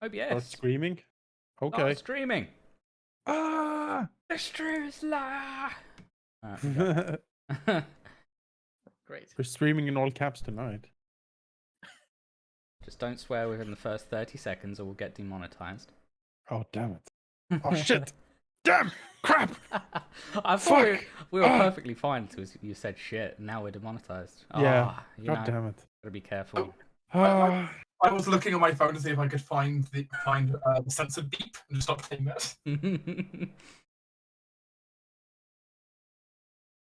OBS. Start screaming. Okay. Start streaming. Ah! The stream is live. Great. We're streaming in all caps tonight. Just don't swear within the first 30 seconds or we'll get demonetized. Oh, damn it. Oh, shit. Damn! Crap! I thought we were perfectly fine until you said shit, and now we're demonetized. Yeah. God damn it. Gotta be careful. Ah. I was looking on my phone to see if I could find the censored beep and just stop playing that.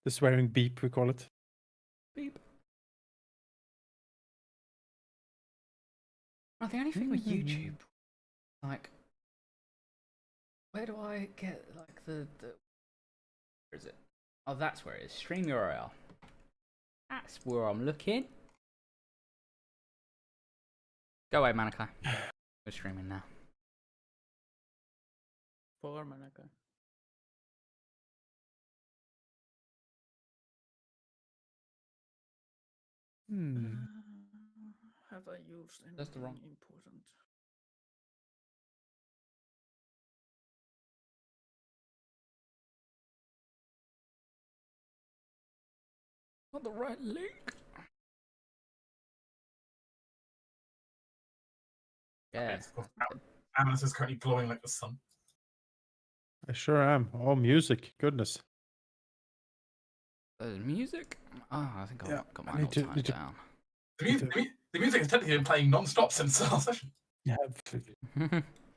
The swearing beep, we call it. Beep. The only thing with YouTube, like, where do I get like the where is it? Oh, that's where it is. Stream URL. That's where I'm looking. Go away, Manaka. We're streaming now. For Manaka. Have I used anything That's the wrong. important? Not the right link. Yeah. Amethyst is currently glowing like the sun. I sure am. Oh, music. Goodness. Music? Oh, I think I got mine all need timed to- down. The music has technically been playing non-stop since our session. Yeah.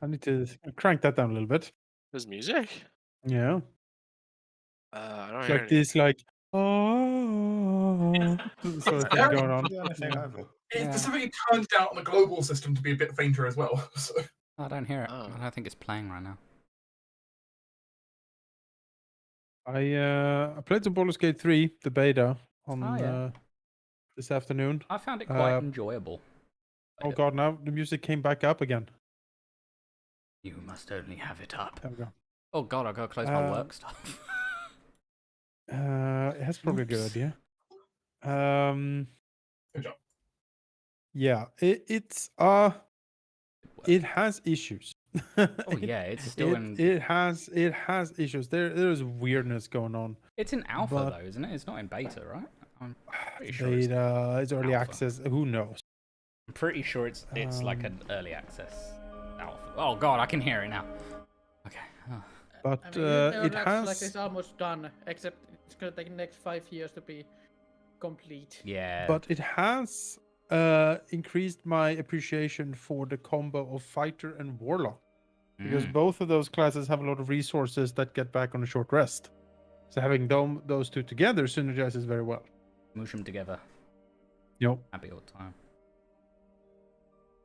I need to crank that down a little bit. There's music? Yeah. I don't It's hear like this, like, oh, sort of thing going on. It specifically turned down on the global system to be a bit fainter as well. So. I don't hear it. Oh. I don't think it's playing right now. I played some Baldur's Gate 3, the beta, on this afternoon. I found it quite enjoyable. Oh god, now the music came back up again. You must only have it up. There we go. Oh god, I gotta close my work stuff. That's probably a good Oops. idea. Good job. Yeah, it has issues. Oh yeah, it's still in. It has issues. There's weirdness going on. It's in alpha but- though, isn't it? It's not in beta, right? I'm pretty sure. It's Beta, it's early alpha. access. Who knows? I'm pretty sure it's like an early access alpha. Oh god, I can hear it now. Okay. Oh. But I mean, it that's has. like it's almost done, except it's gonna take the next 5 years to be complete. Yeah. But it has increased my appreciation for the combo of fighter and warlock, because both of those classes have a lot of resources that get back on a short rest. So having those two together synergizes very well. Mush them together. Yep. Happy all the time.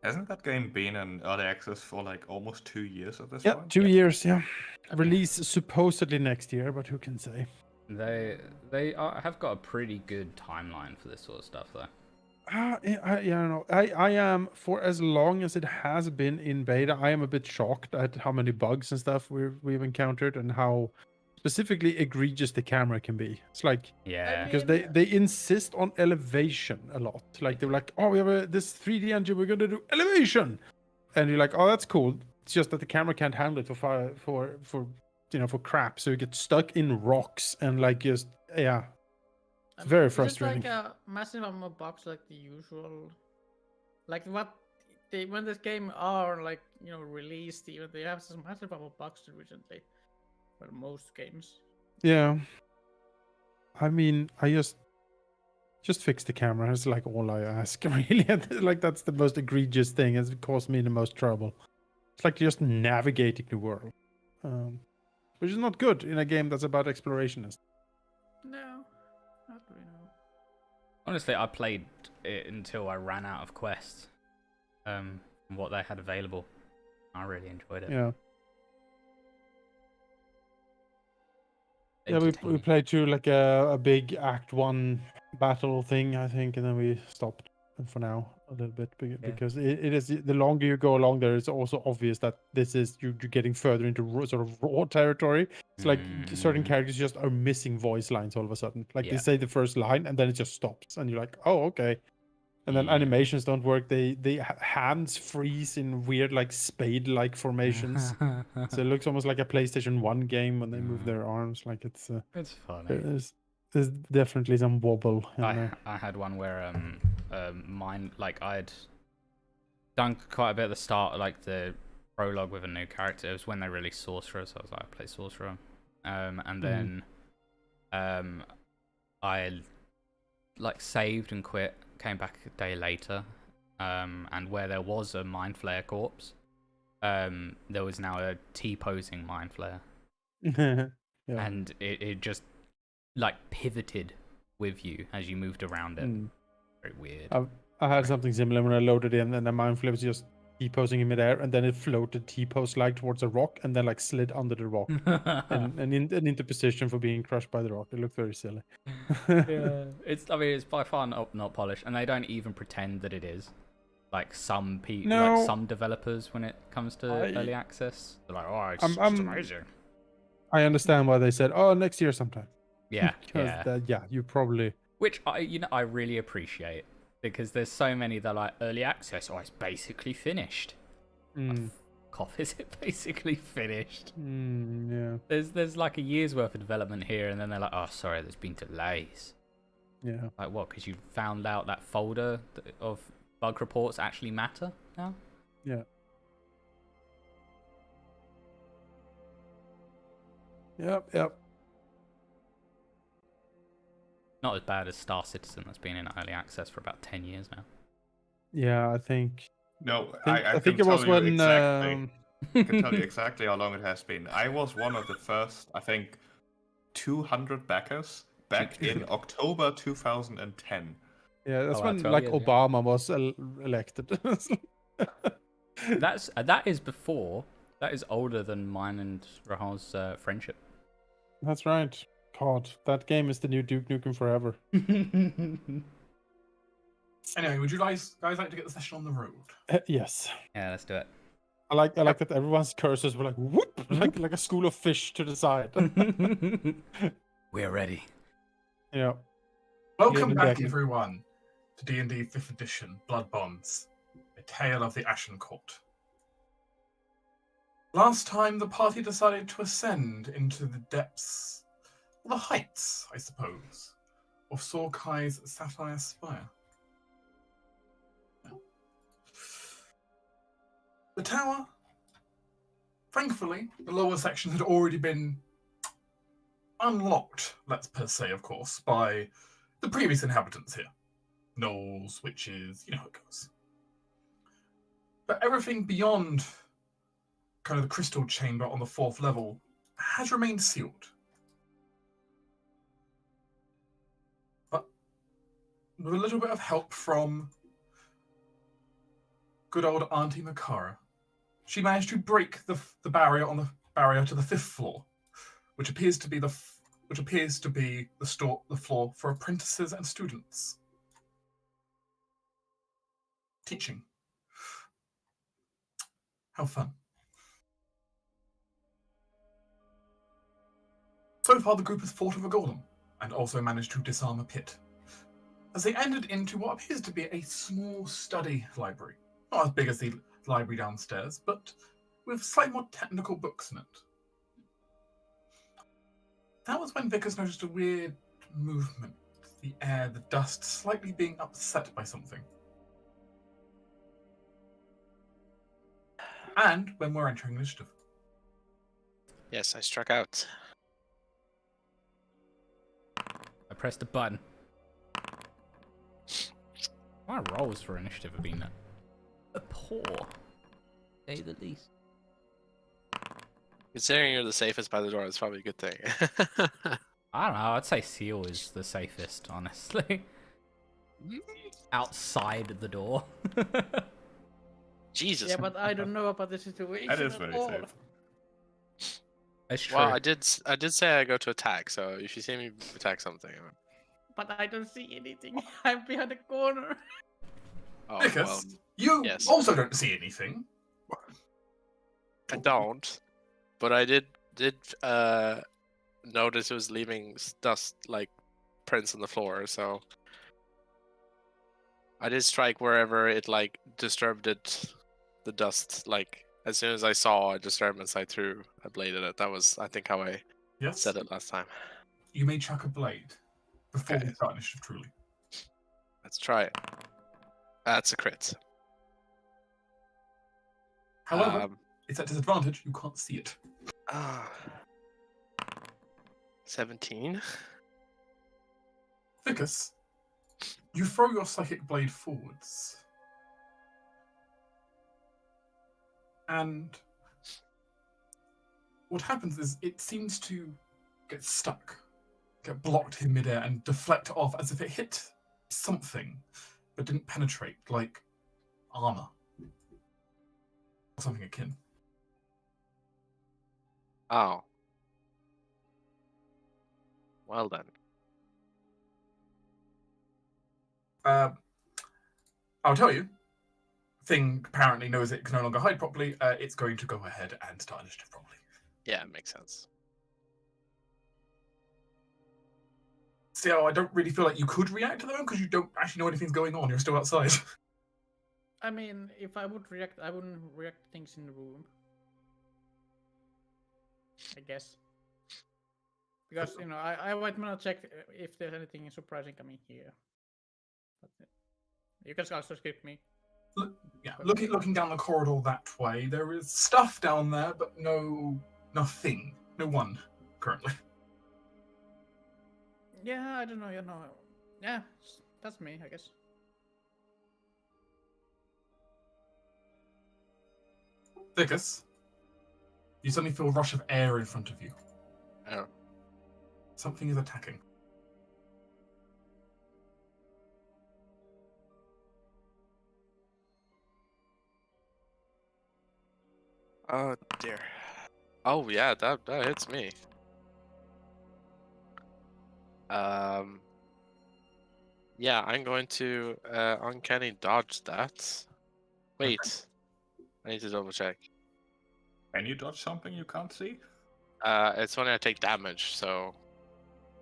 Hasn't that game been in early access for like almost 2 years at this Yeah, point? 2 years. Yeah. Release supposedly next year, but who can say? They have got a pretty good timeline for this sort of stuff though. I don't know. I am, for as long as it has been in beta, I am a bit shocked at how many bugs and stuff we've encountered and how specifically egregious the camera can be. It's like, Yeah. because they insist on elevation a lot. Like they're like, oh, we have this 3D engine, we're gonna do elevation, and you're like, oh, that's cool. It's just that the camera can't handle it for crap, so you get stuck in rocks and like just I very is it frustrating. like a massive ammo box, like the usual, like what they when this game are like released, even they have some massive ammo boxes recently, for most games. Yeah. I mean, I just fix the camera. It's like all I ask, really. Like that's the most egregious thing. It's caused me the most trouble. It's like just navigating the world, which is not good in a game that's about exploration. No, not really. No. Honestly, I played it until I ran out of quests. What they had available. I really enjoyed it. Yeah. Yeah, we played through like a big Act 1 battle thing, I think, and then we stopped for now a little bit because it is, the longer you go along there, it's also obvious that this is you're getting further into sort of raw territory. It's like certain characters just are missing voice lines all of a sudden. Like they say the first line and then it just stops, and you're like, oh, okay. And then Yeah. animations don't work. Hands freeze in weird like spade-like formations. So it looks almost like a PlayStation 1 game when they move their arms. Like it's funny. there's definitely some wobble in there. I had one where mine, like, I'd done quite a bit at the start, like the prologue with a new character. It was when they released Sorcerer, so I was like, I play Sorcerer. And then I like saved and quit, came back a day later, and where there was a Mind Flayer corpse, there was now a T-posing Mind Flayer. Yeah. And it just like pivoted with you as you moved around it. Very weird. I had something similar when I loaded in, and the Mind Flayer was just T-posing in midair, and then it floated T-pose like towards a rock, and then like slid under the rock and into position for being crushed by the rock. It looked very silly. Yeah, it's by far not polished, and they don't even pretend that it is. Like some like some developers, when it comes to early access, they're like, "Oh, it's amazing." I understand why they said, "Oh, next year sometime." Yeah, because you probably. Which I really appreciate, because there's so many that are like early access. Oh, it's basically finished. Cough, is it basically finished? Yeah. There's like a year's worth of development here, and then they're like, "Oh, sorry, there's been delays." Yeah. Like what? Because you found out that folder of bug reports actually matter now? Yeah. Yep. Not as bad as Star Citizen, that's been in early access for about 10 years now. Yeah, I think. No, I think it was when. Exactly. I can tell you exactly how long it has been. I was one of the first, I think, 200 backers back in October 2010. Yeah, that's when like years, Obama was elected. That is before. That is older than mine and Rahal's friendship. That's right. God, that game is the new Duke Nukem Forever. Anyway, would you guys like to get the session on the road? Yes. Yeah, let's do it. I like that everyone's cursors were like whoop, like a school of fish to the side. We're ready. Yeah. Welcome back, everyone, to D&D 5th Edition: Blood Bonds, A Tale of the Ashen Court. Last time, the party decided to ascend into the depths, or the heights, I suppose, of Sorkai's Sapphire Spire. The tower, thankfully, the lower section had already been unlocked, let's per se, of course, by the previous inhabitants here. Gnolls, witches, you know how it goes. But everything beyond kind of the crystal chamber on the 4th level has remained sealed. But with a little bit of help from good old Auntie Makara, she managed to break the barrier on the barrier to the 5th floor, which appears to be the floor for apprentices and students. Teaching. How fun. So far, the group has fought with a golem, and also managed to disarm a pit, as they entered into what appears to be a small study library. Not as big as the library downstairs, but with slightly more technical books in it. That was when Vickers noticed a weird movement. The air, the dust, slightly being upset by something. And when we're entering initiative. Yes, I struck out. I pressed a button. My rolls for initiative have been poor, to say the least. Considering you're the safest by the door, that's probably a good thing. I don't know, I'd say Seal is the safest, honestly. Outside the door. Jesus. Yeah, but I don't know about the situation. That is at very all. safe. It's true. Well, I did say I go to attack, so if you see me attack something. But I don't see anything. I'm behind the corner. Oh, Vickers, well, you yes. also don't see anything. I don't. But I did notice it was leaving dust like prints on the floor, so I did strike wherever it like disturbed it, the dust. Like as soon as I saw a disturbance, I threw a blade at it. That was, I think, how I Yes. said it last time. You may chuck a blade before Okay. we start initiative. Truly. Let's try it. That's a crit. However, it's at disadvantage. You can't see it. 17. Vicus, you throw your psychic blade forwards. And what happens is it seems to get stuck, get blocked in midair, and deflect off as if it hit something but didn't penetrate, like armor. Or something akin. Oh. Well then. I'll tell you. Thing apparently knows it can no longer hide properly. It's going to go ahead and start initiative properly. Yeah, it makes sense. See how I don't really feel like you could react to them because you don't actually know anything's going on. You're still outside. I mean, if I would react, I wouldn't react to things in the room. I guess. Because, you know, I might want to check if there's anything surprising coming here. But you can also skip me. Yeah, looking down the corridor that way, there is stuff down there, but nothing. No one, currently. Yeah, I don't know, you know. Yeah, that's me, I guess. Vicus, you suddenly feel a rush of air in front of you. Oh. Something is attacking. Oh dear. Oh yeah, that hits me. Yeah, I'm going to uncanny dodge that. Wait. I need to double check. Can you dodge something you can't see? It's when I take damage, so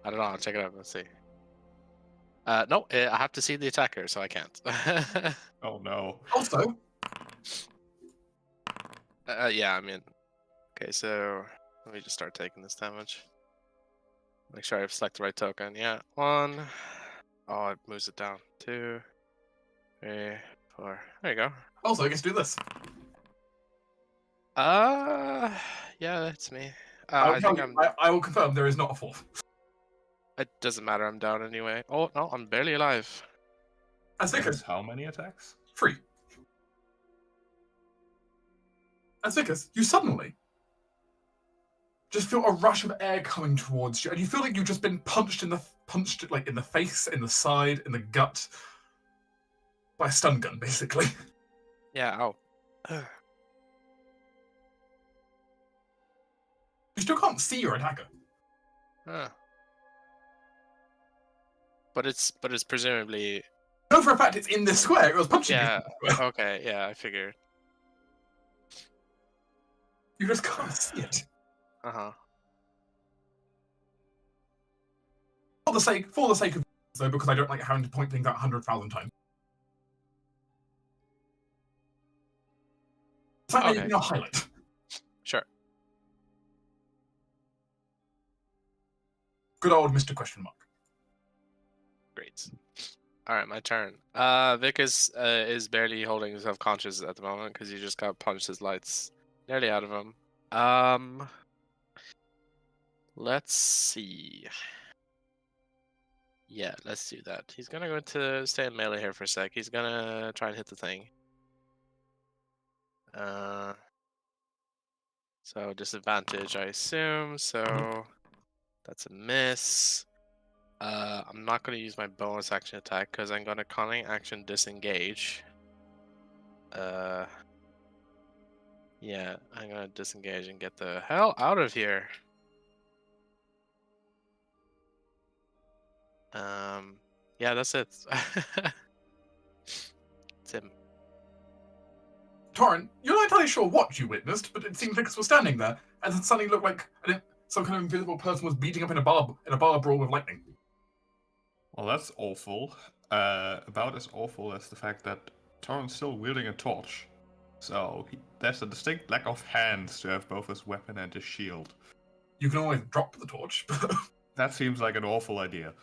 I don't know, I'll check it out, let's see. No, I have to see the attacker, so I can't. Oh no. Also, Yeah, I mean, okay, so let me just start taking this damage. Make sure I select the right token. Yeah, 1. Oh, it moves it down. 2, 3, 4. There you go. also, I guess do this. Yeah, that's me. I think I will confirm there is not a 4th. It doesn't matter. I'm down anyway. Oh no, I'm barely alive. As Vicus, How many attacks? 3. As Vicus, you suddenly just feel a rush of air coming towards you, and you feel like you've just been punched in the face, in the side, in the gut by a stun gun, basically. Yeah. Ow. You still can't see your attacker. Huh. But it's presumably. No, for a fact, it's in this square. It was punching Yeah. you. Okay. Yeah, I figured. You just can't see it. Uh-huh. For the sake of though, because I don't like having to point things out 100,000 times. Something you Okay. can highlight. Sure. Good old Mr. Question Mark. Great. All right, my turn. Vic is barely holding himself conscious at the moment because he just got punched his lights nearly out of him. Let's see. Yeah, let's do that. He's gonna go to stay in melee here for a sec. He's gonna try and hit the thing. So disadvantage, I assume. So that's a miss. I'm not gonna use my bonus action attack because I'm gonna cunning action disengage. Yeah, I'm gonna disengage and get the hell out of here. Yeah, that's it. It's him. Torrin, you're not entirely sure what you witnessed, but it seemed Vicus was standing there, and then suddenly looked like some kind of invisible person was beating up in a bar brawl with lightning. Well, that's awful. about as awful as the fact that Torrent's still wielding a torch. So there's a distinct lack of hands to have both his weapon and his shield. You can always drop the torch. That seems like an awful idea.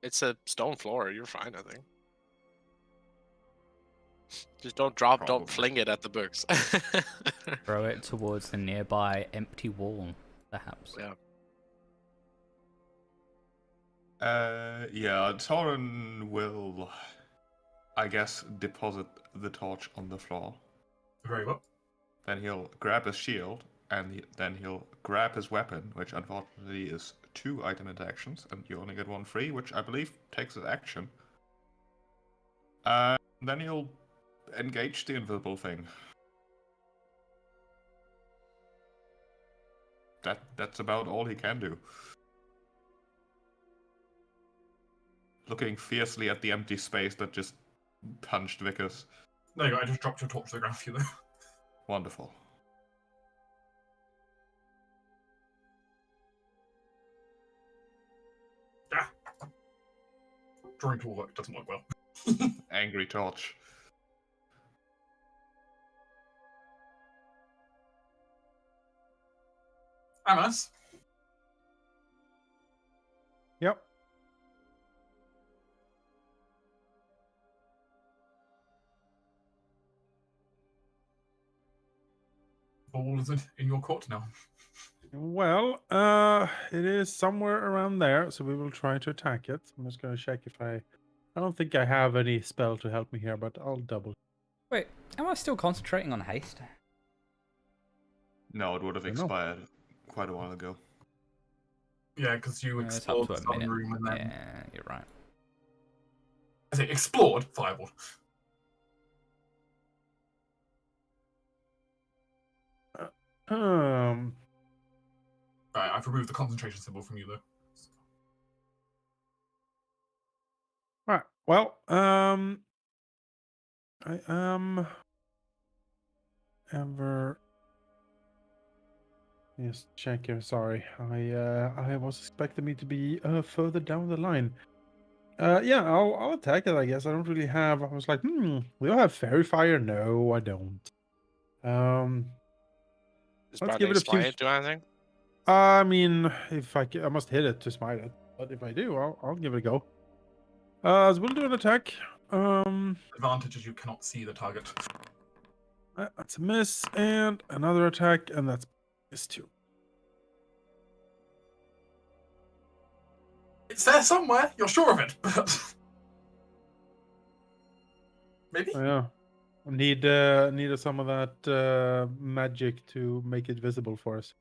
It's a stone floor. You're fine, I think. Just don't drop, don't Probably. fling it at the books. Throw it towards the nearby empty wall, perhaps. Yeah. Yeah, Torren will, I guess, deposit the torch on the floor. Very well. Then he'll grab his shield, and then he'll grab his weapon, which unfortunately is 2 item interactions, and you only get 1 free, which I believe takes his action. Then he'll engage the invisible thing. That's about all he can do. Looking fiercely at the empty space that just punched Vickers. There you go, I just dropped your torch to the ground for you, though. Wonderful. Ah! Drawing tool work doesn't work well. Angry torch. Amos, Yep. ball is in your court now. Well, it is somewhere around there, so we will try to attack it. I'm just gonna check if I don't think I have any spell to help me here, but I'll double. Wait, am I still concentrating on haste? No, it would have I don't know. expired quite a while ago. Yeah, because you It's explored up the to a sun minute. room and then... Yeah, you're right. I say explored, fireball. Um, Right, I've removed the concentration symbol from you, though. Right. Well, I am ever. Yes, check here. Sorry, I was expecting me to be further down the line. Yeah, I'll attack it. I guess I don't really have. I was like, we don't have fairy fire. No, I don't. Does Let's Bradley give it a few. Smite do anything? I mean, if I must hit it to smite it. But if I do, I'll give it a go. So we'll do an attack. Advantage is you cannot see the target. That's a miss, and another attack, and that's miss too. It's there somewhere, you're sure of it, but... Maybe? Oh, yeah. Need some of that magic to make it visible for us,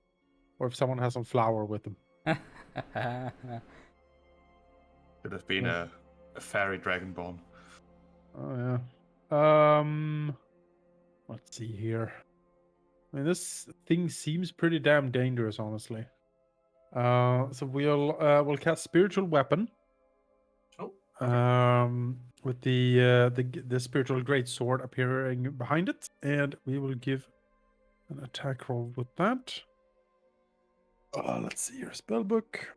or if someone has some flour with them. Could have been a fairy dragonborn. Oh yeah. Let's see here. I mean, this thing seems pretty damn dangerous, honestly. So we'll cast spiritual weapon. Oh. With the spiritual great sword appearing behind it, and we will give an attack roll with that. Let's see your spell book.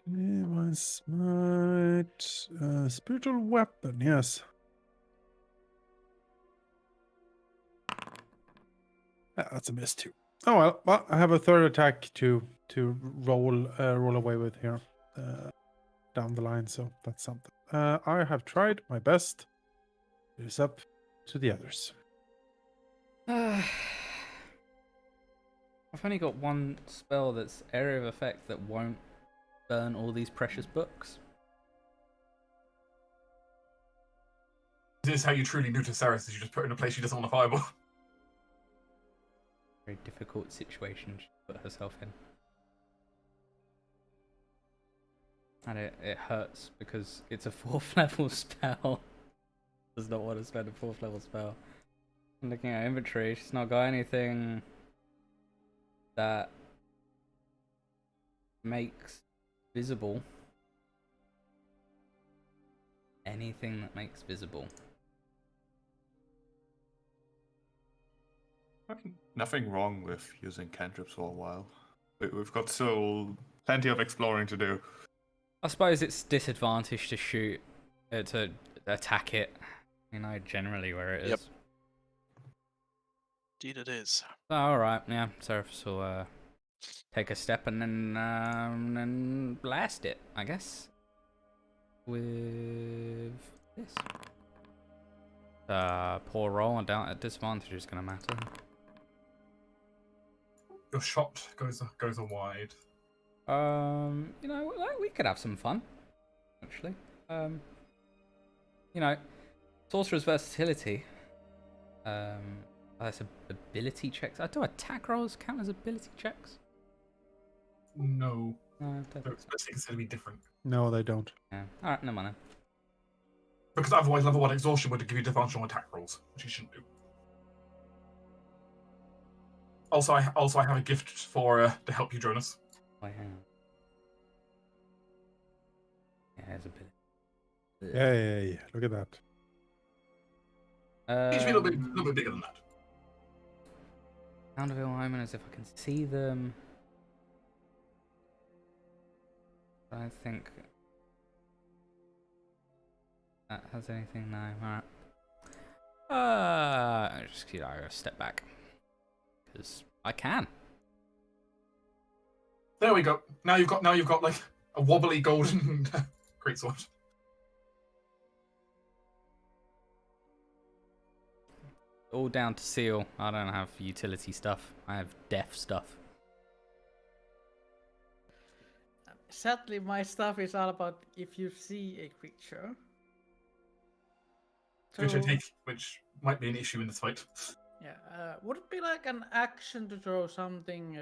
My smite, spiritual weapon. Yes. That's a miss too. Oh well. Well, I have a third attack to roll away with here. Down the line, so that's something. I have tried my best. It is up to the others. I've only got one spell that's area of effect that won't burn all these precious books. This is how you truly neuter Ceres, is you just put her in a place she doesn't want to fireball. Very difficult situation she put herself in. And it hurts because it's a 4th level spell. Does not want to spend a 4th level spell. I'm looking at inventory, she's not got anything that makes visible. Anything that makes visible. Nothing wrong with using cantrips for a while. We've got so plenty of exploring to do. I suppose it's disadvantage to shoot, to attack it. You know, generally where it is. Yep. Indeed it is. Oh, all right, yeah. Surface will take a step and then blast it, I guess. With this. Poor roll and down at disadvantage is gonna matter. Your shot goes wide. You know, like, we could have some fun, actually. You know, sorcerer's versatility. That's ability checks. Do attack rolls count as ability checks? No, No, they're explicitly considered to be different. No, they don't. yeah. All right, no mind. Then. Because otherwise, level 1 exhaustion would give you advantage on attack rolls, which you shouldn't do. Also, I have a gift for to help you, Jonas. Oh, yeah. Yeah, it's ability. Yay! Look at that. It should be a little bit bigger than that. Sound of ill omen, as if I can see them. I think that has anything now. Alright. I just gotta step back because I can. There we go. Now you've got like a wobbly golden greatsword. All down to seal. I don't have utility stuff. I have death stuff. Sadly, my stuff is all about if you see a creature. Which might be an issue in this fight. Yeah, would it be like an action to throw something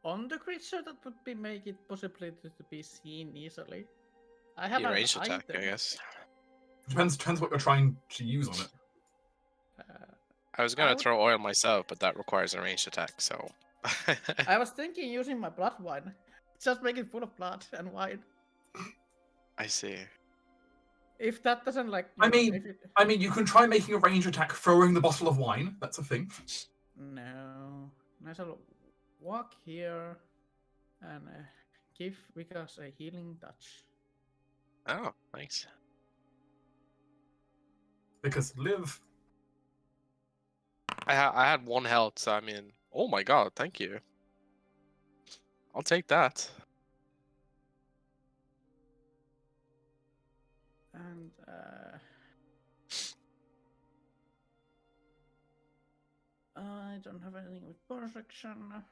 on the creature that would make it possibly to be seen easily? I have Yeah, an ranged attack, I item. guess. Depends what you're trying to use on it. I was gonna throw oil myself, but that requires a ranged attack, so. I was thinking using my blood wine. Just make it full of blood and wine. I see. If that doesn't like. I mean, you can try making a range attack throwing the bottle of wine. That's a thing. No. I shall walk here and give Vikas a healing touch. Oh, nice. Because live. I had 1 health, so I mean, oh my god, thank you. I'll take that. And I don't have anything with perfection.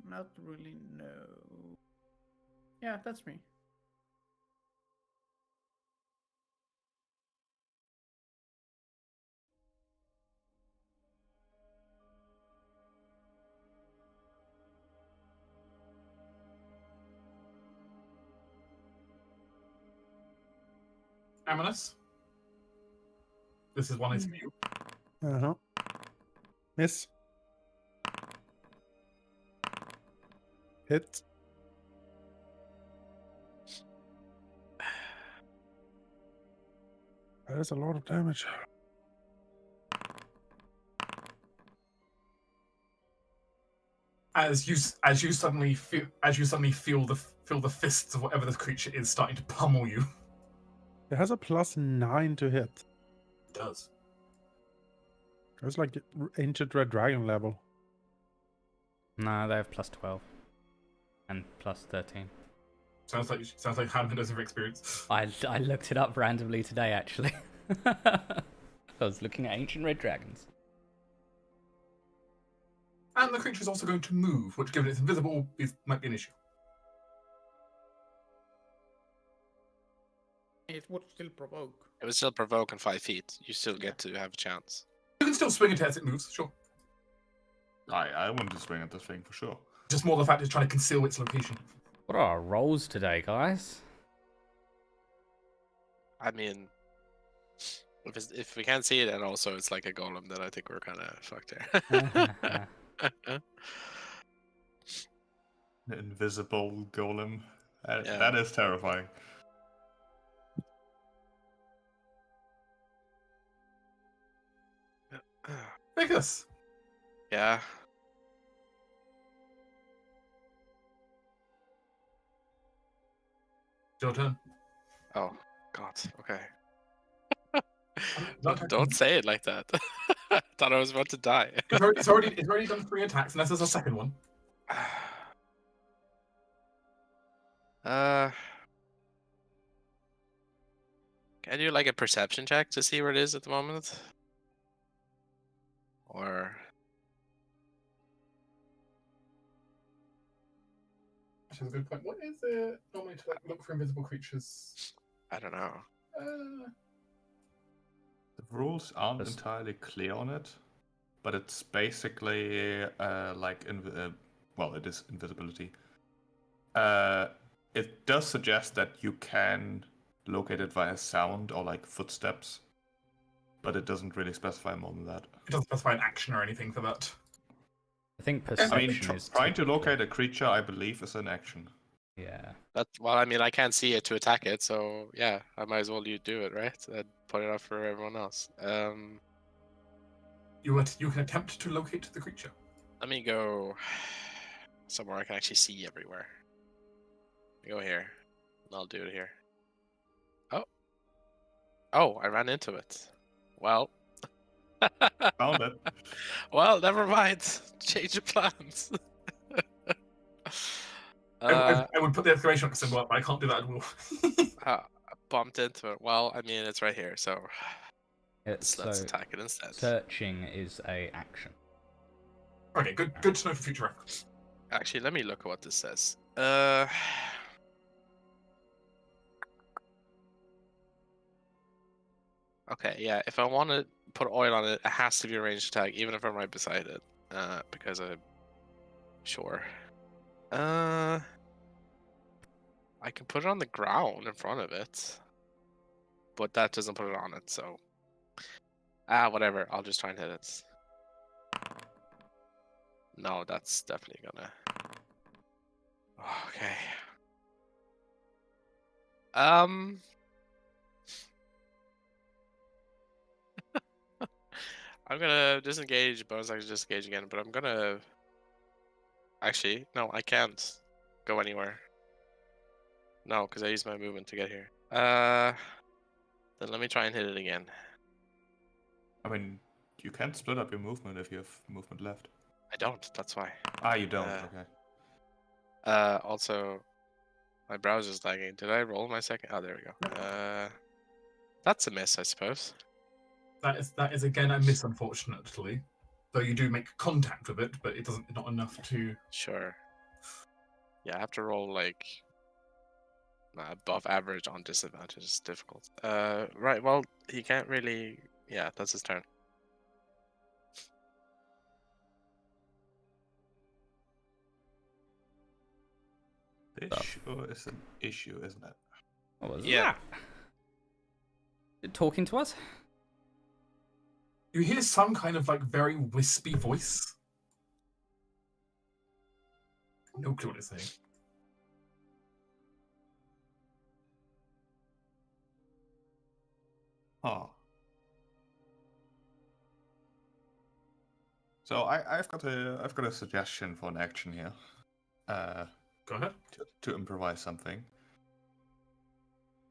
Not really, no. Yeah, that's me. Amanus. This is one is for you. Uh-huh. Miss. Hit. That is a lot of damage. As you suddenly feel the fists of whatever this creature is starting to pummel you. It has a +9 to hit. It does. It's like ancient red dragon level. No, they have +12 and +13. Sounds like Halldamir doesn't have experience. I looked it up randomly today, actually. I was looking at ancient red dragons. And the creature is also going to move, which, given it's invisible, might be an issue. It would still provoke. It would still provoke in 5 feet. You still get to have a chance. You can still swing it as it moves, sure. I want to swing at this thing for sure. Just more the fact it's trying to conceal its location. What are our rolls today, guys? I mean, if we can't see it, and also it's like a golem, then I think we're kind of fucked here. The invisible golem. Yeah. That is terrifying. Vegas. Yeah. Your turn. Oh, God. Okay. Not Don't say it like that. I thought I was about to die. It's already done 3 attacks, unless there's a second one. Can I do like a perception check to see where it is at the moment? Or Which is a good point. What is it normally to like look for invisible creatures? I don't know. The rules aren't Yes. entirely clear on it, but it's basically like well, it is invisibility. It does suggest that you can locate it via sound or like footsteps, but it doesn't really specify more than that. It doesn't specify an action or anything for that. I think I perception mean, is trying to typically- locate a creature, I believe, is an action. Yeah. Well, I mean, I can't see it to attack it, so yeah, I might as well you do it, right? And put it up for everyone else. You can attempt to locate the creature. Let me go somewhere I can actually see everywhere. Go here. And I'll do it here. Oh, I ran into it. Well. Found it. Well, never mind. Change of plans. I would put the exclamation symbol up, but I can't do that at will. I bumped into it. Well, I mean, it's right here, so let's So attack it instead. searching is a action. Okay, good to know for future reference. Actually, let me look at what this says. Okay, yeah, if I want to put oil on it, it has to be a ranged attack, even if I'm right beside it. Because I'm sure. I can put it on the ground in front of it, but that doesn't put it on it, so whatever. I'll just try and hit it. No, that's definitely gonna. Okay. I'm gonna disengage, bonus action disengage again, but I'm gonna. Actually, no, I can't go anywhere. No, because I used my movement to get here. Then let me try and hit it again. I mean, you can split up your movement if you have movement left. I don't, that's why. Ah, you don't, okay. Also, my browser's lagging. Did I roll my second? Oh, there we go. That's a miss, I suppose. That is again a miss, unfortunately. Though you do make contact with it, but it doesn't not enough to. Sure. Yeah, I have to roll like above average on disadvantage. It's difficult. Right. Well, he can't really. Yeah, that's his turn. This sure is an issue, isn't it? What was Yeah. that? Talking to us? You hear some kind of like very wispy voice. No clue what it's saying. Oh. So I've got a suggestion for an action here. Go ahead. To improvise something.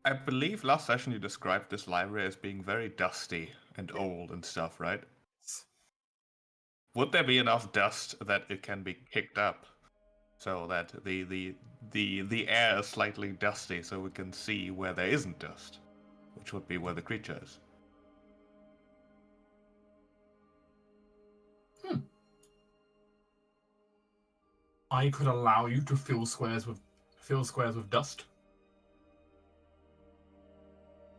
I believe last session you described this library as being very dusty and old and stuff, right? Would there be enough dust that it can be kicked up so that the air is slightly dusty so we can see where there isn't dust, which would be where the creature is? I could allow you to fill squares with dust.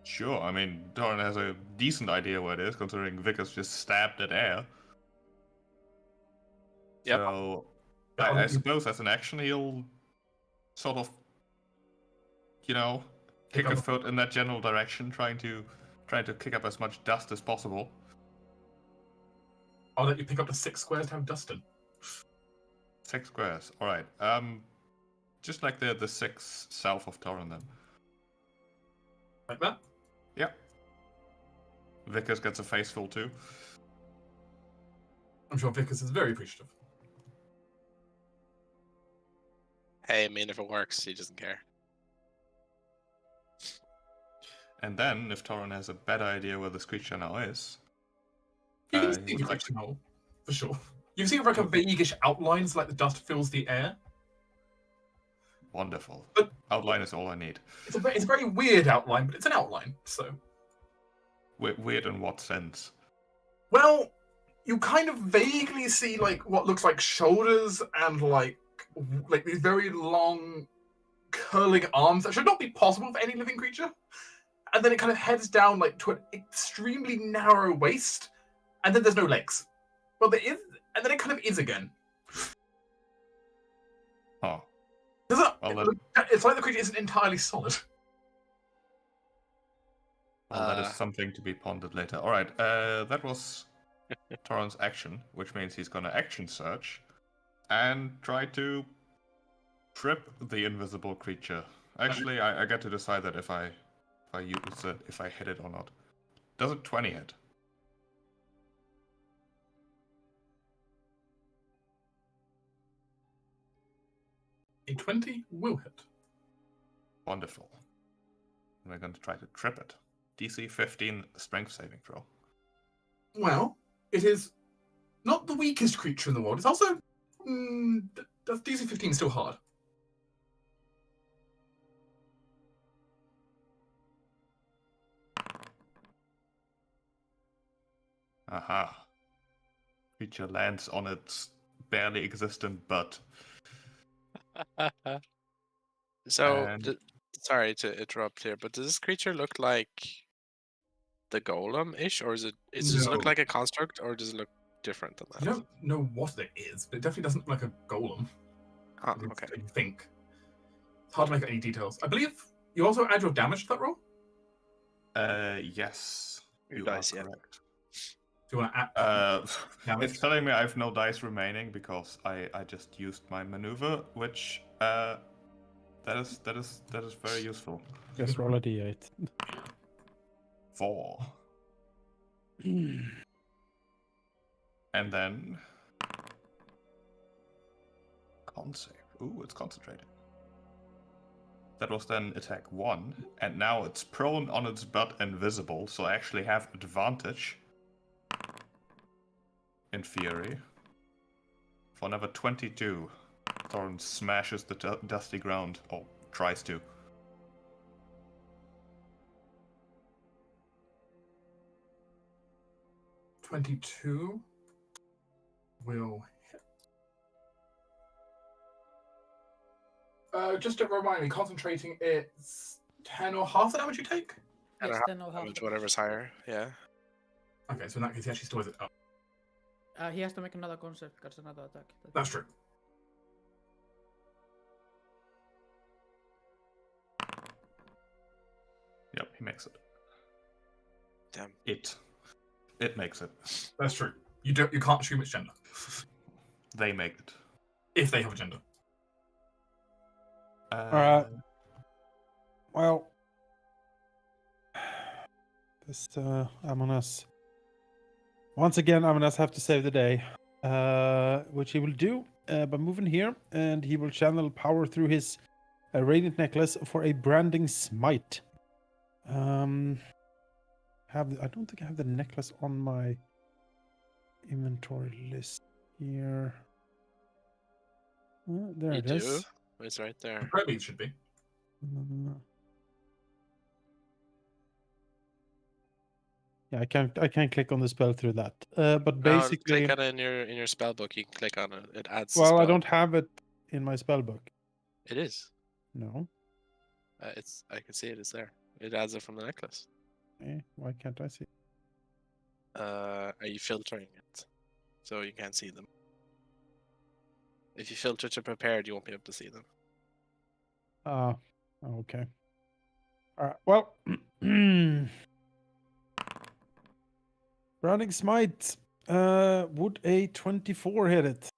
Sure, I mean, Doran has a decent idea where it is, considering Vickers just stabbed at air. Yep. So, Yeah, I suppose as an action, he'll sort of, kick a foot in that general direction, trying to kick up as much dust as possible. I'll let you pick up to 6 squares to have dust in. 6 squares, alright. Just like the 6 south of Doran then. Like that? Yep. Vickers gets a face full too. I'm sure Vickers is very appreciative. Hey, I mean, if it works, he doesn't care. And then, if Torin has a better idea where this creature now is, You can he see the would like creature now, for sure. You can see like a vagueish outlines, like the dust fills the air. Wonderful. But Outline is all I need. it's a very weird outline, but it's an outline, so. Weird in what sense? Well, you kind of vaguely see like what looks like shoulders and like these very long, curling arms that should not be possible for any living creature. And then it kind of heads down like to an extremely narrow waist, and then there's no legs. Well, there is, and then it kind of is again. Huh. It's like the creature isn't entirely solid. Well, that is something to be pondered later. Alright, that was Torin's action, which means he's gonna action search and try to trip the invisible creature. Actually, I get to decide that if I use it, if I hit it or not. Does it 20 hit? A 20 will hit. Wonderful. And we're going to try to trip it. DC 15 strength saving throw. Well, it is not the weakest creature in the world. It's also does DC 15 still hard? Aha. Creature lands on its barely existent butt. So, And- sorry to interrupt here, but does this creature look like the golem-ish, or does it look No. like a construct, or does it look different than that? You don't know what it is, but it definitely doesn't look like a golem. Huh, okay. I think. It's hard to make out any details. I believe you also add your damage to that roll? Yes. Your You dice, are yeah. correct. Do you want to add damage? It's telling me I have no dice remaining because I just used my maneuver, which that is very useful. Just roll a d8. 4. And then con save. Ooh, it's concentrated. That was then attack 1, and now it's prone on its butt and visible, so I actually have advantage. In theory. For another 22. Thorin smashes the dusty ground, or tries to. $22 will hit. Just to remind me, concentrating, it's 10 or half the damage you take? And Yes, a 10 or half. damage, whatever's higher, yeah. Okay, so in that case, he actually stores it up. He has to make another concept, because another attack. That's true. Yep, he makes it. Damn. It makes it. That's true. You can't assume its gender. They make it. If they have a gender. Well, this Amonas. Once again, Amonas have to save the day, which he will do by moving here, and he will channel power through his radiant necklace for a branding smite. I don't think I have the necklace on my inventory list here. There You it do? is. It's right there. Probably it should be. Yeah, I can't click on the spell through that. But No, basically, click on it in your spell book. You can click on it. It adds. the well, I spell. don't have it in my spell book. It is. No. I can see it. It's there. It adds it from the necklace. Why can't I see? Are you filtering it? So you can't see them. If you filter to prepared, you won't be able to see them. Okay. All right. Well, Branding Smite. Would a 24 hit it?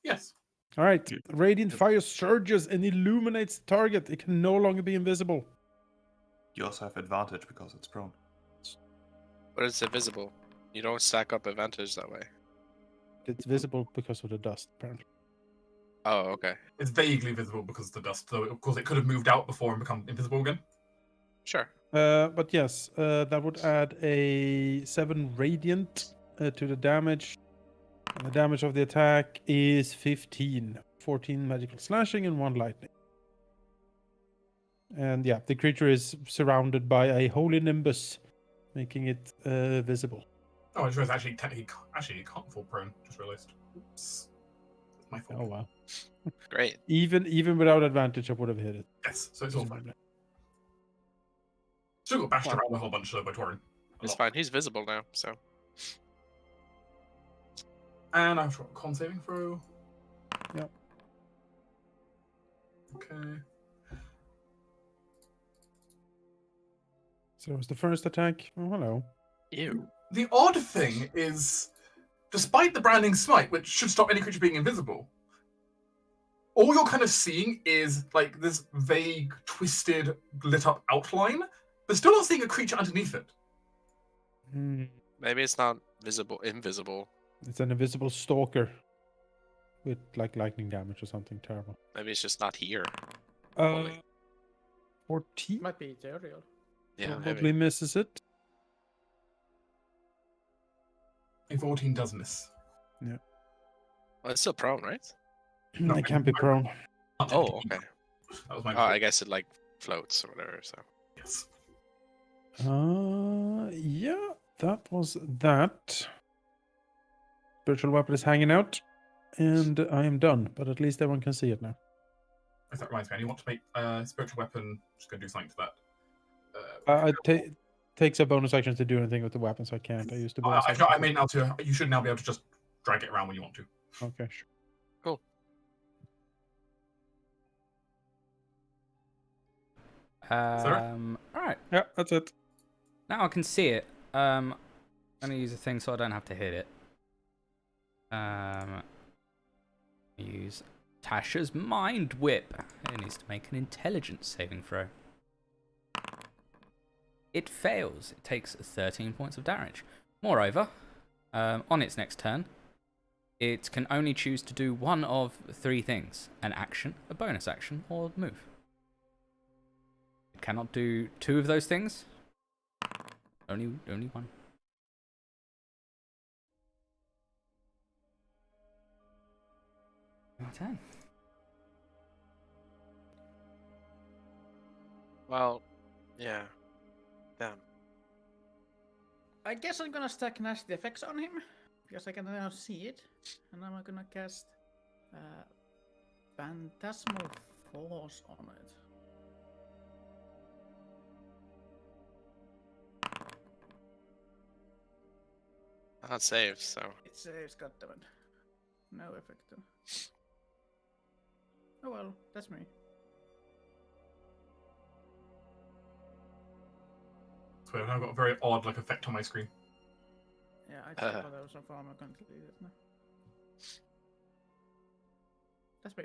Yes. All right. Yeah. Radiant fire surges and illuminates the target. It can no longer be invisible. You also have advantage because it's prone. But it's invisible. You don't stack up advantage that way. It's visible because of the dust, apparently. Oh, okay. It's vaguely visible because of the dust, so of course it could have moved out before and become invisible again. Sure. But yes, that would add a 7 radiant to the damage. And the damage of the attack is 15. 14 magical slashing and 1 lightning. And yeah, the creature is surrounded by a holy nimbus, making it visible. Oh, I just realized actually, technically, it can't fall prone. Just realized. Oops. That's my fault. Oh wow. Great. Even without advantage, I would have hit it. Yes, so it's all fine. presumably. Still got bashed Wow. around a whole bunch by Torin. It's fine. He's visible now, so. And I've got a con saving throw. Yep. Okay. So it was the first attack. Oh, hello. Ew. The odd thing is, despite the branding smite, which should stop any creature being invisible, all you're kind of seeing is like this vague, twisted, lit up outline, but still not seeing a creature underneath it. Hmm. Maybe it's not invisible. It's an invisible stalker with like lightning damage or something terrible. Maybe it's just not here. Uh, Fully. 14 Might be ethereal. Yeah, probably maybe. misses it. A 14 does miss. Well, it's still prone, right? No, It can't be prone. Oh, okay. That was my Oh, I guess it like floats or whatever. So. Yes. Yeah, that was that. Spiritual weapon is hanging out, and I am done. But at least everyone can see it now. If that reminds me, you want to make spiritual weapon. Just going to do something to that. Takes a bonus action to do anything with the weapon, so I can't. I used the bonus action. I mean, now to you should now be able to just drag it around when you want to. Okay, sure. Cool. All right. Yeah, that's it. Now I can see it. I'm gonna use a thing so I don't have to hit it. Use Tasha's Mind Whip. It needs to make an intelligence saving throw. It fails. It takes 13 points of damage. Moreover, on its next turn, it can only choose to do one of 3 things: an action, a bonus action, or move. It cannot do 2 of those things. Only one. Your turn. Well, yeah. Damn. I guess I'm gonna stack nasty effects on him because I can now see it, and I'm gonna cast Phantasmal Force on it. Not saved, so. It saves, goddammit. No effect though. Oh well, that's me. So I've now got a very odd like effect on my screen. Yeah, I just thought that was so far. I'm gonna delete it now. That's me.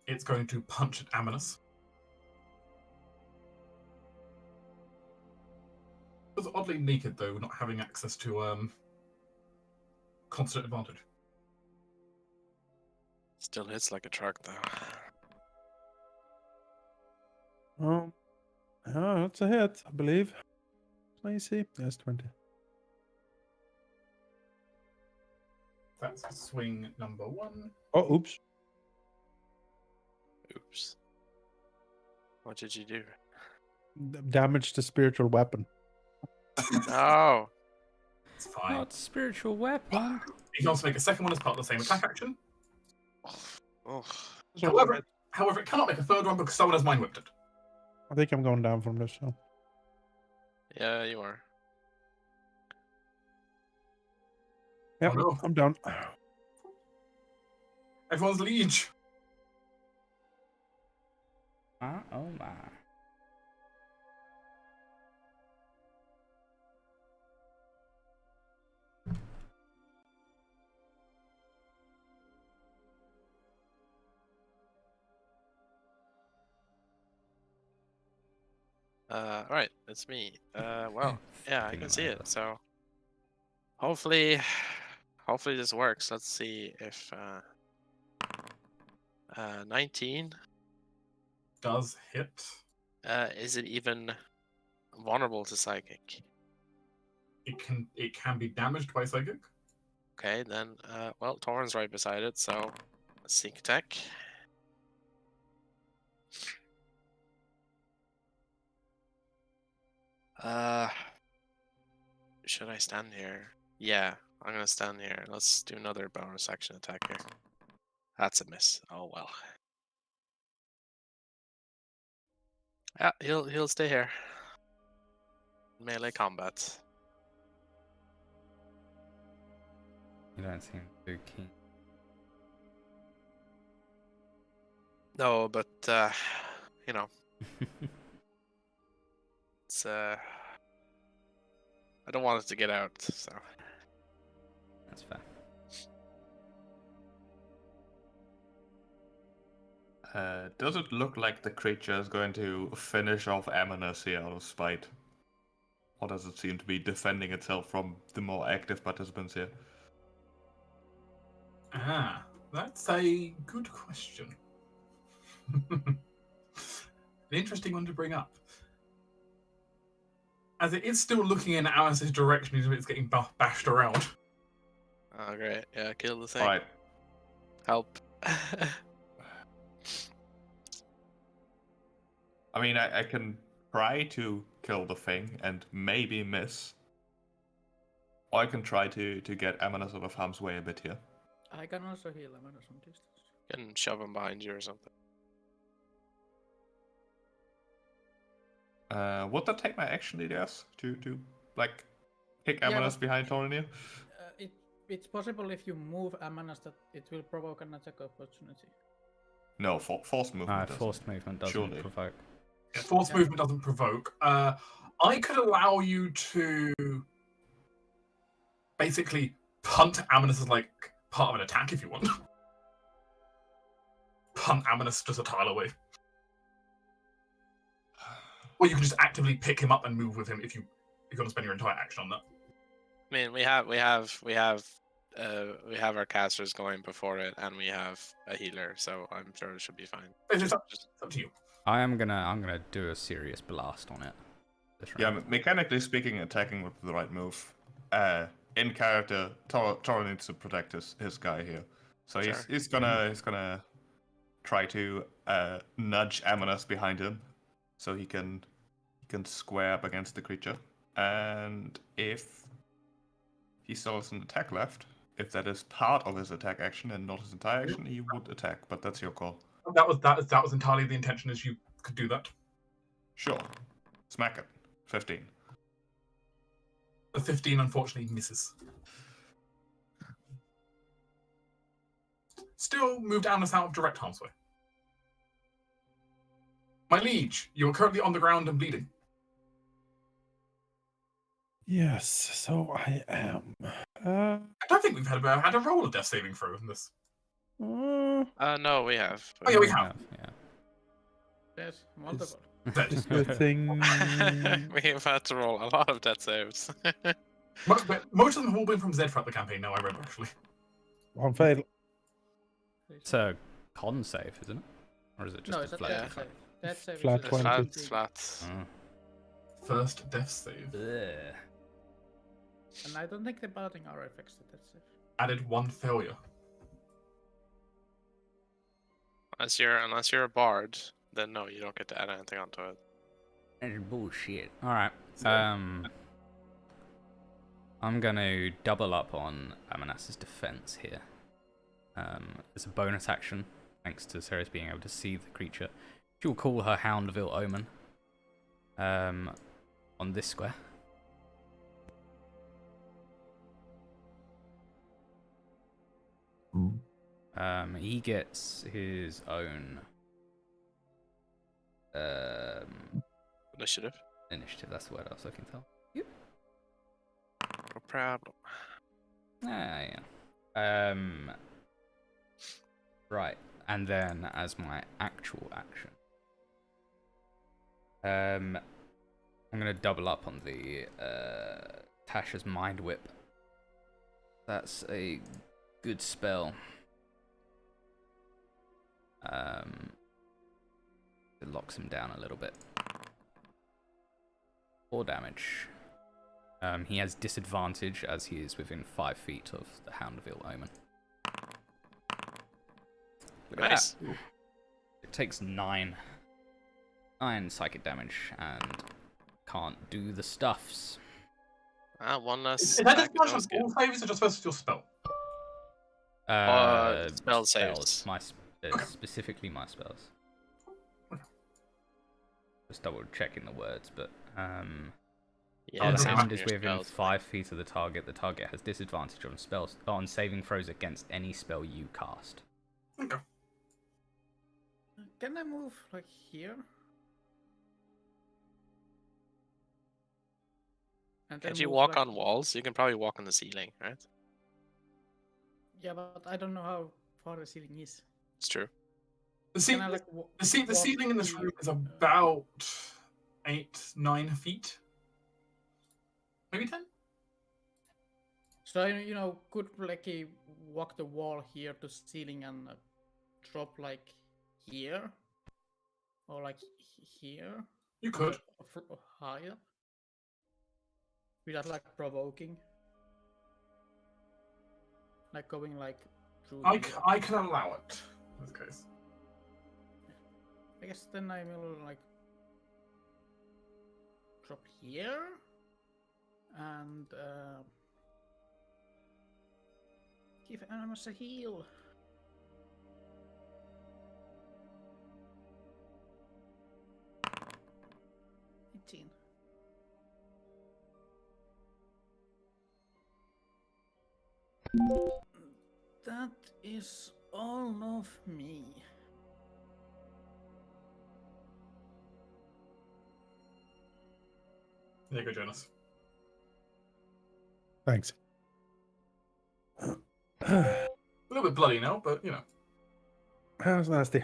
It's going to punch at Aminus. It was oddly naked though, not having access to constant advantage. Still hits like a truck, though. That's a hit, I believe. Let me see. Yes, 20. That's swing number 1. Oh, oops. Oops. What did you do? Damage the spiritual weapon. No. It's fine. Not spiritual weapon. You can also make a second one as part of the same attack action. Oh. However, it cannot make a third one because someone has mind whipped it. I think I'm going down from this. So. Yeah, you are. Yeah, Oh, no. I'm down. Everyone's liege. Oh my. Alright, it's me. Well, yeah, I can see it, so hopefully this works. Let's see if 19 Does hit. Is it even vulnerable to psychic? It can be damaged by psychic. Okay, then, well, Torrens right beside it, so sneak attack. Should I stand here? Yeah, I'm gonna stand here. Let's do another bonus action attack here. That's a miss. Oh well. Yeah, he'll stay here. Melee combat. You don't seem too keen. No, but you know, it's I don't want it to get out, so. That's fair. Does it look like the creature is going to finish off Amonas here out of spite? Or does it seem to be defending itself from the more active participants here? Ah, that's a good question. An interesting one to bring up. As it is still looking in Alice's direction, even if it's getting bashed around. Oh great, yeah, kill the thing. Alright, Help. I mean, I can try to kill the thing and maybe miss. Or I can try to get Amonas out of harm's way a bit here. I can also heal him at some distance. And shove him behind you or something. Would that take my action, DDS? To like, kick Yeah, Amonas but- behind Tornir? It's possible if you move Amanas that it will provoke an attack opportunity. No, forced movement. doesn't. Forced movement doesn't Surely. provoke. Yeah, force movement doesn't provoke. I could allow you to basically punt Amonas as like part of an attack if you want. Punt Amonas just a tile away. Or you can just actively pick him up and move with him if you want to spend your entire action on that. I mean, we have our casters going before it, and we have a healer, so I'm sure it should be fine. It's up to you. I'm gonna do a serious blast on it. This Yeah, round. mechanically speaking, attacking with the right move. In character, Toro needs to protect his guy here, so Sure. he's gonna try to nudge Amonas behind him, so he can square up against the creature. And if he still has an attack left, if that is part of his attack action and not his entire action, he would attack. But that's your call. That was entirely the intention, as you could do that. Sure, smack it. 15. The 15 unfortunately misses. Still moved Amonas out of direct harm's way. My liege, you are currently on the ground and bleeding. Yes, so I am. I don't think we've had a roll of death saving throw in this. No, we have. Oh yeah, we have. Yeah. Yes, multiple. Good thing. We've had to roll a lot of death saves. Most of them have all been from Zed throughout the campaign. Now I remember actually. One fail. It's a con save, isn't it? Or is it just No, a it's a flat? death save. Death save Flat is 20. Flat. Oh. First death save. Ugh. And I don't think the bouting are affects the death save. Added 1 failure. Unless you're a bard, then no, you don't get to add anything onto it. That's bullshit. Alright. So- I'm gonna double up on Amanas's defense here. It's a bonus action, thanks to Ceres being able to see the creature. She'll call her Houndville Omen. On this square. He gets his own Initiative. initiative. That's the word I was looking for. No problem. Yeah. Right, and then as my actual action, I'm gonna double up on the Tasha's Mind Whip. That's a good spell. It locks him down a little bit. 4 damage. He has disadvantage as he is within 5 feet of the Hound of Ill Omen. Look at Nice. that. It takes 9 psychic damage and can't do the stuffs. One less. Is that attack, just that was on all saves or just versus your spell? Spell saves. Specifically my spells. Just double checking the words, but Yeah, the saves Hound from is your within spells. 5 feet of the target. The target has disadvantage on saving throws against any spell you cast. Okay. Can I move like here? And then Can't you move, walk like- on walls? You can probably walk on the ceiling, right? Yeah, but I don't know how far the ceiling is. It's true. The, Can I like the walk ceiling in this to- room is about 8-9 feet, maybe 10. So I, could like walk the wall here to ceiling and drop like here, or like here. You could. Or higher. Without like provoking. Like going like through. I here. can allow it in this case. I guess then I will like drop here and give animals a heal. That is all of me. There you go, Jonas. Thanks. A little bit bloody now, but That was nasty. I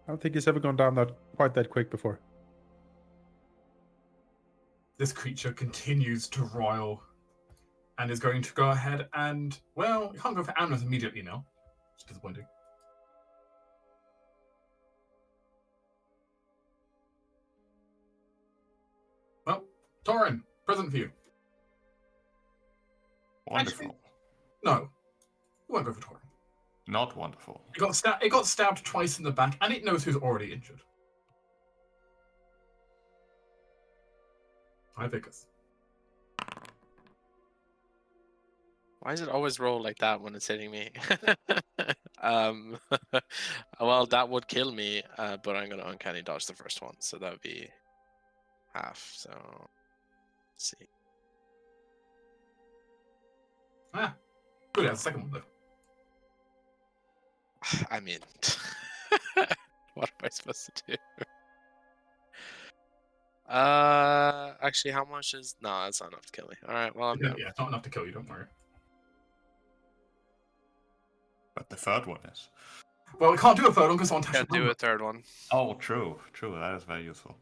don't think he's ever gone down quite that quick before. This creature continues to roil and is going to go ahead and, well, you can't go for Amneth immediately now. It's disappointing. Well, Torin, present for you. Wonderful. Actually, no, you won't go for Torin. Not wonderful. It got stabbed twice in the back, and it knows who's already injured. Hi, Vickers. Why does it always roll like that when it's hitting me? Well, that would kill me, but I'm gonna uncanny dodge the first one, so that would be half. So, let's see. Good, that's the second one, though. I mean, what am I supposed to do? Actually, how much is? No, that's not enough to kill me. All right, well, I'm Yeah, down. it's not enough to kill you, don't worry. But the third one is. Well, we can't do a third one because someone touched Can't do a third one. Oh, true. True. That is very useful.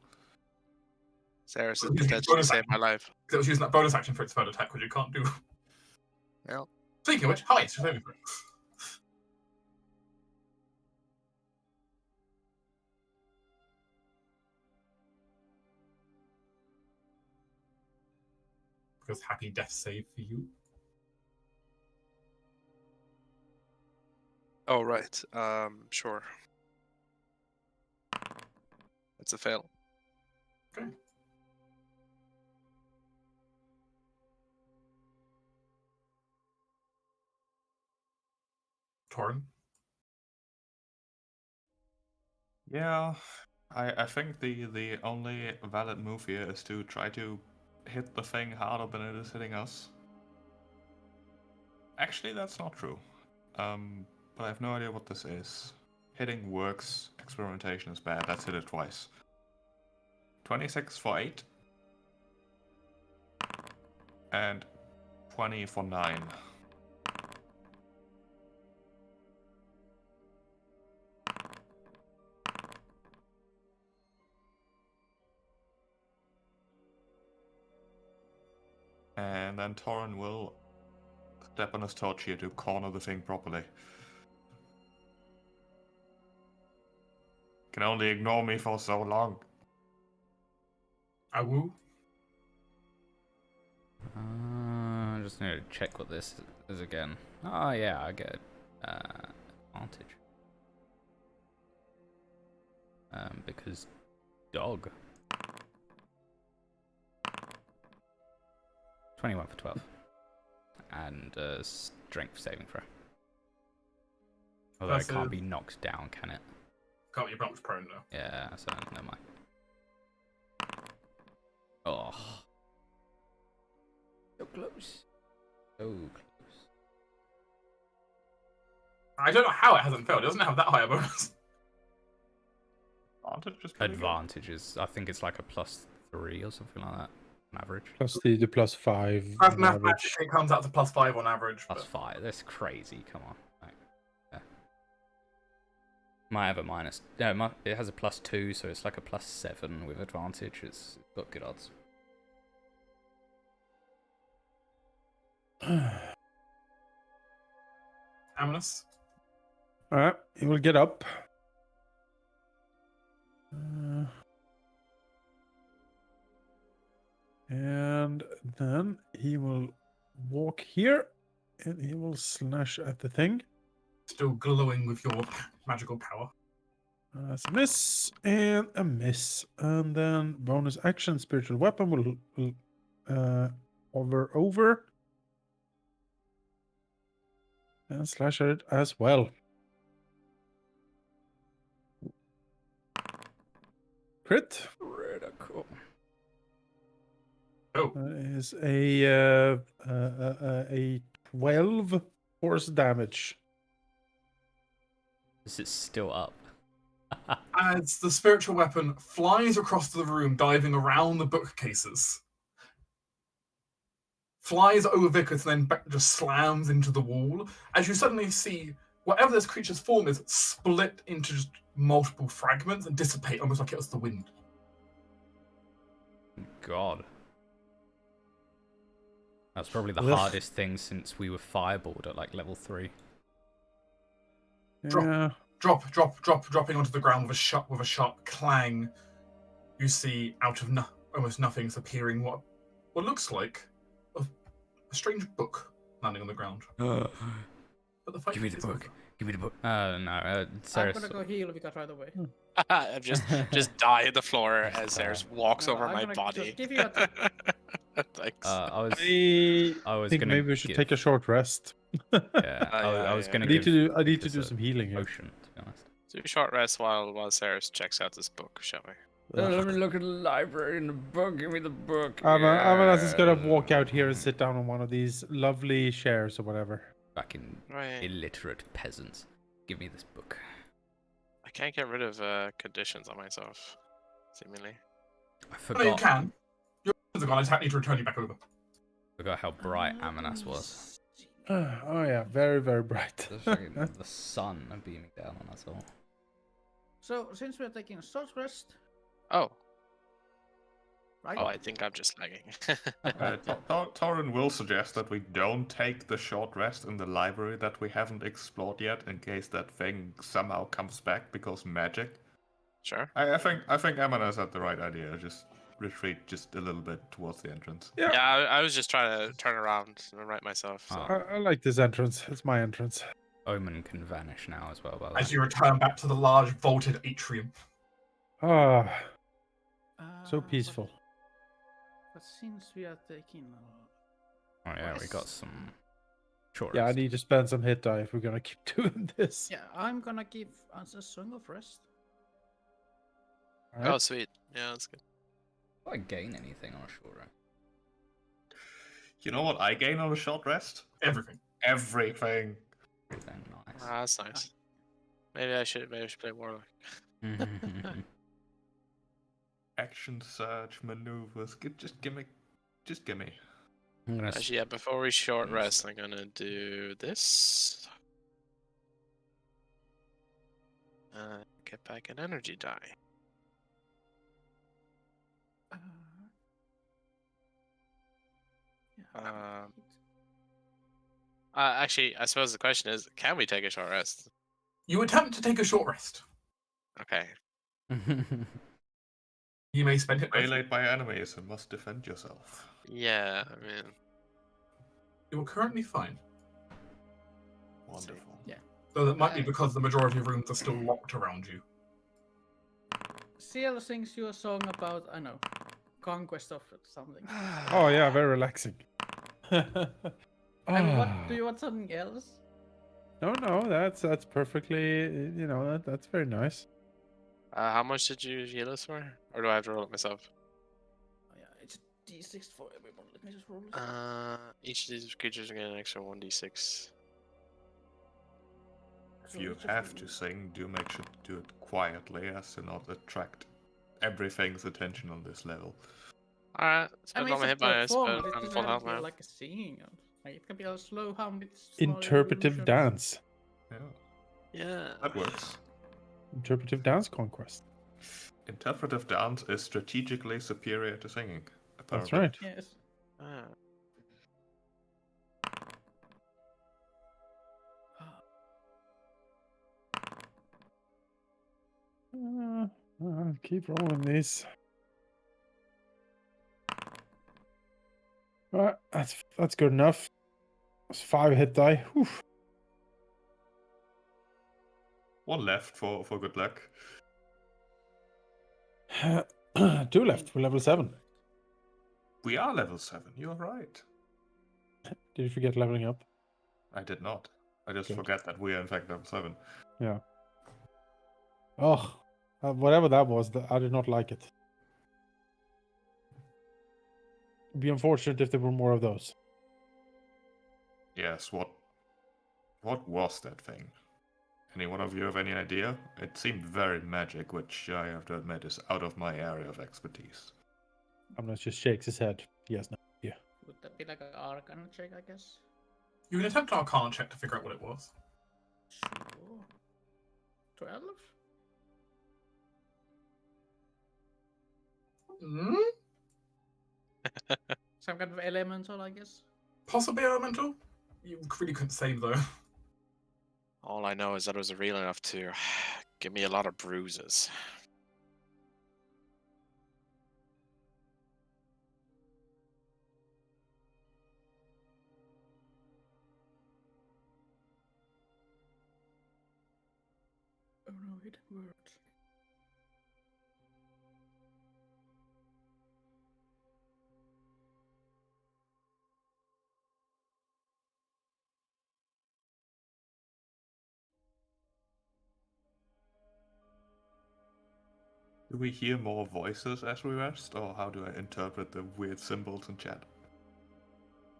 Sarah said Just that bonus she saved action. my life. Because it was using that bonus action for its third attack, which you can't do. Well. Speaking of which, hi, it's just over for it. Because happy death save for you. Oh right. Sure. It's a fail. Okay. Torin. Yeah, I think the only valid move here is to try to hit the thing harder than it is hitting us. Actually, that's not true. But I have no idea what this is. Hitting works, experimentation is bad. Let's hit it twice. 26 for 8. And 20 for 9. And then Torin will step on his torch here to corner the thing properly. Can only ignore me for so long. Awu. just need to check what this is again. Oh yeah, I get advantage. Because dog. 21 for 12. And strength saving throw. Although it can't be knocked down, can it? Can't be knocked prone though. Yeah, so never mind. Oh. So close. So close. I don't know how it hasn't failed. It doesn't have that high a bonus. Advantage is pretty good. Advantages. I think it's like a +3 or something like that on average. Plus the +5. Math- on average. Mathematically, it comes out to +5 on average. Plus 5. That's crazy. Come on. Like, yeah. Might have a minus. No, it has a +2, so it's like a +7 with advantage. It's got good odds. Amanus. Alright, he will get up. And then he will walk here and he will slash at the thing. Still glowing with your magical power. That's a miss and a miss. And then bonus action, spiritual weapon will hover over and slash at it as well. Crit. Critical. Oh, That is a 12 force damage. Is it still up? as the spiritual weapon flies across the room, diving around the bookcases, flies over Vickers, and then just slams into the wall, as you suddenly see whatever this creature's form is split into just multiple fragments and dissipate almost like it was the wind. God. That's probably the Ugh. hardest thing since we were fireballed at like level 3. Yeah. Dropping onto the ground with a sharp clang. You see out of almost nothing's appearing what looks like a strange book landing on the ground. But the fight Give me the is book. over. Give me the book. No, I'm Ceres. gonna go heal Vika right away. I've just die on the floor as Ceres walks No, over I'm my gonna body. just give you a Thanks. I was I think gonna maybe we should give- take a short rest. Yeah, I was yeah. gonna I need give to do Vickers a some healing here. potion, to be honest. Do a short rest while Ceres checks out this book, shall we? Let me look at the library and the book. Give me the book. Amanas is gonna walk out here and sit down on one of these lovely chairs or whatever. Fucking Right. illiterate peasants. Give me this book. I can't get rid of conditions on myself, seemingly. I No, you forgot. can. Your weapons are gone. I just need to return you back over. Forgot how bright Amanas was. Oh yeah, very very bright. The fucking- the sun beaming down on us all. So since we're taking a short rest, Oh. right? Oh, I think I'm just lagging. Torin will suggest that we don't take the short rest in the library that we haven't explored yet, in case that thing somehow comes back because magic. Sure. I think Amanas had the right idea. Just retreat just a little bit towards the entrance. Yeah. Yeah, I was just trying to turn around and right myself. So. I like this entrance. It's my entrance. Omen can vanish now as well, by the way. As you return back to the large vaulted atrium. Ah, so But- peaceful. But since we are taking Oh yeah, we got some short Yeah, I rest. need to spend some hit die if we're gonna keep doing this. yeah, I'm gonna give us a song of rest. Alright. Oh, sweet. Yeah, that's good. Do I gain anything on a short rest? You know what I gain on a short rest? Everything. Everything. Everything nice. Ah, that's nice. Maybe I should play Warlock. Action, search, maneuvers. Just gimme. I'm gonna Actually, yeah, before we short rest, I'm gonna do this. Get back an energy die. Uh, yeah, Um, Actually, I suppose the question is, can we take a short rest? You attempt to take a short rest. Okay. You may spend it. Waylaid by enemies and must defend yourself. Yeah, I mean, You are currently fine. Wonderful. Yeah. Though that might be because the majority of rooms are still locked around you. CL sings you a song about, I know, conquest of something. Oh yeah, very relaxing. And what, Ah. do you want something else? No, that's perfectly, that's very nice. How much did you heal us for? Or do I have to roll it myself? Oh, yeah, it's D6 for everyone. Let me just roll this. Each of these creatures get an extra 1d6. If you have to sing, do make sure to do it quietly as to not attract everything's attention on this level. Alright, I spend mean, all my it's hit a points, performance. but It I'm doesn't full have health to be now. like a singing. Like, it can be a slow hum with small Interpretive evolutions. dance. Yeah, Yeah. that works. Interpretive dance conquest. Interpretive dance is strategically superior to singing. That's Apparently. right. Yes. Ah. I'll keep rolling these. Alright, that's good enough. That's 5 hit die. Whew. One left for good luck. 2 left. We're level 7. We are level 7, you are right. Did you forget leveling up? I did not. I just Good. forget that we are in fact level 7. Yeah. Oh, whatever that was, I did not like it. It'd be unfortunate if there were more of those. Yes, what was that thing? Any one of you have any idea? It seemed very magic, which I have to admit is out of my area of expertise. Amnes just shakes his head. He has no idea. Would that be like an arcana check, I guess? You can attempt an Arcana check to figure out what it was. Sure. 12? Hmm? Some kind of elemental, I guess? Possibly elemental? You really couldn't say though. All I know is that it was real enough to give me a lot of bruises. Oh no, it worked. Do we hear more voices as we rest, or how do I interpret the weird symbols in chat?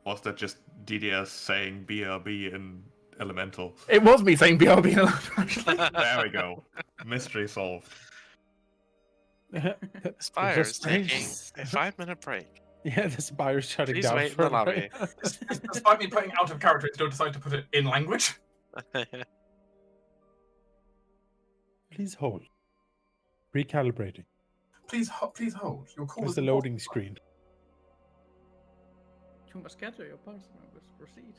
Was that just DDS saying BRB in Elemental? It was me saying BRB actually. There we go. Mystery solved. Spire is strange- taking a 5-minute break. Yeah, the spire's shutting Please down wait in for the a lobby. break. Despite me putting out of character, I still decide to put it in language. Please hold. Recalibrating. Please hold. Your call Where's is the important. loading screen? You must gather your party members. Proceed.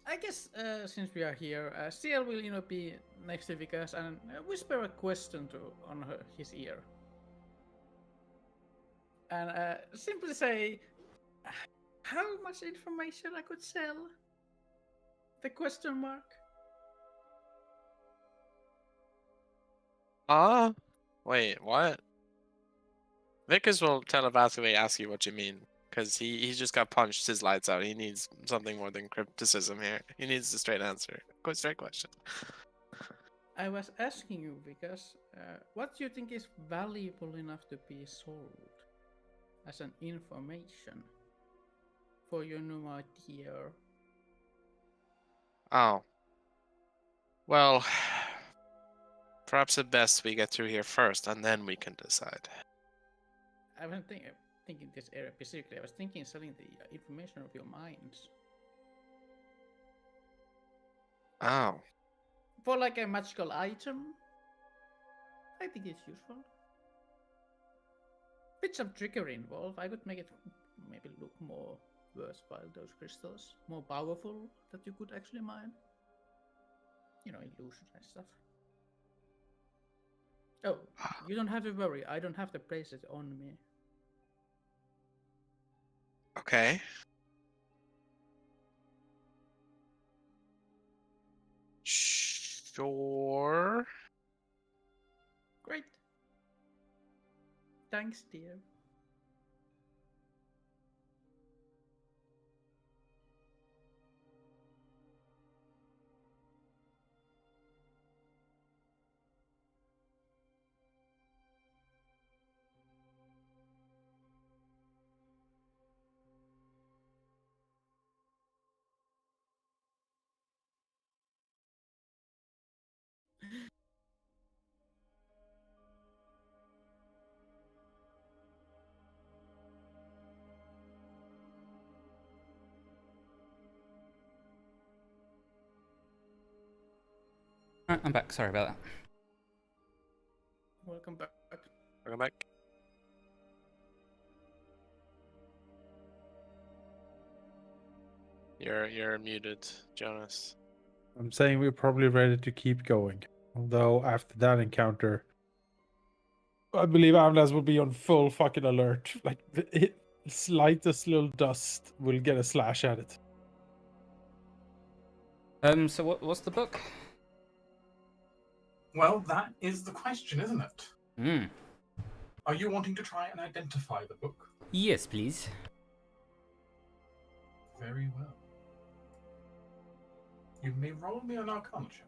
I guess since we are here, CL will be next to Vikas and whisper a question on his ear, and simply say, "How much information I could sell?" The question mark. Wait, what? Vickers will telepathically ask you what you mean, because he just got punched his lights out. He needs something more than crypticism here. He needs a straight answer. Straight question. I was asking you because what do you think is valuable enough to be sold as an information for your new idea? Oh. Well, perhaps the best we get through here first, and then we can decide. I wasn't thinking this area specifically. I was thinking selling the information of your minds. Oh. For like a magical item, I think it's useful. With some trickery involved, I could make it maybe look more worthwhile, those crystals. More powerful, that you could actually mine. Illusions and stuff. Oh, you don't have to worry. I don't have to place it on me. Okay. Sure. Great. Thanks, dear. Alright, I'm back. Sorry about that. Welcome back. Welcome back. You're muted, Jonas. I'm saying we're probably ready to keep going. Although after that encounter, I believe Amlas will be on full fucking alert. Like the slightest little dust will get a slash at it. So what's the book? Well, that is the question, isn't it? Hmm. Are you wanting to try and identify the book? Yes, please. Very well. You may roll me an Arcana check.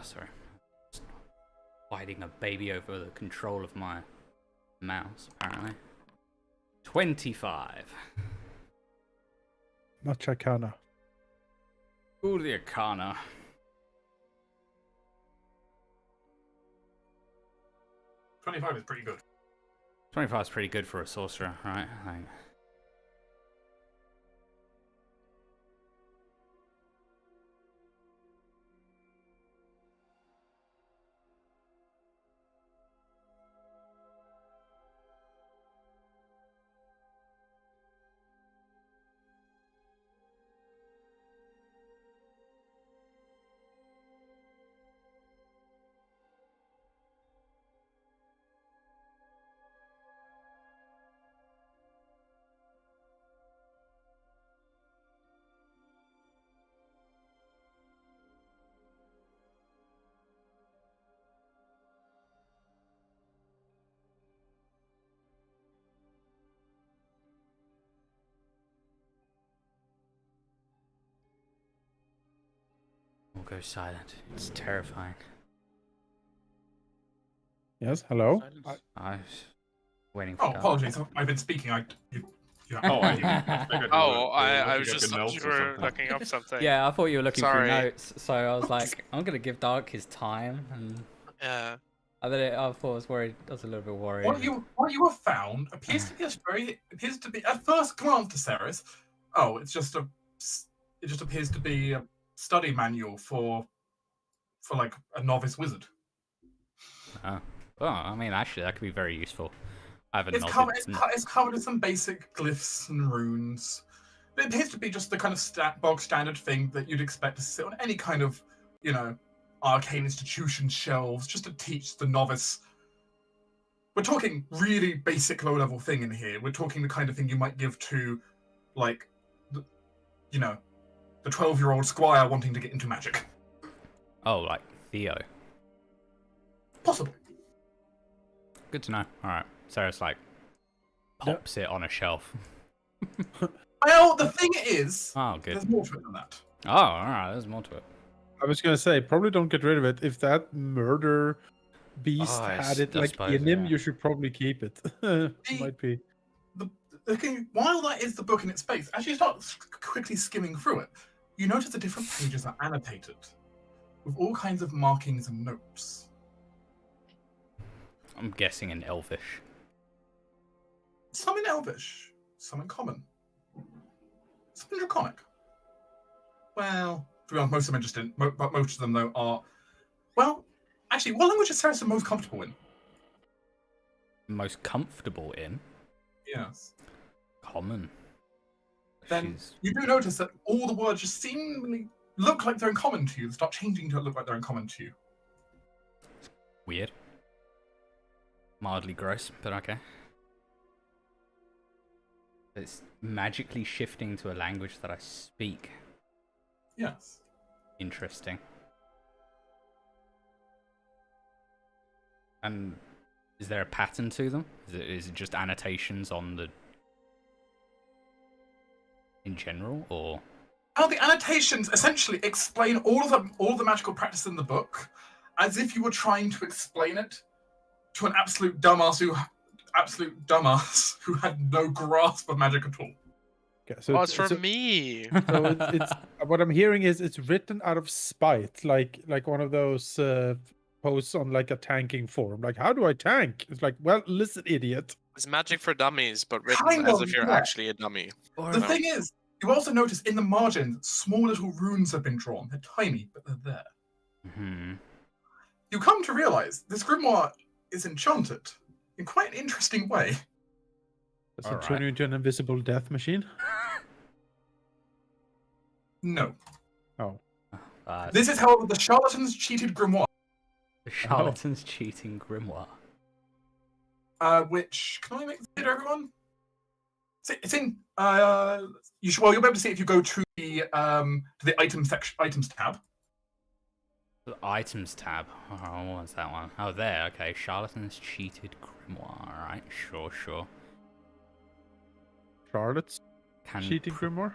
Sorry. Just fighting a baby over the control of my mouse, apparently. 25. Much Arcana. Ooh, the Arcana. 25 is pretty good. 25 is pretty good for a sorcerer, right? We'll go silent. It's terrifying. Yes, hello? Silence. I was waiting for Oh, Dark. apologies. I've been speaking. Oh, I figured you Oh, were I looking was at just your thought notes you or were something. looking up something. Yeah, I thought you were looking Sorry. through notes, so I was like, I'm gonna give Dark his time, and Yeah. I thought I was worried. I was a little bit worried. What you have found appears to be at first glance to Ceres. Oh, it just appears to be a study manual for like a novice wizard. Oh. Well, I mean, actually, that could be very useful. I haven't It's nodded. covered in some basic glyphs and runes. It appears to be just the kind of bog standard thing that you'd expect to sit on any kind of, arcane institution shelves, just to teach the novice. We're talking really basic low-level thing in here. We're talking the kind of thing you might give to, like, the 12-year-old squire wanting to get into magic. Oh, like Theo. Possible. Good to know. All right. Sarah's like pops it on a shelf. Well, the thing is, Oh, good. there's more to it than that. Oh, all right. There's more to it. I was gonna say, probably don't get rid of it. If that murder beast had it I like suppose, in him, yeah. you should probably keep it. Might be. While that is the book in its space, as you start quickly skimming through it, you notice the different pages are annotated with all kinds of markings and notes. I'm guessing in Elvish. Some in Elvish, some in Common, some in Draconic. Well, to be honest, most of them are just most of them though are. Well, actually, what language is Saracen most comfortable in? Most comfortable in Yes. Common. then She's you do notice that all the words just seemingly look like they're in common to you. They start changing to look like they're in common to you. weird. Mildly gross, but okay. It's magically shifting to a language that I speak. Yes. Interesting. And is there a pattern to them? Is it just annotations on the... in general, or... Now the annotations essentially explain all of the magical practice in the book, as if you were trying to explain it to an absolute dumbass who had no grasp of magic at all. Okay, so Oh, it's for me. So it's what I'm hearing is it's written out of spite, like one of those posts on like a tanking forum. Like, how do I tank? It's like, well, listen, idiot. It's magic for dummies, but written Kind as of, if you're yeah. actually a dummy. The thing is, you also notice in the margins, small little runes have been drawn. They're tiny, but they're there. Hmm. You come to realize this grimoire is enchanted in quite an interesting way. Does it turn you into an invisible death machine? No. Oh. This is, however, the charlatan's cheated grimoire. The charlatan's cheating grimoire. Which, can I make this clear to everyone? It's in. You'll be able to see it if you go to the items tab. The items tab. Oh, what's that one? Oh, there. Okay, charlatan's cheated grimoire. All right, sure. Charlotte's cheating grimoire.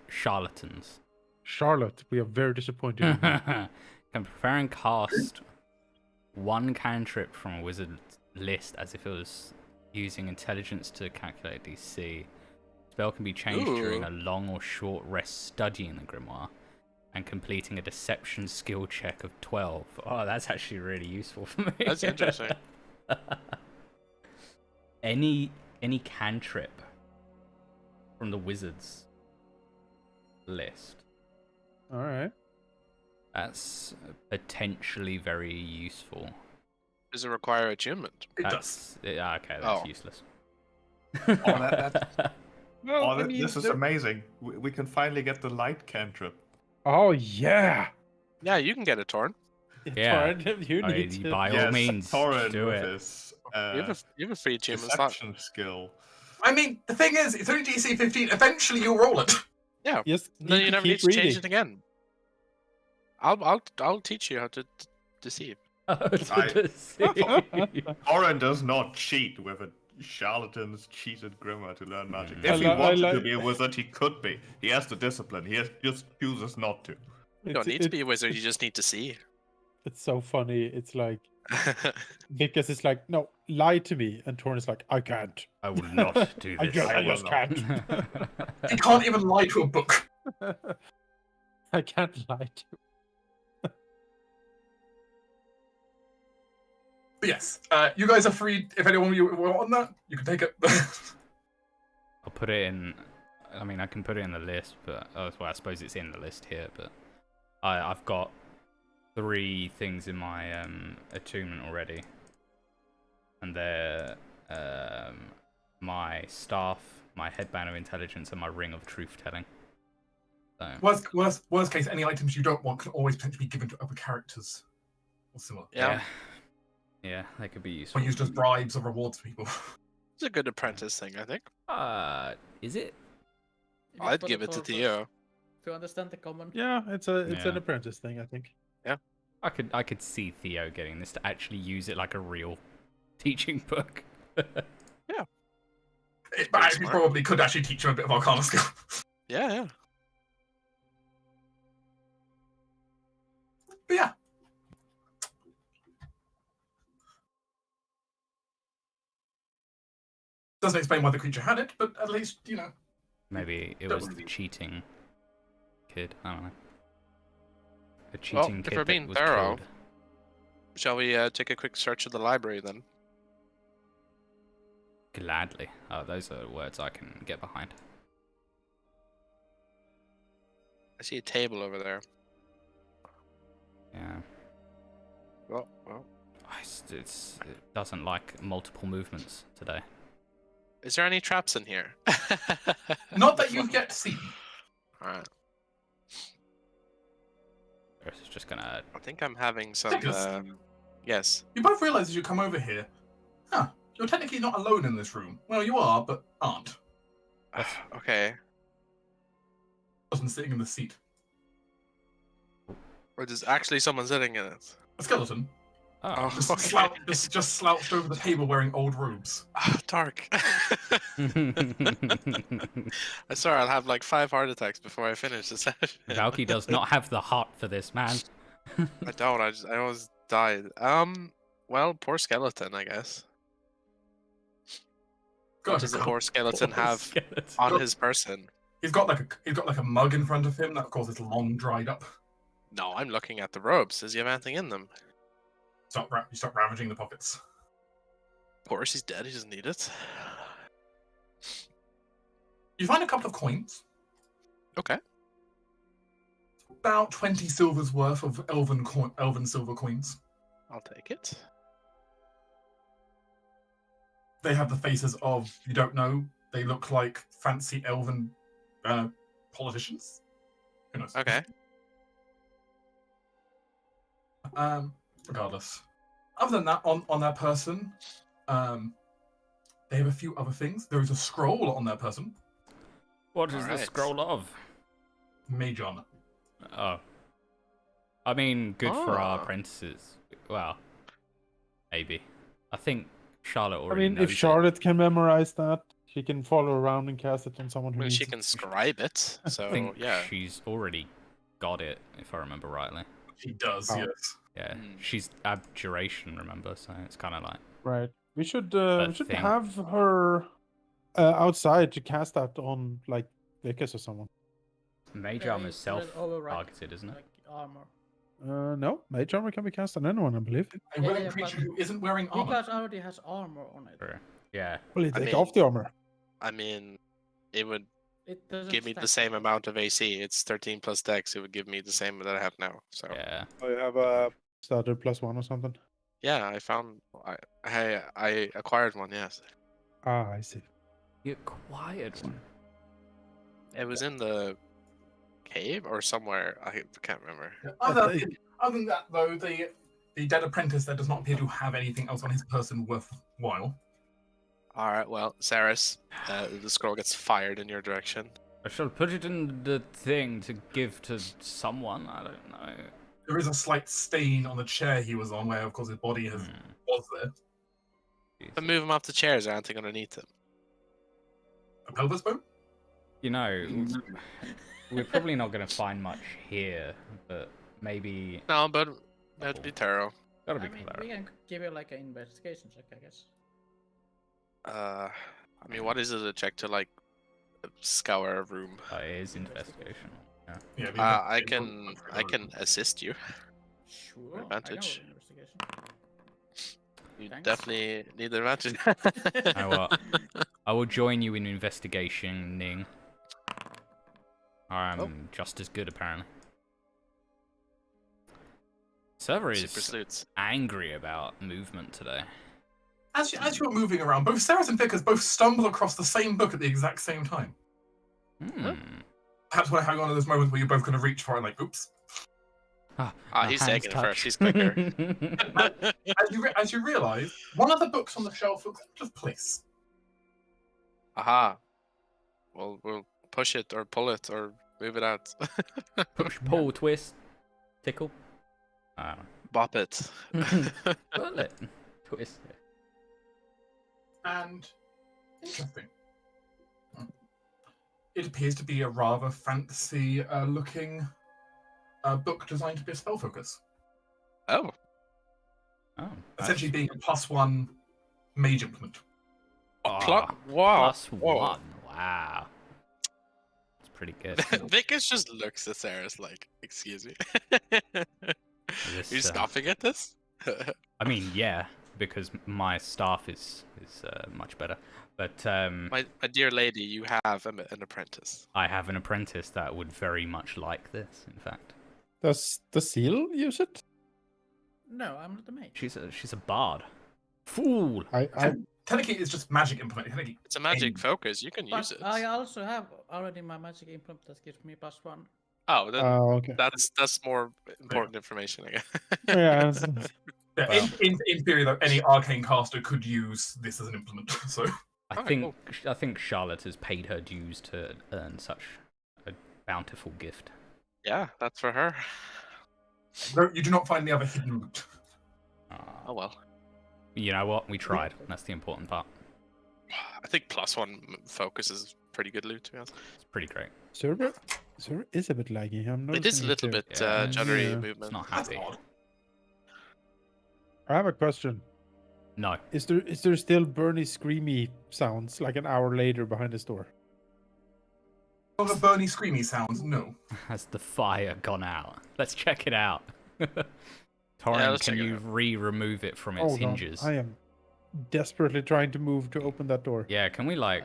Charlatans. Charlotte, we are very disappointed in you. Can prepare and cast one cantrip from a wizard list as if it was using intelligence to calculate DC. Spell can be changed during a long or short rest studying the grimoire and completing a deception skill check of 12. Oh, that's actually really useful for me. That's interesting. Any cantrip from the wizards list. All right. That's potentially very useful. Does it require attunement? It does. Yeah, okay, that's Oh. useless. This is amazing. We can finally get the light cantrip. Oh yeah. Yeah, you can get it, Torn. Yeah. Torrent, you need to. By all means, Torrent do with it. his You have a free attunement slot. deception skill. I mean, the thing is, it's only DC 15. Eventually, you'll roll it. Yeah. Yes. Then you never need to change it again. I'll teach you how to deceive. Torrent does not cheat with a charlatan's cheated grimoire to learn magic. Mm. If he wanted to be a wizard, he could be. He has the discipline. Just chooses not to. You don't need to be a wizard, you just need to see. It's so funny. It's like because it's like, no, lie to me, and Torn is like, I can't. I will not do this. I just can't. You can't even lie to a book. I can't lie to. But yes, you guys are free. If anyone you want that, you can take it. I'll put it in. I mean, I can put it in the list, but well, I suppose it's in the list here. But I've got 3 things in my attunement already, and they're my staff, my headband of intelligence, and my ring of truth telling. So. Worst case, any items you don't want can always potentially be given to other characters or similar. Yeah, they could be useful. Or used as bribes or rewards to people. It's a good apprentice thing, I think. Is it? I'd give it to Theo. To understand the common. Yeah, it's an apprentice thing, I think. Yeah. I could see Theo getting this to actually use it like a real teaching book. Yeah. It actually probably could actually teach you a bit of Arcana skill. Yeah. But yeah. Doesn't explain why the creature had it, but at least, you know. Maybe it was the cheating kid. I don't know. A cheating kid if we're that being was thorough, killed. shall we take a quick search of the library then? Gladly. Oh, those are words I can get behind. I see a table over there. Yeah. Well. It doesn't like multiple movements today. Is there any traps in here? Not that you've yet seen. Alright. It's just gonna. I think I'm having some. Tickers. Yes. You both realise as you come over here, you're technically not alone in this room. Well, you are, but aren't. Okay. Person sitting in the seat. Or there's actually someone sitting in it. A skeleton. Oh. Just slouched over the table wearing old robes. Dark. I swear I'll have like 5 heart attacks before I finish this session. Valky does not have the heart for this, man. I don't. I almost died. Well, poor skeleton, I guess. What does the poor skeleton have on his person? He's got like a mug in front of him that, of course, is long dried up. No, I'm looking at the robes. Does he have anything in them? You start ravaging the pockets. Of course, he's dead. He doesn't need it. You find a couple of coins. Okay. About 20 silvers worth of elven silver coins. I'll take it. They have the faces of, you don't know, they look like fancy elven politicians. Who knows? Okay. Regardless. Other than that, on their person, they have a few other things. There is a scroll on their person. What is the Alright. scroll of? Mage armor. Oh. I mean, good for our Oh. apprentices. Well, maybe. I think Charlotte I already mean, knows if Charlotte can memorize that, she can follow around and cast it on someone who Well, needs she it. can scribe it, it. I so think yeah. she's already got it, if I remember rightly. He does, Oh. yes. Yeah, Hmm. she's abjuration, remember? So it's kind of like... Right. We should thing. have her outside to cast that on like Vickers or someone. Mage Yeah, armor's you put it over, right, self-targeted, isn't it? like armor. No, mage armor can be cast on anyone, I believe. A Yeah, willing yeah, creature but- who isn't wearing armor. Because already has armor on it. Sure. Yeah. Well, you I take mean- off the armor. I mean, it would It doesn't give me the stack. same amount of AC. It's 13 plus Dex. It would give me the same that I have now. So Yeah. Oh, you have a starter +1 or something. yeah, I found I acquired one. Yes, Ah, I see. You acquired one. it was in the cave or somewhere. I can't remember. Other than that, though, the dead apprentice there does not appear to have anything else on his person worthwhile. All right, well, Saris, the scroll gets fired in your direction. I shall put it in the thing to give to someone. I don't know. There is a slight stain on the chair he was on, where of course his body was there. But move him off the chairs. Or anything underneath him. A pelvis bone? You know, we're probably not going to find much here, but maybe... No, but that'd be Taro. Gotta be I mean, clever. we can give it like an investigation check, I guess. I mean, what is it a check to like scour a room? It is investigation. Yeah. Yeah. I can assist you. Sure. Advantage. I can roll investigation. You Thanks. definitely need the advantage. You know what? I will join you in investigating. I'm just as good, apparently. Server Super is suits. angry about movement today. As you're moving around, both Saris and Vickers both stumble across the same book at the exact same time. Perhaps we're having one of those moments where you're both going to reach for it, like, oops. He's taking it first. He's quicker. As you realise, one of the books on the shelf looks out of place. Aha. Well, we'll push it or pull it or move it out. Push, pull, twist, tickle. I Bop it. don't know. Pull it, twist it. And interesting. It appears to be a rather fancy looking book designed to be a spell focus. Oh. Oh, Essentially being a +1 mage implement. Wow. Plus Whoa. 1. Wow. That's pretty good. Vickers just looks at Saris like, excuse me. This, You're scoffing at this? I mean, yeah, because my staff is much better. But My dear lady, you have an apprentice. I have an apprentice that would very much like this, in fact. Does the seal use it? No, I'm not the mage. She's a bard. Fool! I technically it's just magic implemented. Technically, It's a magic focus. You can But use it. I also have already my magic implement that gives me +1. Oh, then Okay. that's more important information, I guess. Yeah. yeah, Well. in theory, though, any arcane caster could use this as an implement. So I think Charlotte has paid her dues to earn such a bountiful gift. Yeah, that's for her. no, you do not find the other hidden loot. Oh well. You know what? We tried. That's the important part. I think +1 focus is pretty good loot, to be honest. It's pretty great. Server is a bit laggy. I'm It is a noticing little too. bit Yeah. juddery Yeah. It's movement. not That's happy. odd. I have a question. No. Is there still Bernie screamy sounds like an hour later behind the store? Oh, the Bernie screamy sounds. No. Has the fire gone out? Let's check it out. Torrin, let's can check it you out. remove it from its Hold on. hinges? I am desperately trying to move to open that door. Yeah, can we like...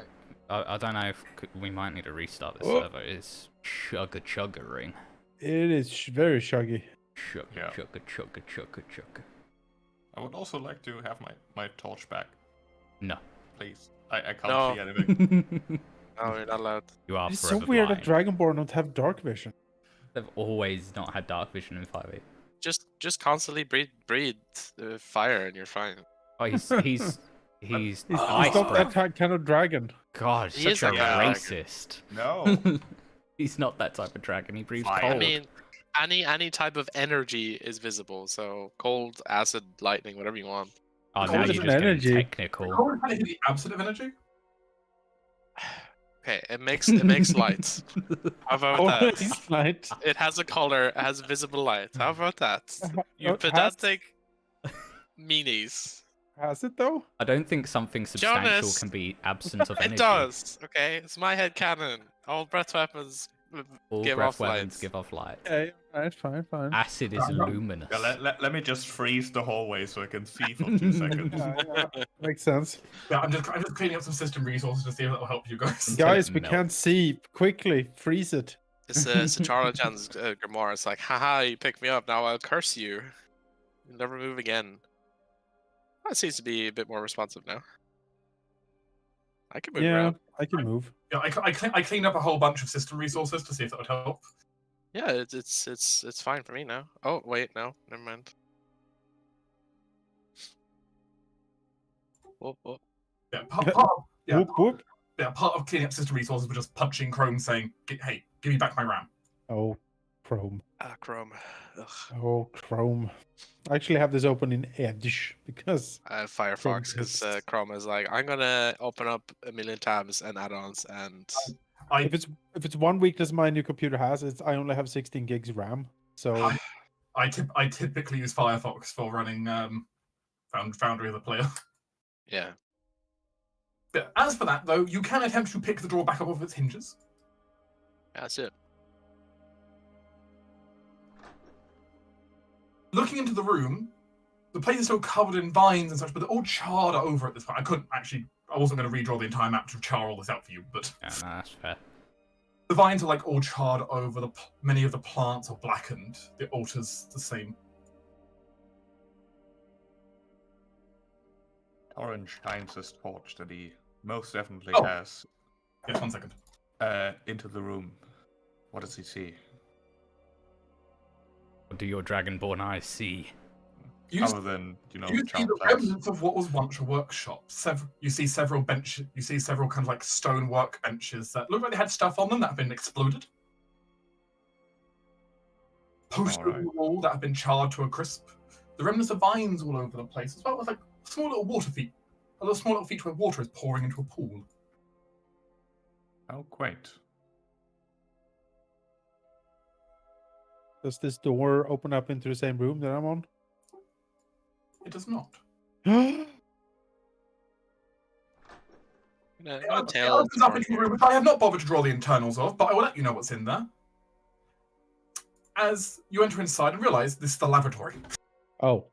I don't know if we might need to restart this Oh. server. It's chugga-chuggering. It is very shuggy. Chugga, Yeah. chugga, chugga, chugga, chugga. I would also like to have my torch back, No. please. I can't No. see anything. No, you're not allowed. You are It's so forever weird blind. that Dragonborn don't have dark vision. They've always not had dark vision in 5e. Just constantly breathe fire and you're fine. Oh, he's He's ice not breath. that kind of dragon. God, He such is a like a dragon. racist. No. He's not that type of dragon. He breathes Fire. cold. I mean, any type of energy is visible. So cold, acid, lightning, whatever you want. Oh, Cold now is you're an just getting energy. technical. Cold kind of the absent of energy. Okay, it makes light. How about that? Always light. It has a color, it has visible light. How about that? You Has- pedantic meanies. Has it though? I don't think something substantial Jonas, can be absence of energy. It does. Okay, it's my head canon. All breath weapons All give breath off weapons light. give off light. Okay, alright, fine. Acid is luminous. Yeah, let me just freeze the hallway so I can see for 2 seconds. Yeah, makes sense. Yeah, I'm just cleaning up some system resources to see if that will help you guys. Guys, we melt. can't see. Quickly, freeze it. It's Charlatan's grimoire. It's like, haha, you picked me up. Now I'll curse you. You'll never move again. That seems to be a bit more responsive now. I can move Yeah, around. I can move. Yeah, I cleaned up a whole bunch of system resources to see if that would help. Yeah, it's fine for me now. Oh wait, no, never mind. Whoop, whoop. Yeah, Whoop, whoop. part of cleaning up system resources was just punching Chrome saying, "Hey, give me back my RAM." Oh, Chrome. Ah, Chrome. Ugh. Oh, Chrome. I actually have this open in Edge because Firefox, because exists. Chrome is like, I'm gonna open up a million tabs and add-ons, and I if it's one weakness my new computer has, it's I only have 16 gigs RAM. So I typically use Firefox for running Foundry as a player. yeah. But as for that, though, you can attempt to pick the door back up off its hinges. That's it. Looking into the room, the place is still covered in vines and such, but they're all charred over at this point. I wasn't going to redraw the entire map to char all this out for you, but Yeah, no, that's fair. the vines are like all charred over. Many of the plants are blackened. The altar's the same. Orange shines his torch that he most definitely Oh. has Yes, 1 second. into the room. What does he see? What do your dragonborn eyes see? You Other than, you see charm the plants. remnants of what was once a workshop. You see several benches. You see several kind of like stone work benches that look like they had stuff on them that have been exploded. Posters on Alright. the wall that have been charred to a crisp. The remnants of vines all over the place, as well as like small little water feet. A small little feature where water is pouring into a pool. How quaint. does this door open up into the same room that I'm on? It does not. I'm It gonna opens tell up into a room which I have not bothered to draw the internals of, but I will let you know what's in there. As you enter inside and realize this is the lavatory. Oh.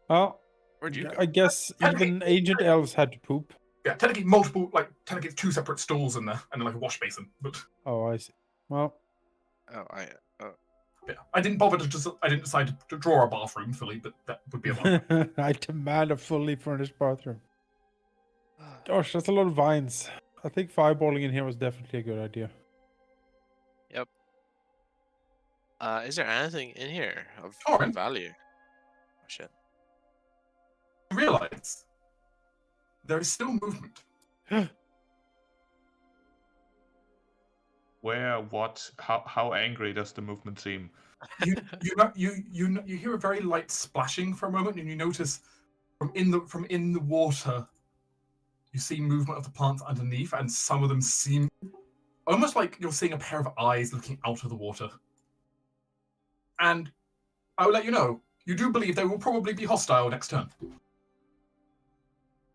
Well, Where'd you go? I guess even ancient elves had to poop. Yeah, technically it's 2 separate stalls in there, and then like a wash basin. But Oh, I see. Well, Oh, Yeah, I didn't bother I didn't decide to draw a bathroom fully, but that would be a bathroom. I demand a fully furnished bathroom. Gosh, that's a lot of vines. I think fireballing in here was definitely a good idea. Yep. Is there anything in here of Alright. value? Oh shit. You realize there is still movement. Where? What? How angry does the movement seem? You hear a very light splashing for a moment, and you notice from in the water, you see movement of the plants underneath, and some of them seem almost like you're seeing a pair of eyes looking out of the water. And I will let you know, you do believe they will probably be hostile next turn.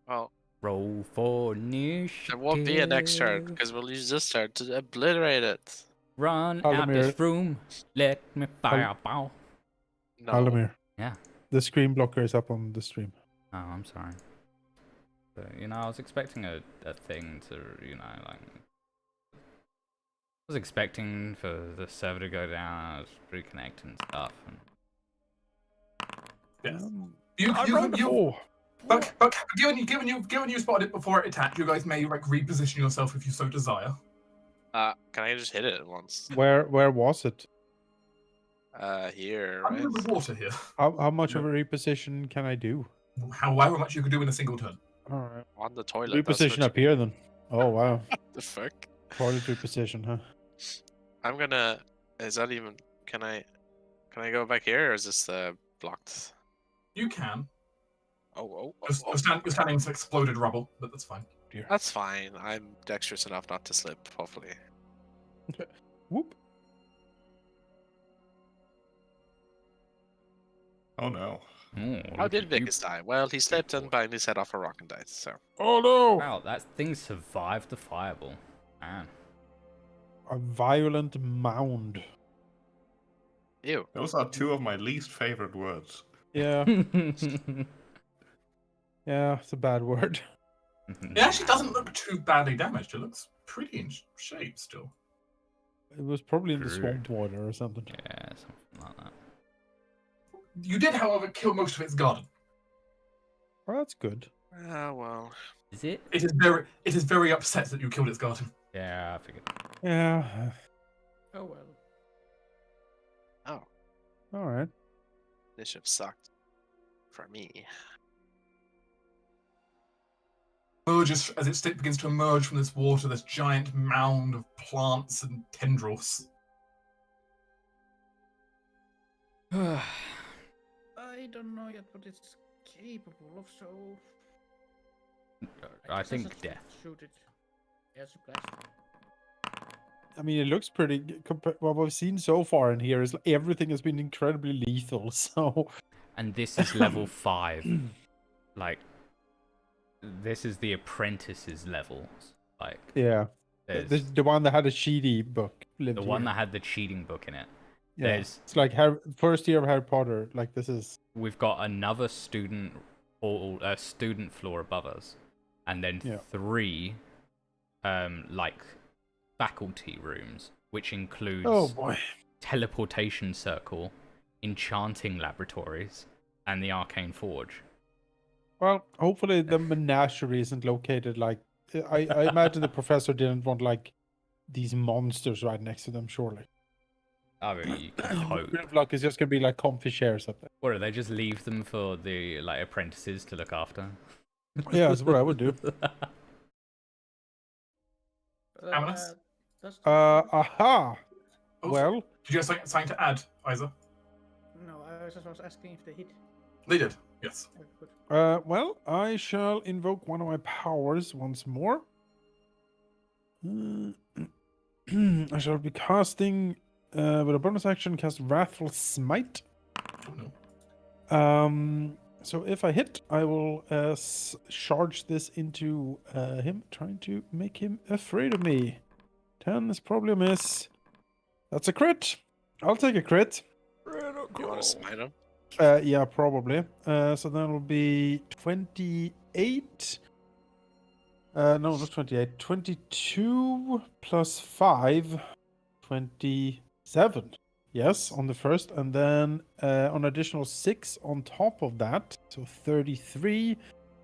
Well, Roll for initiative. there won't be a next turn because we'll use this turn to obliterate it. Run out Halldamir. this room. Let me fireball. No. Halldamir. Yeah. The screen blocker is up on the stream. Oh, I'm sorry. But, I was expecting a thing to, like... I was expecting for the server to go down, I was reconnecting stuff. And... Yeah. But given you spotted it before it attacked, you guys may reposition yourself if you so desire. Can I just hit it once? Where was it? Here, I'm right? in the water here. How much of a reposition can I do? However much you could do in a single turn. Alright. On the toilet. that's Reposition what up here then. Oh wow. The fuck? Toilet reposition, huh? I'm gonna. Is that even? Can I go back here, or is this blocked? You can. Oh. You're standing in some exploded rubble, but that's fine. That's fine. I'm dexterous enough not to slip. Hopefully. Whoop. Oh no. How did Vicus die? Well, he slipped and banged his head off a rock and died. So. Oh no! Wow, that thing survived the fireball. Man. A violent mound. Ew. Those are two of my least favorite words. Yeah. Yeah, it's a bad word. It actually doesn't look too badly damaged. It looks pretty in shape still. It was probably in the swamp water or something. Yeah, something like that. You did, however, kill most of its garden. Oh, that's good. Well. Is it? It is very upset that you killed its garden. Yeah, I figured. Yeah. Oh well. Oh, Alright. this should have sucked. For me. Emerges as it begins to emerge from this water, this giant mound of plants and tendrils. I don't know yet what it's capable of, so I guess think just death. shoot it. Yes, blast. I mean, it looks pretty. What we've seen so far in here is everything has been incredibly lethal. So, And this is level 5. Like, this is the apprentice's level. Like, yeah, there's the one that had a cheaty book. the one that had the cheating book in it. Yeah, There's it's like first year of Harry Potter. Like this is. we've got another student or a student floor above us, and then 3 like faculty rooms, which includes Oh boy. teleportation circle, enchanting laboratories, and the arcane forge. Well, hopefully the menagerie isn't located like. I imagine the professor didn't want like these monsters right next to them. Surely. I mean, you can hope. Grimlock is just gonna be like comfy chairs up there. Or do they just leave them for the like apprentices to look after? Yeah, that's what I would do. Amanus? Aha. Oh, Well, Did you have something to add, Isa? No, I was asking if they hit. They did, yes. Oh, good. well, I shall invoke one of my powers once more. I shall be casting with a bonus action, cast Wrathful Smite. Oh no. So if I hit, I will charge this into him, trying to make him afraid of me. 10 is probably a miss. That's a crit. I'll take a crit. You want to smite him? Yeah, probably. So that'll be 28. No, not 28. 22 plus 5. 27. Yes, on the first, and then an additional 6 on top of that, so 33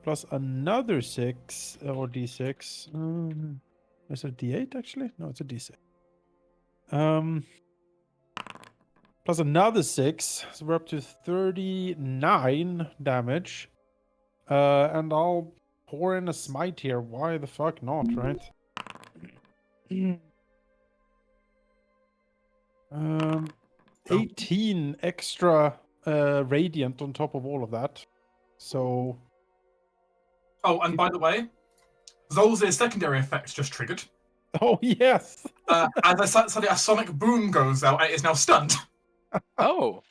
plus another 6 or d6. Is it d8 actually? No, it's a d6. Plus another 6, so we're up to 39 damage. And I'll pour in a smite here. Why the fuck not, right? 18 extra radiant on top of all of that. So. Oh, and by the way, Zolz's secondary effect just triggered. Oh yes. As suddenly a sonic boom goes out, and it is now stunned. Oh,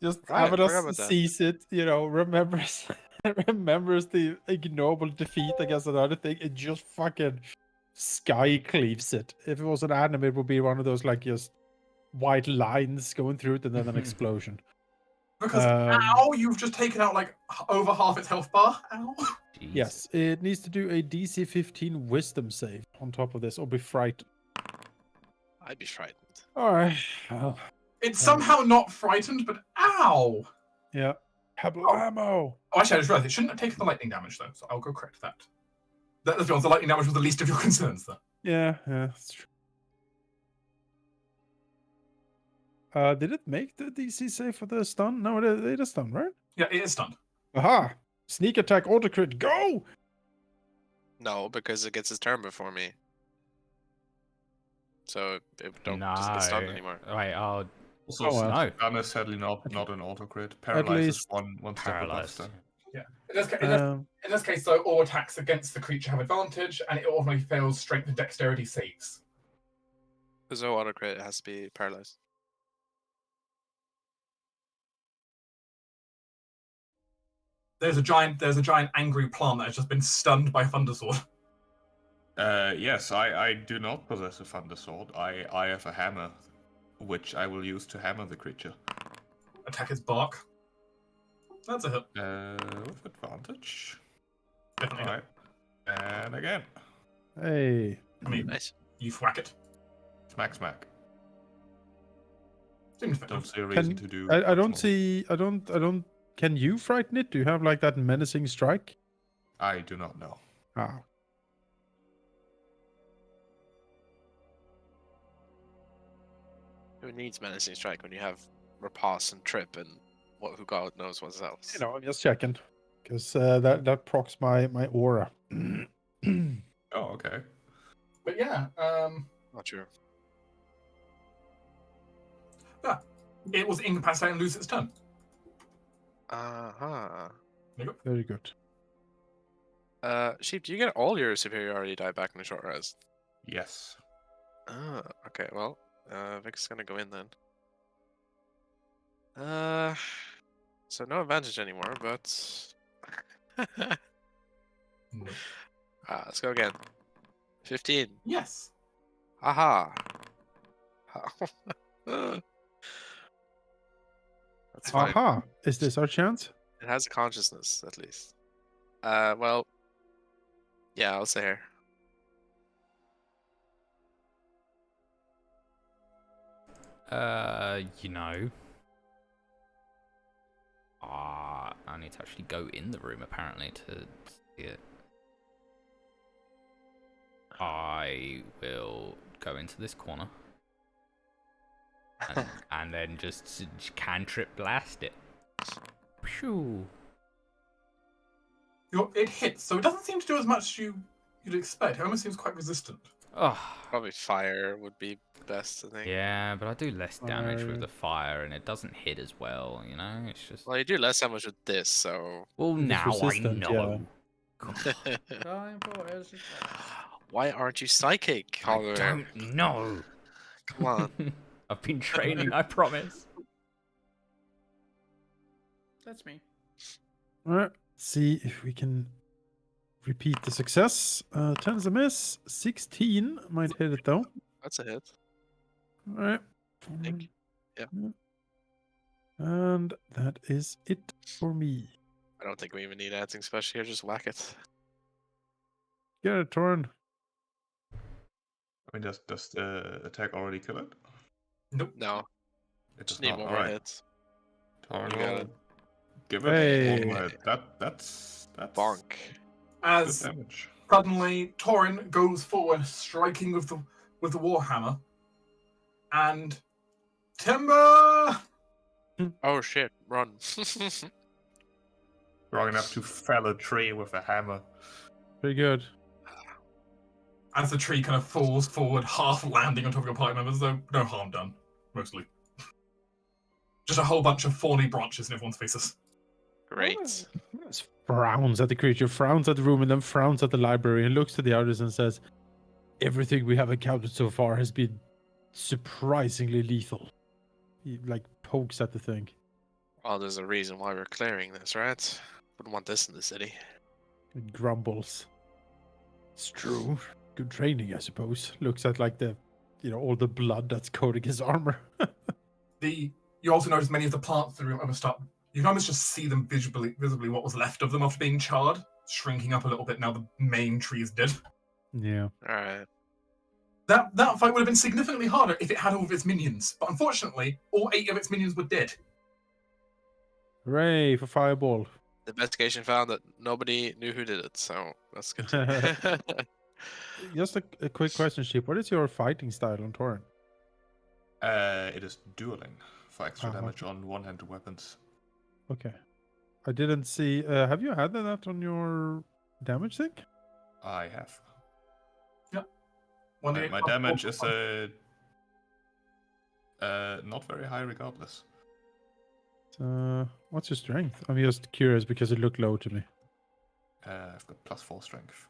Just right, I forgot Amadas about that. sees it, remembers the ignoble defeat against another thing. It just fucking sky cleaves it. If it was an anime, it would be one of those like just white lines going through it and then an explosion. Because ow, you've just taken out like over half its health bar. Ow. Jesus. Yes, it needs to do a DC 15 Wisdom save on top of this, or be frightened. I'd be frightened. All right. Well, It's somehow not frightened, but ow. yeah. Hablamo. Oh, actually, I just realized it shouldn't have taken the lightning damage though, so I'll go correct that. Let's be honest, the lightning damage was the least of your concerns there. Yeah, that's true. Did it make the DC save for the stun? No, it is stun, right? Yeah, it is stunned. Aha! Sneak attack, auto crit, go! No, because it gets his turn before me. So it don't doesn't get stunned anymore. Wait, oh, Also, Oh, well. no. stun is sadly not an auto crit. Paralyze is least one step above Paralyzed. stun. Yeah. In this case, though, all attacks against the creature have advantage, and it automatically fails strength and dexterity saves. There's no auto crit, it has to be paralyzed. There's a giant angry plant that has just been stunned by Thundersword. Yes, I do not possess a thunder sword. I have a hammer, which I will use to hammer the creature. Attack its bark. That's a hit. With advantage. Definitely. Alright. And again. Hey. I mean, Nice. you thwack it. Smack, smack. Seems Don't effective. see a reason to do. I much don't more. see. I don't. Can you frighten it? Do you have like that menacing strike? I do not know. Ah. Who needs menacing strike when you have riposte and trip and who God knows what else? I'm just checking. Because that procs my aura. Oh, okay. But yeah, Not sure. it was incapacitated and lose its turn. Uh-huh. Very good. Sheep, do you get all your superiority die back in the short rest? Yes. Ah, okay, well, Vic's gonna go in then. So no advantage anymore, but... No. Let's go again. 15. Yes. Haha. That's fine. Aha! Is this our chance? It has a consciousness, at least. Well... Yeah, I'll say her. I need to actually go in the room apparently to see it. I will go into this corner and then just cantrip blast it. Phew. It hits, so it doesn't seem to do as much as you'd expect. It almost seems quite resistant. Oh, Probably fire would be best, I think. yeah, but I do less damage with the fire, and it doesn't hit as well. It's just. Well, you do less damage with this, so... Well, It's now I resistant, know. Time for Elsie. Why aren't you psychic, I Halldamir? don't know. Come on. I've been training, I promise. That's me. Alright. See if we can repeat the success. 10 is a miss. 16 might hit it though. That's a hit. Alright. I think. Yeah. And that is it for me. I don't think we even need anything special here. Just whack it. Get it, Torn. I mean, does the attack already kill it? Nope. No. It Just does need not. one All more right. hit. Torin You got will it. give it Hey. one more hit. That's Bonk. good As damage. suddenly Torin goes forward, striking with the warhammer, and timber. Oh shit! Run. Strong enough to fell a tree with a hammer. Pretty good. As the tree kind of falls forward, half landing on top of your party members, though no harm done, mostly. Just a whole bunch of thorny branches in everyone's faces. Great. Frowns at the creature, frowns at the room, and then frowns at the library, and looks to the others and says, "Everything we have encountered so far has been surprisingly lethal." He like pokes at the thing. Well, there's a reason why we're clearing this, right? Wouldn't want this in the city. It grumbles. It's true. Good training, I suppose. Looks at like the, all the blood that's coating his armor. You also notice many of the plants that are start. You can almost just see them visibly what was left of them after being charred, shrinking up a little bit now the main tree is dead. Yeah. Alright. That fight would have been significantly harder if it had all of its minions, but unfortunately, all 8 of its minions were dead. Hooray for Fireball. The investigation found that nobody knew who did it, so that's good. Just a quick question, Sheep. What is your fighting style on Torin? It is dueling for extra Uh-huh. damage on one-handed weapons. Okay. I didn't see. Have you had that on your damage thing? I have. One My damage is not very high regardless. What's your strength? I'm just curious because it looked low to me. I've got +4 strength.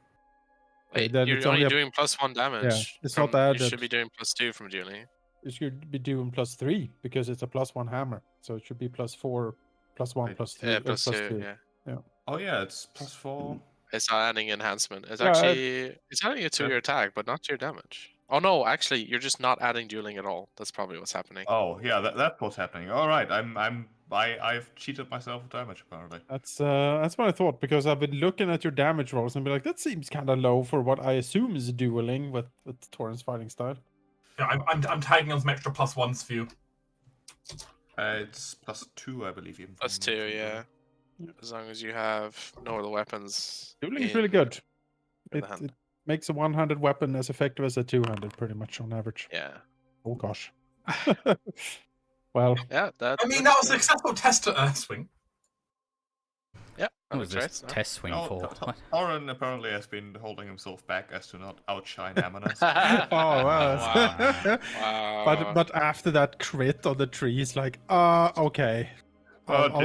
Wait, then you're it's only only doing +1 damage. it's not You added. should be doing +2 from dueling. It should be doing +3 because it's a +1 hammer. So it should be +4, +1, Wait, +3, Yeah, +2. yeah. Oh yeah, it's +4. It's not adding enhancement. It's Yeah, actually it's adding it to Yeah. your attack, but not to your damage. Oh no, actually, you're just not adding dueling at all. That's probably what's happening. Oh yeah, that's what's happening. All right, I've cheated myself with damage apparently. That's what I thought because I've been looking at your damage rolls and be like, that seems kind of low for what I assume is dueling with Torin's fighting style. Yeah, I'm tagging on some extra +1s for you. It's +2, I believe. Even +2, from yeah. Yeah. As long as you have no other weapons. Dueling is really good. in It, the hand. it makes a one-handed weapon as effective as a two-handed, pretty much on average. Yeah. Oh gosh. Well, Yeah, that. I mean, that was a successful test at Earthswing. Yeah, What that was makes this sense. test swing Oh, for? What? Thorin apparently has been holding himself back as to not outshine Amanas. oh wow. Wow. But after that crit on the tree, he's like, okay.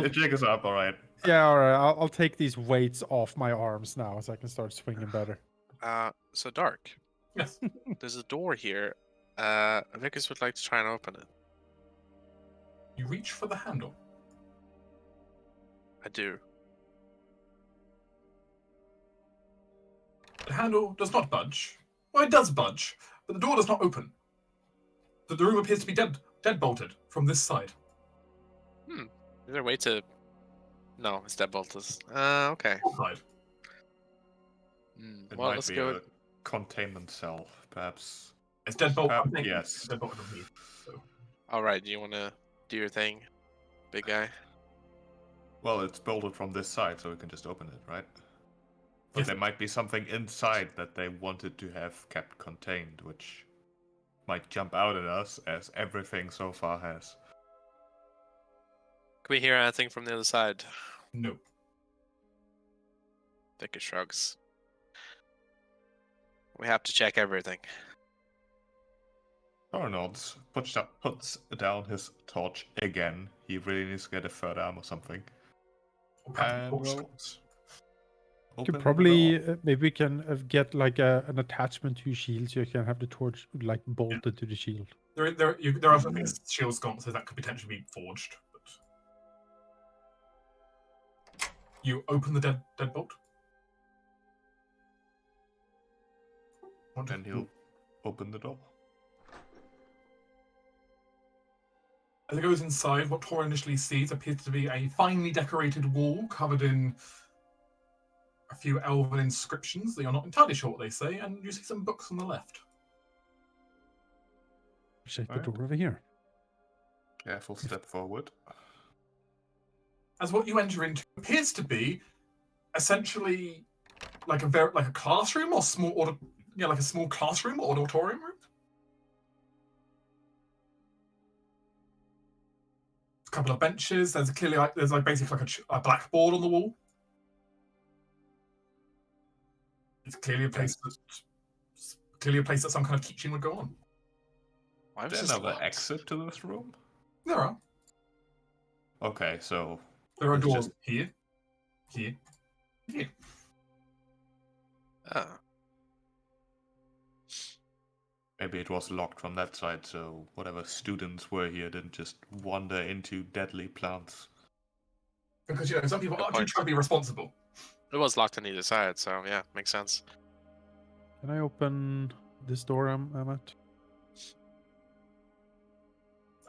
Jig is up, all right. Yeah, all right. I'll take these weights off my arms now, so I can start swinging better. So Dark. Yes. There's a door here. Vicus would like to try and open it. You reach for the handle. I do. The handle does not budge. Well, it does budge, but the door does not open. The room appears to be dead-bolted from this side. Is there a way to... No, it's deadbolted. Okay. Side. It Well, might let's be go. a containment cell, perhaps. It's dead-bolted. Yes. It's dead-bolted underneath, so. Alright, do you want to do your thing, big guy? Well, it's bolted from this side, so we can just open it, right? But Yes. there might be something inside that they wanted to have kept contained, which might jump out at us, as everything so far has. Can we hear anything from the other side? No. Vicus shrugs. We have to check everything. Thorin nods, puts down his torch again. He really needs to get a third arm or something. Or perhaps And torch we'll scopes. You open could the probably door. maybe we can get like an attachment to your shield, so you can have the torch like bolted to the shield. There are some things, shield sconces that could potentially be forged. But you open the deadbolt. And he'll open the door. As it goes inside, what Tor initially sees appears to be a finely decorated wall covered in a few elven inscriptions that you're not entirely sure what they say, and you see some books on the left. Check the Alright. door over here. Careful step forward. As what you enter into appears to be essentially like a classroom or like a small classroom or auditorium room. A couple of benches. There's basically like a blackboard on the wall. It's clearly a place that some kind of teaching would go on. Why was Is this there another locked? exit to this room? There are. Okay, so There are It's doors just- here, here, here. Oh. maybe it was locked from that side, so whatever students were here didn't just wander into deadly plants. Because some people Good do point. try to be responsible. It was locked on either side, so yeah, makes sense. Can I open this door I'm at?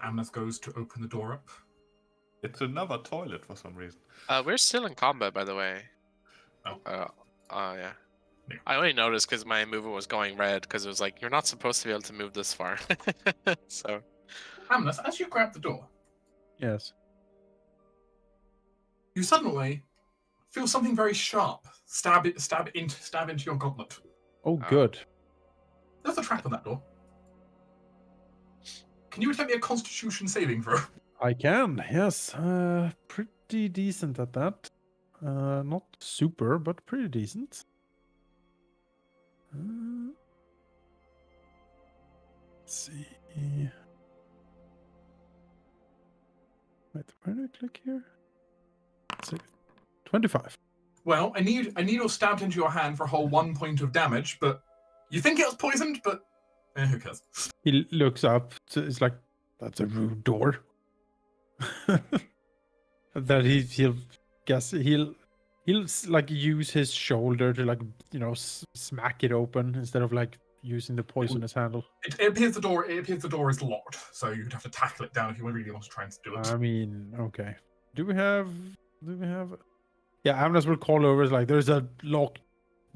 Amnes goes to open the door up. It's another toilet for some reason. We're still in combat, by the way. Oh. Yeah. Yeah. I only noticed because my mover was going red because it was like, you're not supposed to be able to move this far. So, Amnes, as you grab the door, Yes. you suddenly feel something very sharp stab into your gauntlet. Oh, good. There's a trap on that door. Can you attempt me a Constitution saving throw? I can, yes. Pretty decent at that. Not super, but pretty decent. Let's see. Wait, where do I click here? 25. Well, a needle stabbed into your hand for a whole 1 point of damage, but you think it was poisoned, but who cares? He looks up. It's like, that's a rude door. That he'll guess he'll like use his shoulder to like smack it open instead of like using the poisonous handle. It appears the door is locked, so you'd have to tackle it down if you really want to try and do it. I mean, okay. Do we have? Yeah, Amnes will call over. It's like there's a locked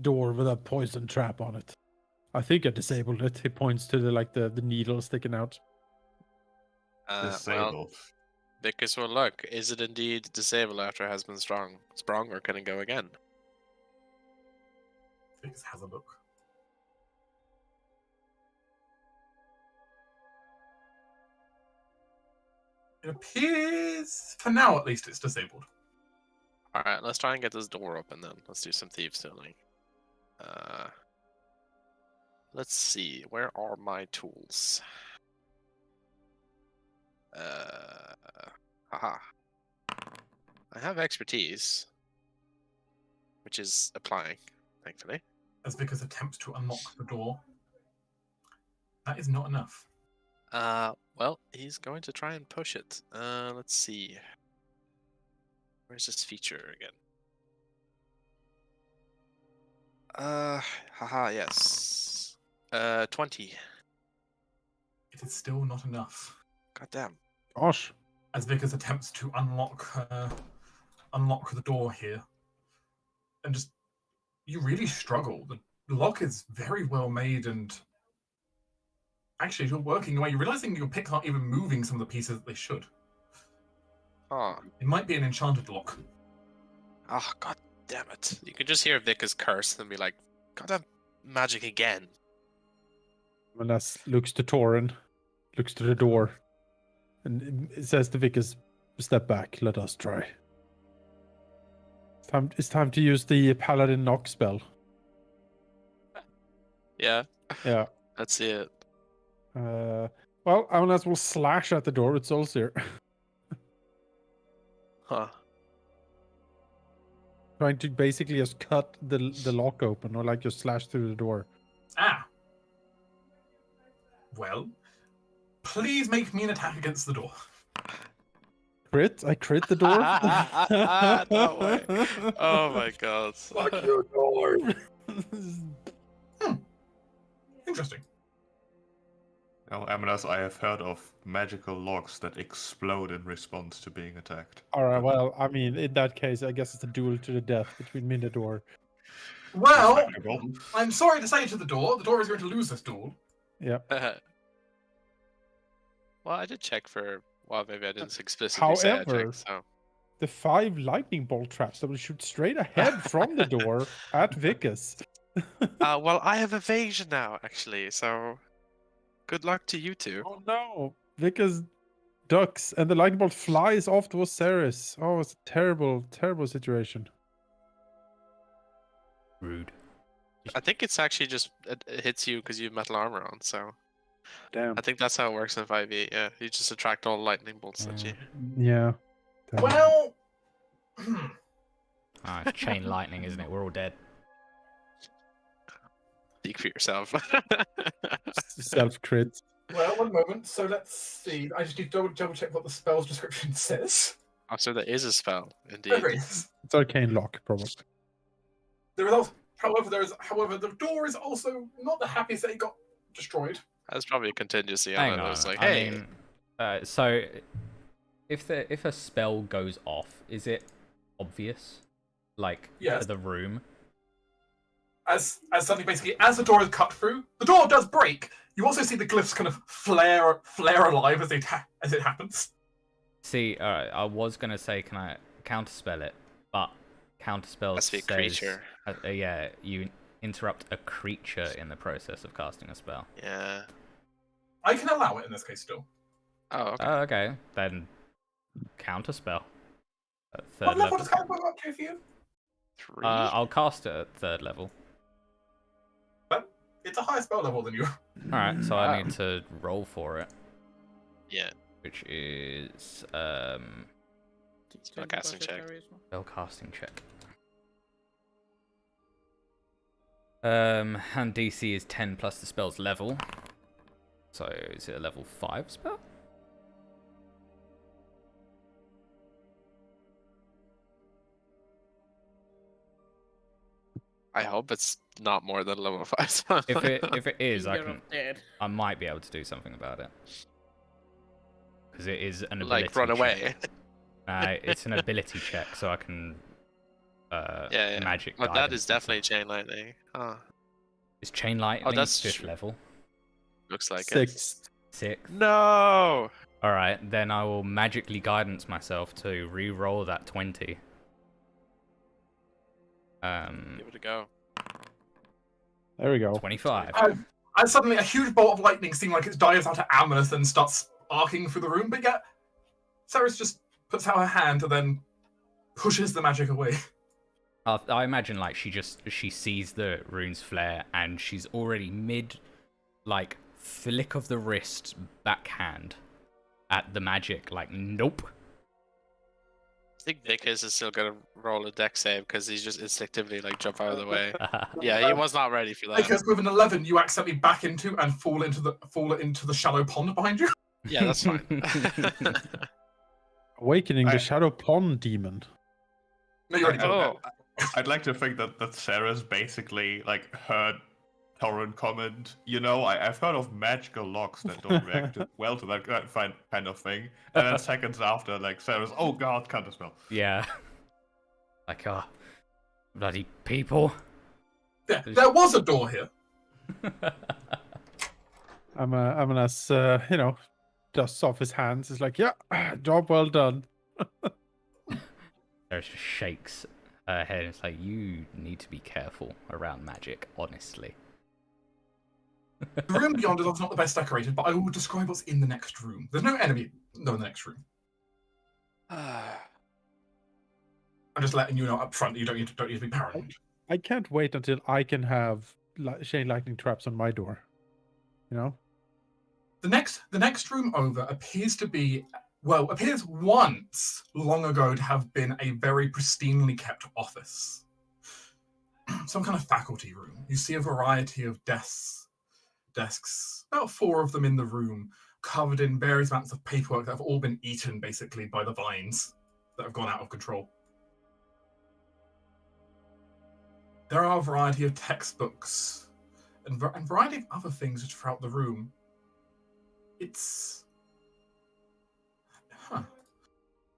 door with a poison trap on it. I think I disabled it. He points to the needle sticking out. well, Disabled. because well, look, is it indeed disabled after it has been sprung, or can it go again? Fix has a look. It appears, for now at least, it's disabled. All right, let's try and get this door open then. Let's do some thieves stealing. Let's see. Where are my tools? Haha. I have expertise, which is applying, thankfully. As Vickers attempts to unlock the door. That is not enough. Well, he's going to try and push it. Let's see. Where's this feature again? Haha, yes. 20. It is still not enough. God damn. Gosh. As Vickers attempts to unlock the door here. And just, you really struggle. The lock is very well made, and actually, as you're working away, you're realizing your picks aren't even moving some of the pieces that they should. Oh. It might be an enchanted lock. Oh, god damn it. You can just hear Vika's curse and be like, goddamn magic again. Manas looks to Torin, looks to the door, and it says to Vickers, step back, let us try. It's time to use the Paladin knock spell. Yeah, Yeah. let's see it. Well, Amanas will slash at the door with Solstier. Huh. Trying to basically just cut the lock open, or like just slash through the door. Ah. Well, please make me an attack against the door. Crit? I crit the door? No way. Oh my god. Fuck your door! Interesting. Now, Amanas, I have heard of magical locks that explode in response to being attacked. Alright, well, I mean, in that case, I guess it's a duel to the death between me and the door. Well, Respectable. I'm sorry to say to the door is going to lose this duel. Yeah. Well, I did check for Well, maybe I didn't explicitly say I However, think so. the 5 lightning bolt traps that will shoot straight ahead from the door at Vicus. Well, I have evasion now, actually, so good luck to you two. Oh no! Vicus ducks and the lightning bolt flies off towards Ceres. Oh, it's a terrible, terrible situation. Rude. I think it's actually just it hits you because you have metal armor on, so Damn. I think that's how it works in 5e. Yeah, you just attract all lightning bolts at you. Yeah. Damn. Well, Ah, it's chain lightning, isn't it? We're all dead. Speak for yourself. Self crit. well, one moment. So let's see. I just need to double check what the spell's description says. Oh, so there is a spell, indeed. There is. It's arcane lock, probably. There is also, however, the door is also not the happiest that it got destroyed. That's probably a contingency. Hang On it. on. I was like, I hey, mean, so if a spell goes off, is it obvious, like Yes. for the room? As suddenly, basically, as the door is cut through, the door does break. You also see the glyphs kind of flare alive as it happens. See, I was gonna say, can I counterspell it? But counterspell Must be a says, creature. Yeah, you interrupt a creature in the process of casting a spell. yeah. I can allow it in this case still. Oh, okay. Oh, okay. Then counterspell. At What third level level. does Counterspell go up to for you? 3? I'll cast it at third level. But it's a higher spell level than you. Alright, so I need to roll for it, Yeah. which is Spellcasting check. spell casting check. And DC is 10 plus the spell's level. So is it a level 5 spell? I hope it's not more than level 5 spell. If it is, Finger of dead. I might be able to do something about it. Because it is an ability like run check. away. It's an ability check, so I can Yeah. magic. But that guidance is definitely chain lightning. Huh. It's chain lightning. that's 5th true. level. Looks like it. 6. 6th. No. All right, then I will magically guidance myself to re-roll that 20. Give it a go. There we go. 25. And suddenly, a huge bolt of lightning seems like it dives out of Amherst and starts arcing through the room. But yet, Ceres just puts out her hand and then pushes the magic away. I imagine like she sees the runes flare and she's already mid, like flick of the wrist backhand at the magic. Like nope. I think Vickers is still gonna roll a deck save because he's just instinctively like jump out of the way. Yeah, he was not ready for that. Because with an 11, you accidentally back into and fall into the shallow pond behind you. Yeah, that's fine. Awakening the Shadow Pond Demon. No, you already did Oh, I'd like to think that Sarah's basically like heard Torrent comment, you know, I've heard of magical locks that don't react well to that kind of thing. And then seconds after, like Sarah's, oh god, counterspell. Yeah. Like bloody people. There was a door here. I'm gonna dusts off his hands. It's like, yeah, job well done. There's just shakes her head. It's like you need to be careful around magic, honestly. The room beyond is not the best decorated, but I will describe what's in the next room. There's no enemy in the next room. I'm just letting you know up front. You don't need to be paranoid. I can't wait until I can have chain lightning traps on my door. You know? The next room over appears once long ago to have been a very pristinely kept office. Some kind of faculty room. You see a variety of desks, about 4 of them in the room, covered in various amounts of paperwork that have all been eaten basically by the vines that have gone out of control. There are a variety of textbooks and variety of other things throughout the room. It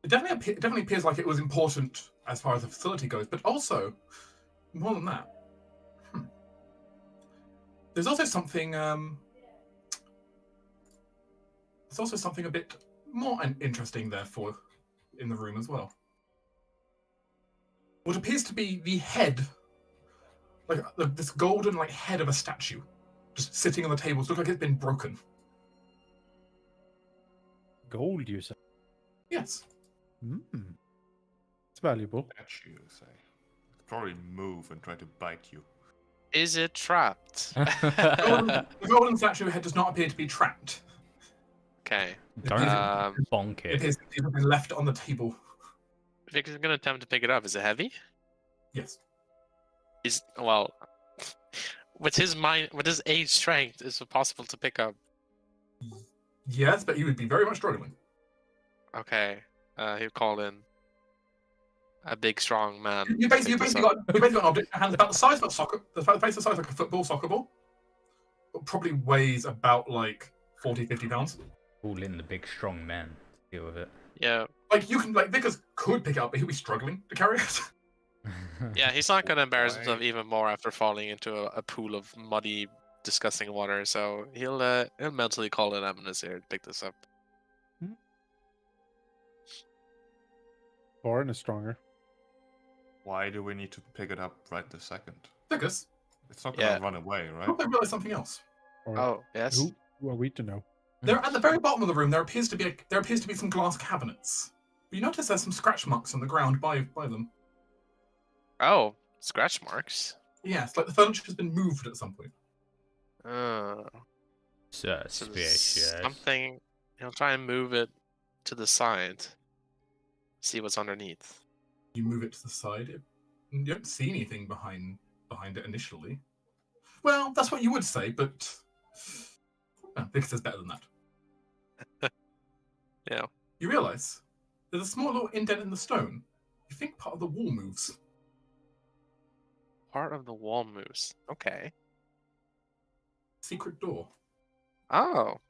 definitely appears like it was important as far as the facility goes, but also, more than that, there's also something a bit more interesting, therefore, in the room as well. What appears to be the head, like this golden head of a statue, just sitting on the table. It looks like it's been broken. Gold, you say? Yes. It's valuable. Statue, say. Probably move and try to bite you. Is it trapped? The golden statue head does not appear to be trapped. Okay. Don't bonk It it. appears to have been left on the table. Vic's gonna attempt to pick it up. Is it heavy? Yes. With his mind, with his age strength, is it possible to pick up? Yes, but he would be very much struggling. Okay. He'll call in a big, strong man. You basically got an object in your hand about the size of a soccer, the size like a soccer ball. It probably weighs about 40-50 pounds. All in the big strong man to deal with it. Yeah. You can Vickers could pick it up, but he'll be struggling to carry it. Yeah, he's not gonna embarrass himself even more after falling into a pool of muddy, disgusting water. So he'll mentally call in Amnesir to pick this up. Thorin is stronger. Why do we need to pick it up right this second? Vickers, It's not gonna run away, I right? hope I realize something else. Or Oh yes. who are we to know? There, at the very bottom of the room, there appears to be some glass cabinets. But you notice there's some scratch marks on the ground by them. Oh, scratch marks. Yes, the furniture has been moved at some point. So there's Suspicious. something. He'll try and move it to the side. See what's underneath. You move it to the side. You don't see anything behind it initially. Well, that's what you would say, but Vickers is better than that. Yeah. You realise there's a small little indent in the stone. You think part of the wall moves. Part of the wall moves. Okay. Secret door. Oh.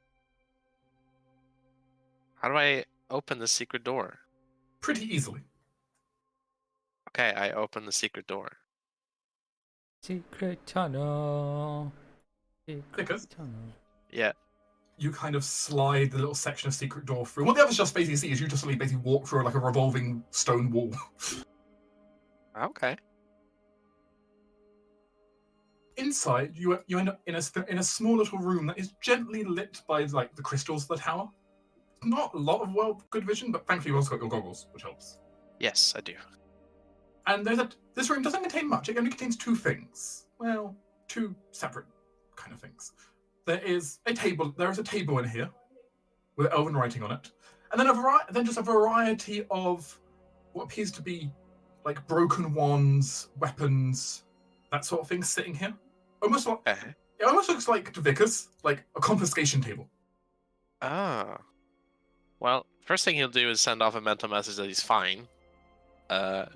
How do I open the secret door? Pretty easily. Okay, I open the secret door. Secret tunnel. Vickers, Tunnel. Yeah. you kind of slide the little section of secret door through. What the others just basically see is you just basically walk through a revolving stone wall. Okay. Inside, you end up in a small little room that is gently lit by the crystals of the tower. Not a lot of good vision, but thankfully you've also got your goggles, which helps. Yes, I do. And this room doesn't contain much. It only contains two things. Well, two separate kind of things. There is a table. There is a table in here with elven writing on it, and then just a variety of what appears to be broken wands, weapons, that sort of thing sitting here. Almost like it almost looks like to Vickers, like a confiscation table. Ah. Well, first thing he'll do is send off a mental message that he's fine. And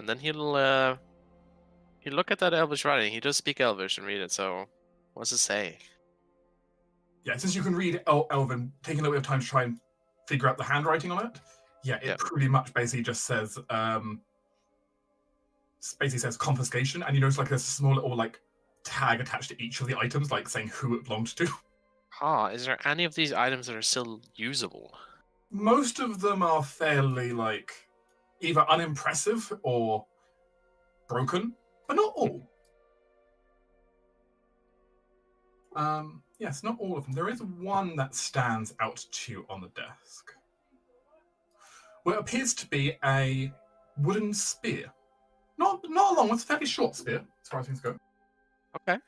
then he'll look at that Elvish writing. He does speak Elvish and read it, so what does it say? Yeah, since you can read Elven, taking a little bit of time to try and figure out the handwriting on it. Yeah, it pretty much basically just says confiscation, and you notice a small little tag attached to each of the items, saying who it belonged to. Is there any of these items that are still usable? Most of them are fairly either unimpressive or broken, but not all. Yes, not all of them. There is one that stands out to you on the desk. What appears to be a wooden spear. Not a long one, it's a fairly short spear, as far as things go. Okay.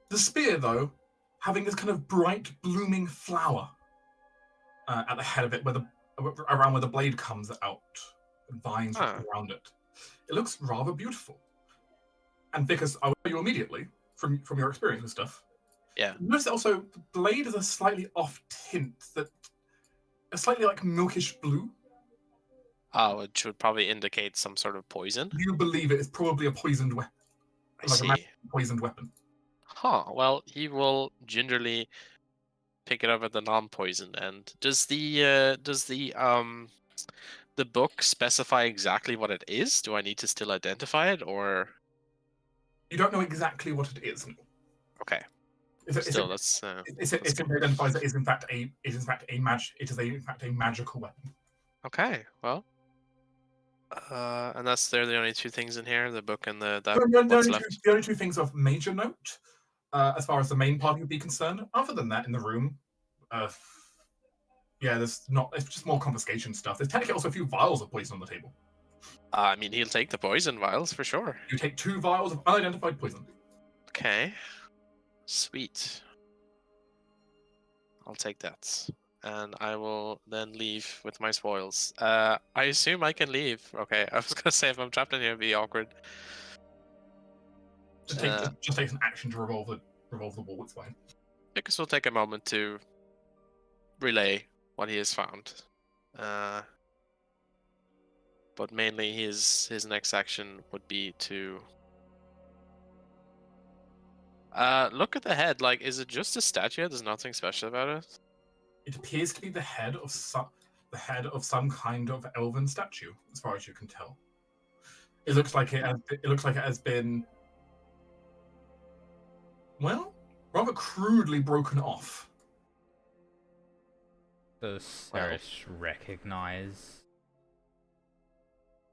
The spear, though, having this kind of bright, blooming flower at the head of it, around where the blade comes out, and vines around it. It looks rather beautiful. And Vickers, I'll tell you immediately, from your experience with stuff. Yeah. Notice also, the blade is a slightly off tint, a slightly milkish blue. Oh, it should probably indicate some sort of poison. You believe it is probably a poisoned weapon. I see. A poisoned weapon. Huh. Well, he will gingerly pick it up at the non-poison end. Does the book specify exactly what it is? Do I need to still identify it, or? You don't know exactly what it is. No. Okay. Still, that's it simply identifies that it is in fact a magical weapon. okay. Well, and they're the only two things in here: the book and the what's left. The only two things of major note, as far as the main party would be concerned. Other than that, in the room, there's not. It's just more confiscation stuff. There's technically also a few vials of poison on the table. I mean, he'll take the poison vials for sure. You take 2 vials of unidentified poison. Okay. Sweet. I'll take that. And I will then leave with my spoils. I assume I can leave. Okay, I was gonna say if I'm trapped in here, it'd be awkward. Just takes an action to revolve the wall. It's fine. I guess we'll take a moment to relay what he has found. But mainly his next action would be to look at the head. Like, is it just a statue? There's nothing special about it. It appears to be the head of some kind of elven statue, as far as you can tell. It looks like it has been, well, rather crudely broken off. Does Ceres recognize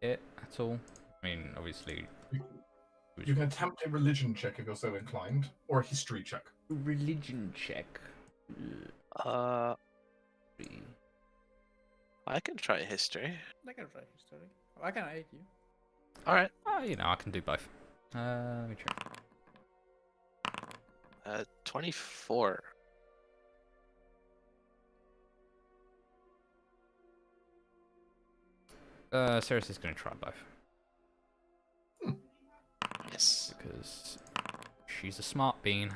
it at all? I mean, obviously. You can attempt a religion check if you're so inclined, or a history check. Religion check. I can try history. I can try history. I can aid you. All right. I can do both. Let me try. 24. Ceres is going to try both. Yes. Because she's a smart bean.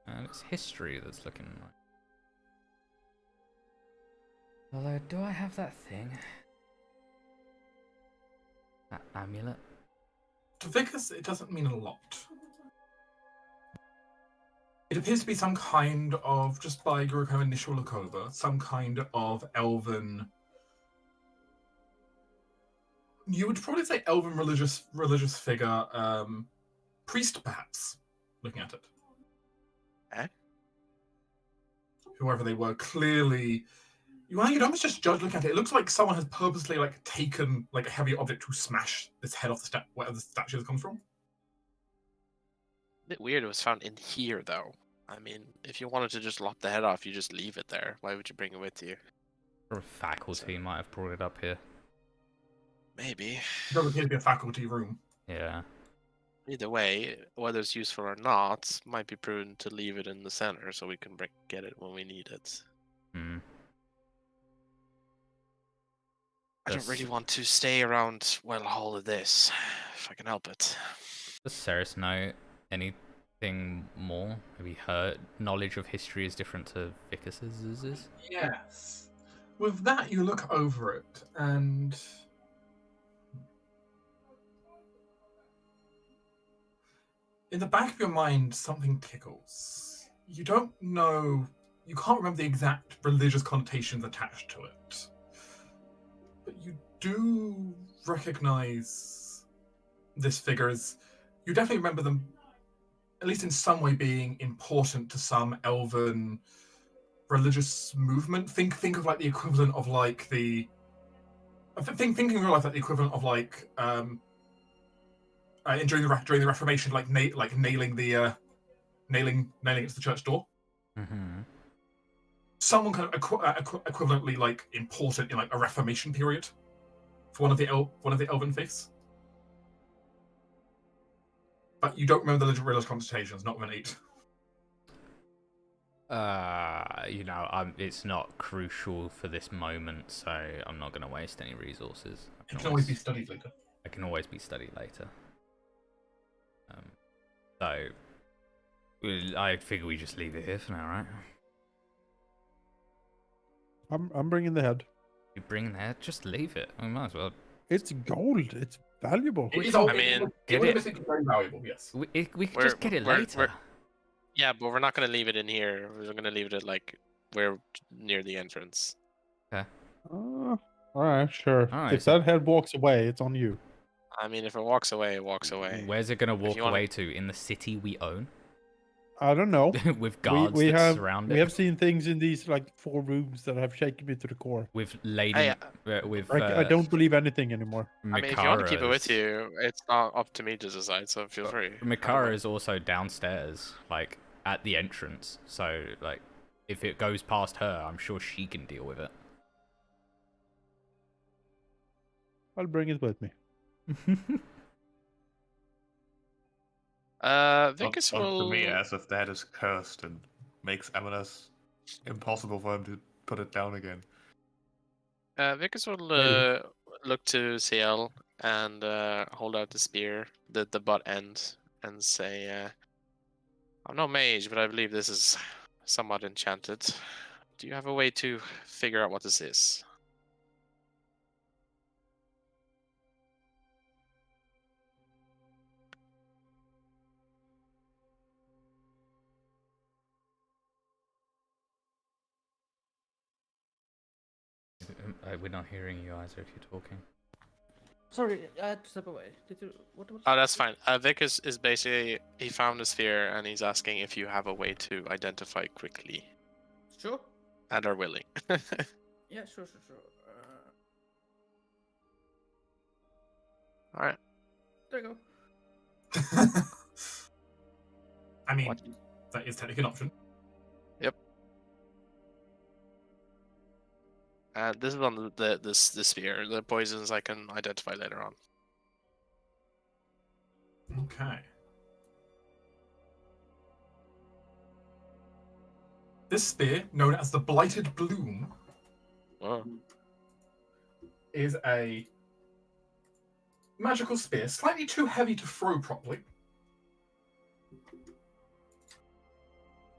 And it's history that's looking like. Although, do I have that thing? That amulet? To Vicus, it doesn't mean a lot. It appears to be some kind of, just by your kind of initial look over, some kind of elven. You would probably say elven religious figure, priest perhaps, looking at it. Eh? Whoever they were, clearly. You'd almost just judge looking at it. It looks like someone has purposely taken a heavy object to smash this head off wherever the statue comes from. A bit weird it was found in here, though. I mean, if you wanted to just lop the head off, you just leave it there. Why would you bring it with you? Or a faculty might have brought it up here. Maybe. It doesn't appear to be a faculty room. Yeah. Either way, whether it's useful or not, might be prudent to leave it in the center so we can get it when we need it. Hmm. I don't really want to stay around while all of this, if I can help it. Does Ceres know anything more? Have you heard knowledge of history is different to Vicus's? Yes. With that, you look over it, and in the back of your mind, something tickles. You don't know. You can't remember the exact religious connotations attached to it. But you do recognize this figure as. You definitely remember them, at least in some way, being important to some elven religious movement. Think of the equivalent of the. Thinking in real life, the equivalent of during the Reformation, nailing it to the church door. Mm-hmm. Someone kind of equivalently important in a Reformation period for one of the elven faiths. But you don't remember the religious connotations, not with an 8. It's not crucial for this moment, so I'm not going to waste any resources. It can always be studied later. I can always be studied later. So I figure we just leave it here for now, right? I'm bringing the head. You bring the head, just leave it. We might as well. It's gold. It's valuable. It is I mean, very valuable. Yes. We can just get it later. Yeah, but we're not going to leave it in here. We're going to leave it at we're near the entrance. Okay. All right, sure. All right, if that head walks away, it's on you. I mean, if it walks away, it walks away. Where's it gonna walk away to? In the city we own? I don't know. with guards we that have surround we it. have seen things in these like 4 rooms that have shaken me to the core. With Lady, Hey, with I don't believe anything anymore. I mean, if you want to keep it with Mikara's- you, it's not up to me to decide. So feel free. I don't Mikara mind. is also downstairs, like at the entrance. So like, if it goes past her, I'm sure she can deal with it. I'll bring it with me. Vicus Up will. to me as if that is cursed and makes Amulet impossible for him to put it down again. Vicus will Maybe. look to CL and hold out the spear, the butt end, and say, "I'm no mage, but I believe this is somewhat enchanted. Do you have a way to figure out what this is?" We're not hearing you, Isa, if you're talking. Sorry, I had to step away. Did you? What was? Oh, that's fine. Vicus is basically he found the sphere and he's asking if you have a way to identify quickly Sure. and are willing. Yeah, sure. All right. There you go. I mean, What? that is technically an option. This is on the sphere. The poisons I can identify later on. Okay. This spear, known as the Blighted Bloom, Oh. is a magical spear, slightly too heavy to throw properly.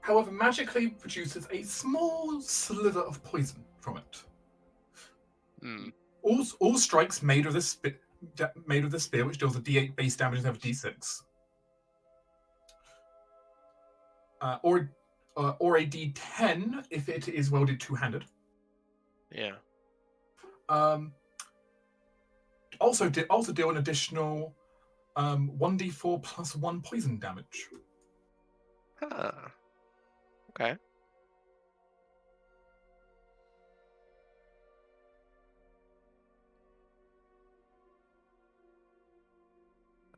However, magically produces a small sliver of poison from it. Hmm. All strikes made of this spear, which deals a D8 base damage instead of D6, or a D10 if it is welded two-handed. Yeah. Also deal an additional 1d4 plus 1 poison damage. Huh. Okay.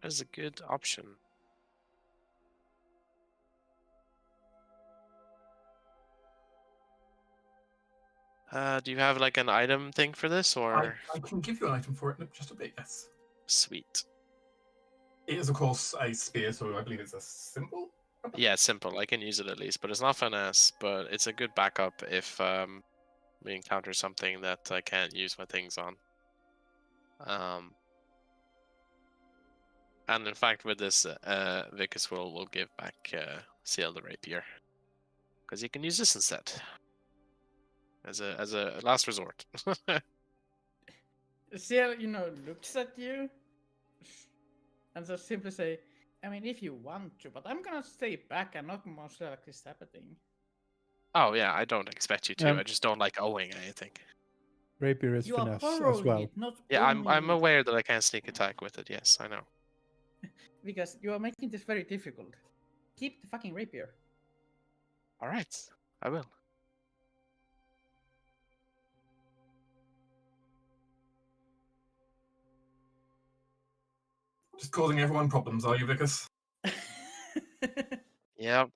That is a good option. Do you have like an item thing for this, or I can give you an item for it in just a bit, yes. sweet? It is, of course, a spear, so I believe it's a symbol. Yeah, simple. I can use it at least, but it's not finesse. But it's a good backup if we encounter something that I can't use my things on. And in fact, with this, Vicus will give back CL the rapier, because he can use this instead as a last resort. Ciel, looks at you and just simply say, I mean, if you want to, but I'm gonna stay back and not most likely stab a thing. Oh yeah, I don't expect you to. Um, I just don't like owing anything. Rapier is You are finesse as borrowing well. it, not Yeah, I'm owning it. aware that I can't sneak attack with it. Yes, I know. Because you are making this very difficult. Keep the fucking rapier. All right, I will. Just causing everyone problems, are you, Vicus? Yep.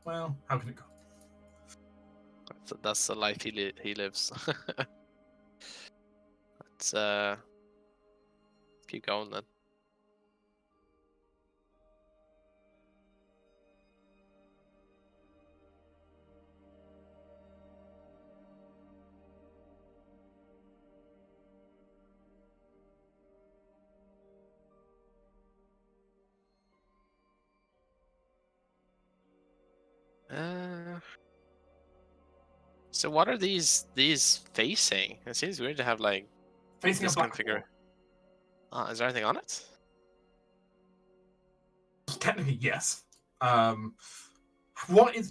Well, how can it go? That's the life he lives. Let's keep going then. So what are these facing? It seems weird to have like Facing a this black configure. wall. Is there anything on it? Technically, yes. What is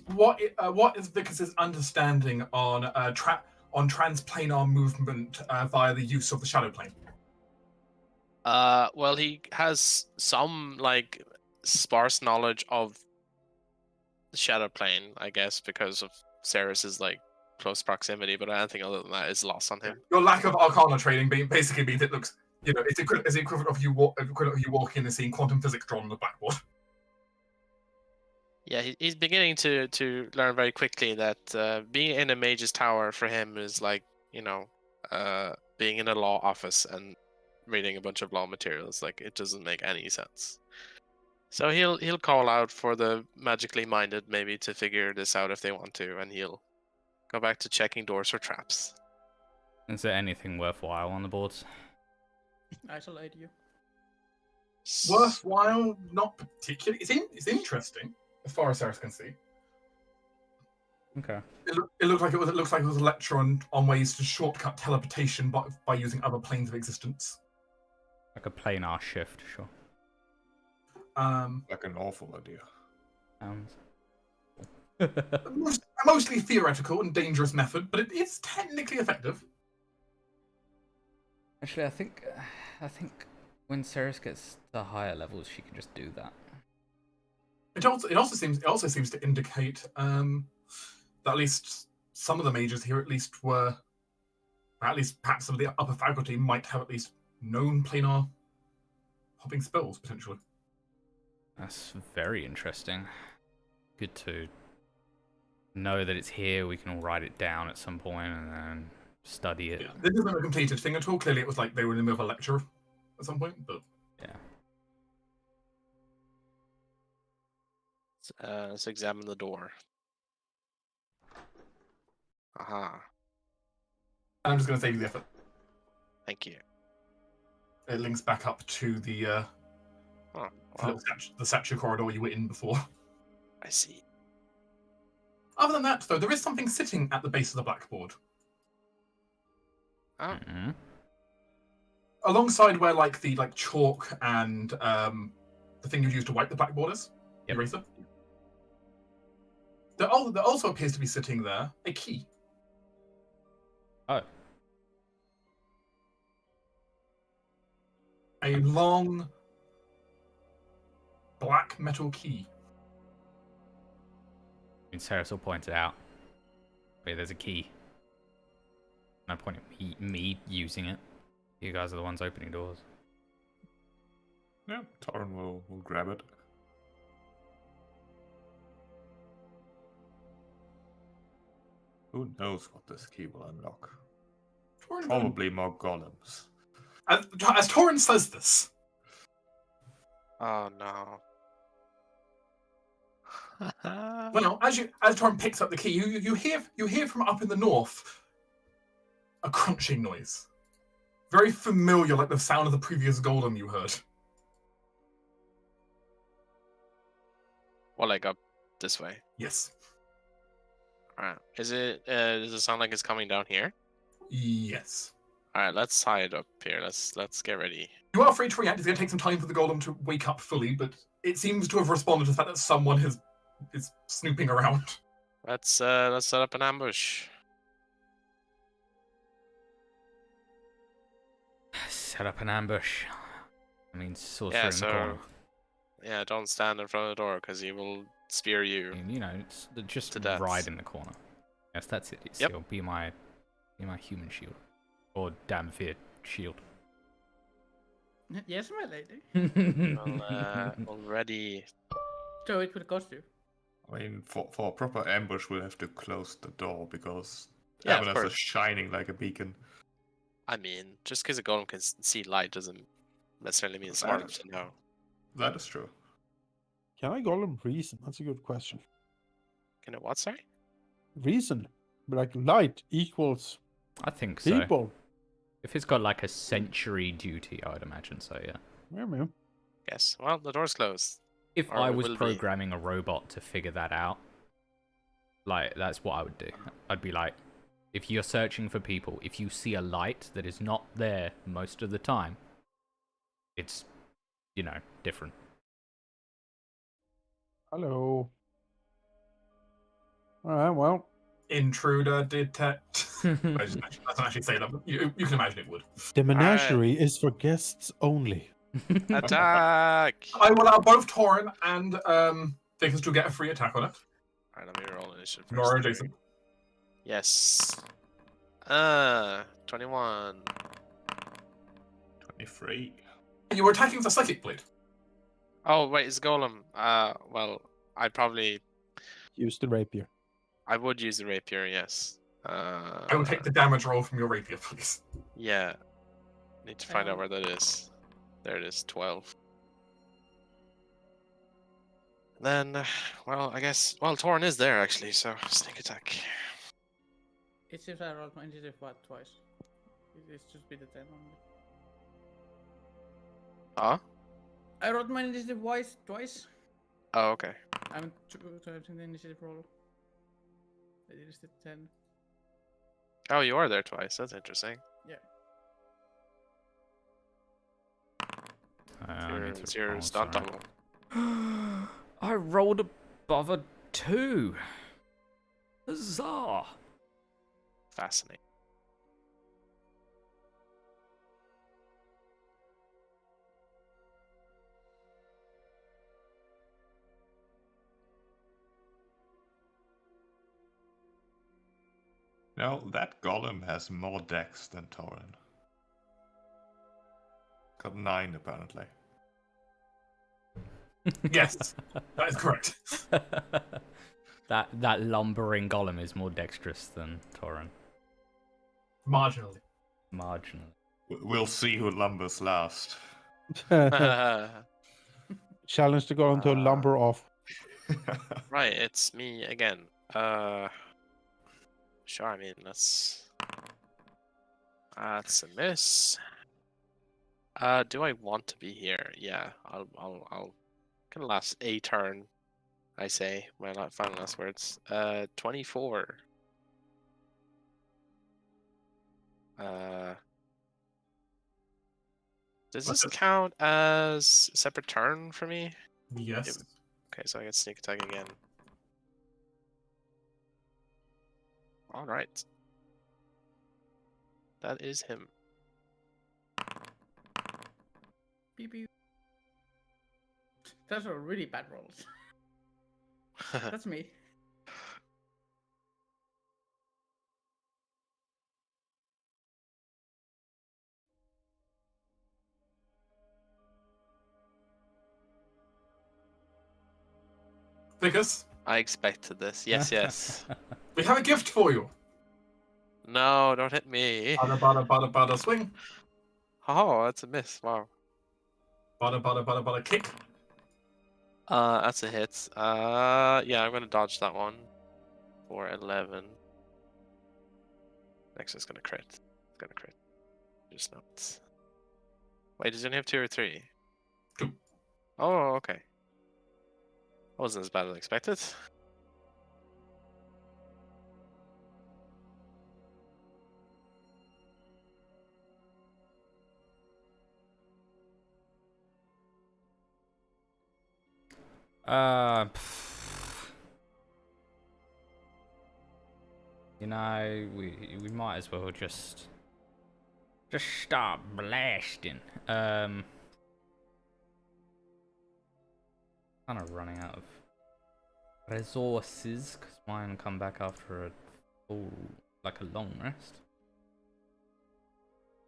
Vicus's understanding on transplanar movement via the use of the shadow plane? Well, he has some like sparse knowledge of the shadow plane, I guess, because of Ceres's like close proximity. But anything other than that is lost on him. Your lack of Arcana training basically means it looks, it's the equivalent of you walking in and seeing quantum physics drawn on the blackboard. Yeah, he's beginning to learn very quickly that being in a mage's tower for him is like, being in a law office and reading a bunch of law materials. Like, it doesn't make any sense. So he'll call out for the magically minded maybe to figure this out if they want to, and he'll go back to checking doors for traps. Is there anything worthwhile on the boards? Isolate you. Worthwhile, not particularly. It's interesting as far as Ceres can see. Okay. It looks like it was a lecture on ways to shortcut teleportation by using other planes of existence. Like a planar shift, sure. Like an awful idea. Mostly theoretical and dangerous method, but it is technically effective. Actually, I think when Ceres gets to higher levels, she can just do that. It also seems to indicate that at least some of the mages here perhaps some of the upper faculty might have at least known planar hopping spells potentially. That's very interesting. Good to know that it's here. We can all write it down at some point and then study it. Yeah, this isn't a completed thing at all. Clearly, it was like they were in the middle of a lecture at some point, but yeah. Let's examine the door. Aha. And I'm just going to save you the effort. Thank you. It links back up to the the statue corridor you were in before. I see. Other than that, though, there is something sitting at the base of the blackboard. Oh. Mm-hmm. Alongside where the chalk and the thing you use to wipe the blackboard is, the Yep. eraser. There also appears to be sitting there a key. Oh. A long black metal key. I mean, Ceres will point it out. Wait, there's a key. No point in me using it. You guys are the ones opening doors. Yeah, Torren will grab it. Who knows what this key will unlock? Probably more golems. As Torren says this, Oh no. well, as Torren picks up the key, you hear from up in the north a crunching noise, very familiar, like the sound of the previous golem you heard. Well, like up this way. Yes. Alright. Does it sound like it's coming down here? Yes. Alright, let's tie it up here. Let's get ready. You are free to react. It's going to take some time for the golem to wake up fully, but it seems to have responded to the fact that someone is snooping around. Let's set up an ambush. Set up an ambush. I mean, sorcerer Yeah, in the corner. Yeah, don't stand in front of the door because he will spear you. I mean, you know, it's just to death. right in the corner. Yes, that's it. Yep. Still be my human shield, or damn fear shield. Yes, my lady. Already. So it would cost you. I mean, for a proper ambush, we'll have to close the door because Yeah, of Amulet is course. shining like a beacon. I mean, just because a golem can see light doesn't necessarily mean it's smart enough to know. That is true. Can I golem reason? That's a good question. Can it what, sorry? Reason, but like light equals I think so. people. If it's got like a century duty, I would imagine so. Yeah. Yeah, man. Yes. Well, the door's closed. If Or I it was will be. programming a robot to figure that out, like that's what I would do. I'd be like, if you're searching for people, if you see a light that is not there most of the time, it's, different. Hello. All right. Well, Intruder detect. Doesn't actually say that, but you can imagine it would. The menagerie is for guests only. Attack! I will allow both Torin and Vickers to get a free attack on it. Alright, let me roll initiative first. Nora and Jason. Yes. 21. 23. You were attacking with a psychic blade. Oh, wait, it's Golem. Well, I'd probably... Use the rapier. I would use the rapier, yes. I will take the damage roll from your rapier, please. Yeah. Need to find out where that is. There it is, 12. Then, well, I guess... Well, Torin is there, actually, so sneak attack. It seems I rolled my initiative twice. It should be the 10 only. Huh? I rolled my initiative twice. Oh, okay. I'm in the initiative roll. It is the 10. Oh, you are there twice. That's interesting. Yeah. It's your stunt double. I rolled above a 2. Huzzah! Fascinating. Now, that golem has more dex than Torin. Got 9, apparently. Yes, that is correct. that lumbering golem is more dexterous than Torin. Marginally. Marginally. We'll see who lumbers last. Challenge to go into a lumber off. Right, it's me again. Sure, I mean, that's a miss. Do I want to be here? Yeah, I'll can last a turn. I say my final last words. 24. Does this count as a separate turn for me? Yes. Okay, so I get sneak attack again. Alright. That is him. Beep, beep. Those are really bad rolls. That's me. Vickers, I expected this. Yes, yes. we have a gift for you. No, don't hit me. Bada swing. Oh, that's a miss. Wow. Bada kick. That's a hit. Yeah, I'm gonna dodge that one for 11. Next is gonna crit. It's gonna crit. Just not. Wait, does he only have 2 or 3? 2. Oh, okay. Wasn't as bad as expected. You know, we might as well just start blasting. Kind of running out of resources because mine come back after a full, like a long rest.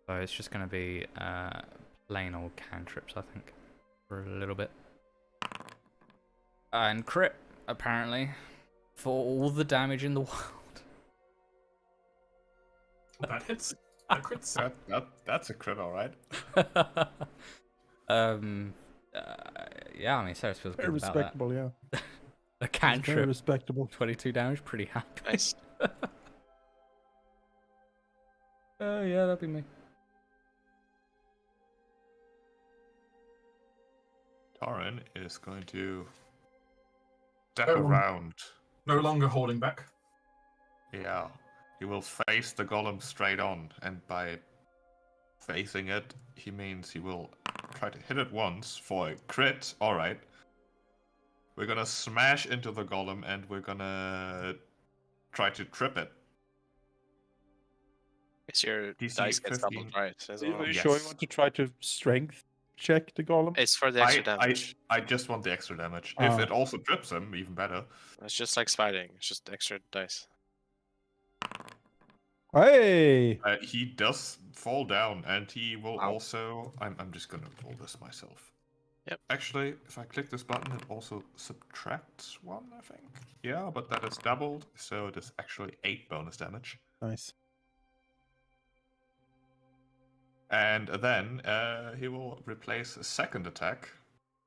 So it's just gonna be plain old cantrips, I think, for a little bit. And crit, apparently, for all the damage in the world. That hits. That crits. That's a crit, alright. Yeah, I mean, Ceres feels good Very about respectable, yeah. that. A Very cantrip, respectable. 22 damage, pretty happy. Nice. Yeah, that'd be me. Torin is going to step Oh. around. No longer holding back. Yeah. He will face the golem straight on, and by facing it, he means he will try to hit it once for a crit. Alright. We're gonna smash into the golem, and we're gonna try to trip it. Guess your DC dice gets 15. doubled, right? As Are you well. sure you Yes. want to try to strength check the golem? It's for the extra damage. I just want the extra damage. Oh. If it also trips him, even better. It's just like spiting. It's just extra dice. Hey! He does fall down, and he will Ow. also. I'm just gonna roll this myself. Yep. Actually, if I click this button, it also subtracts 1, I think. Yeah, but that is doubled, so it is actually 8 bonus damage. Nice. And then he will replace a second attack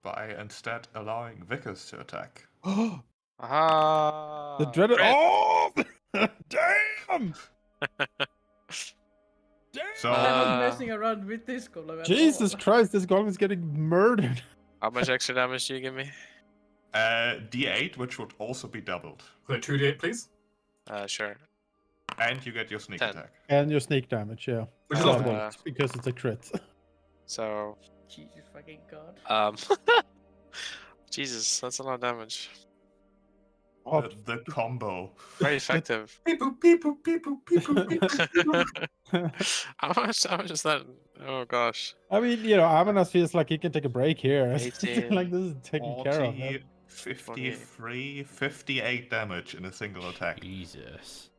by instead allowing Vickers to attack. The Ah. dreaded. crit. Oh! Damn! Damn! So I'm not Uh, messing around with this golem at Jesus all. Christ, this golem is getting murdered. How much extra damage do you give me? D8, which would also be doubled. So 2d8, please. Sure. And you get your sneak 10. attack. And your sneak damage, yeah. Which is Uh, also Double, because it's a crit. So, Jesus fucking god. Jesus, that's a lot of damage. The combo. Very effective. beep boop, beep boop, beep boop, beep boop, beep boop. How much is that? Oh gosh. I mean, you know, Amanas feels like he can take a break here. 18, like this is taken care of. 40, 53, 58 damage in a single attack. Jesus.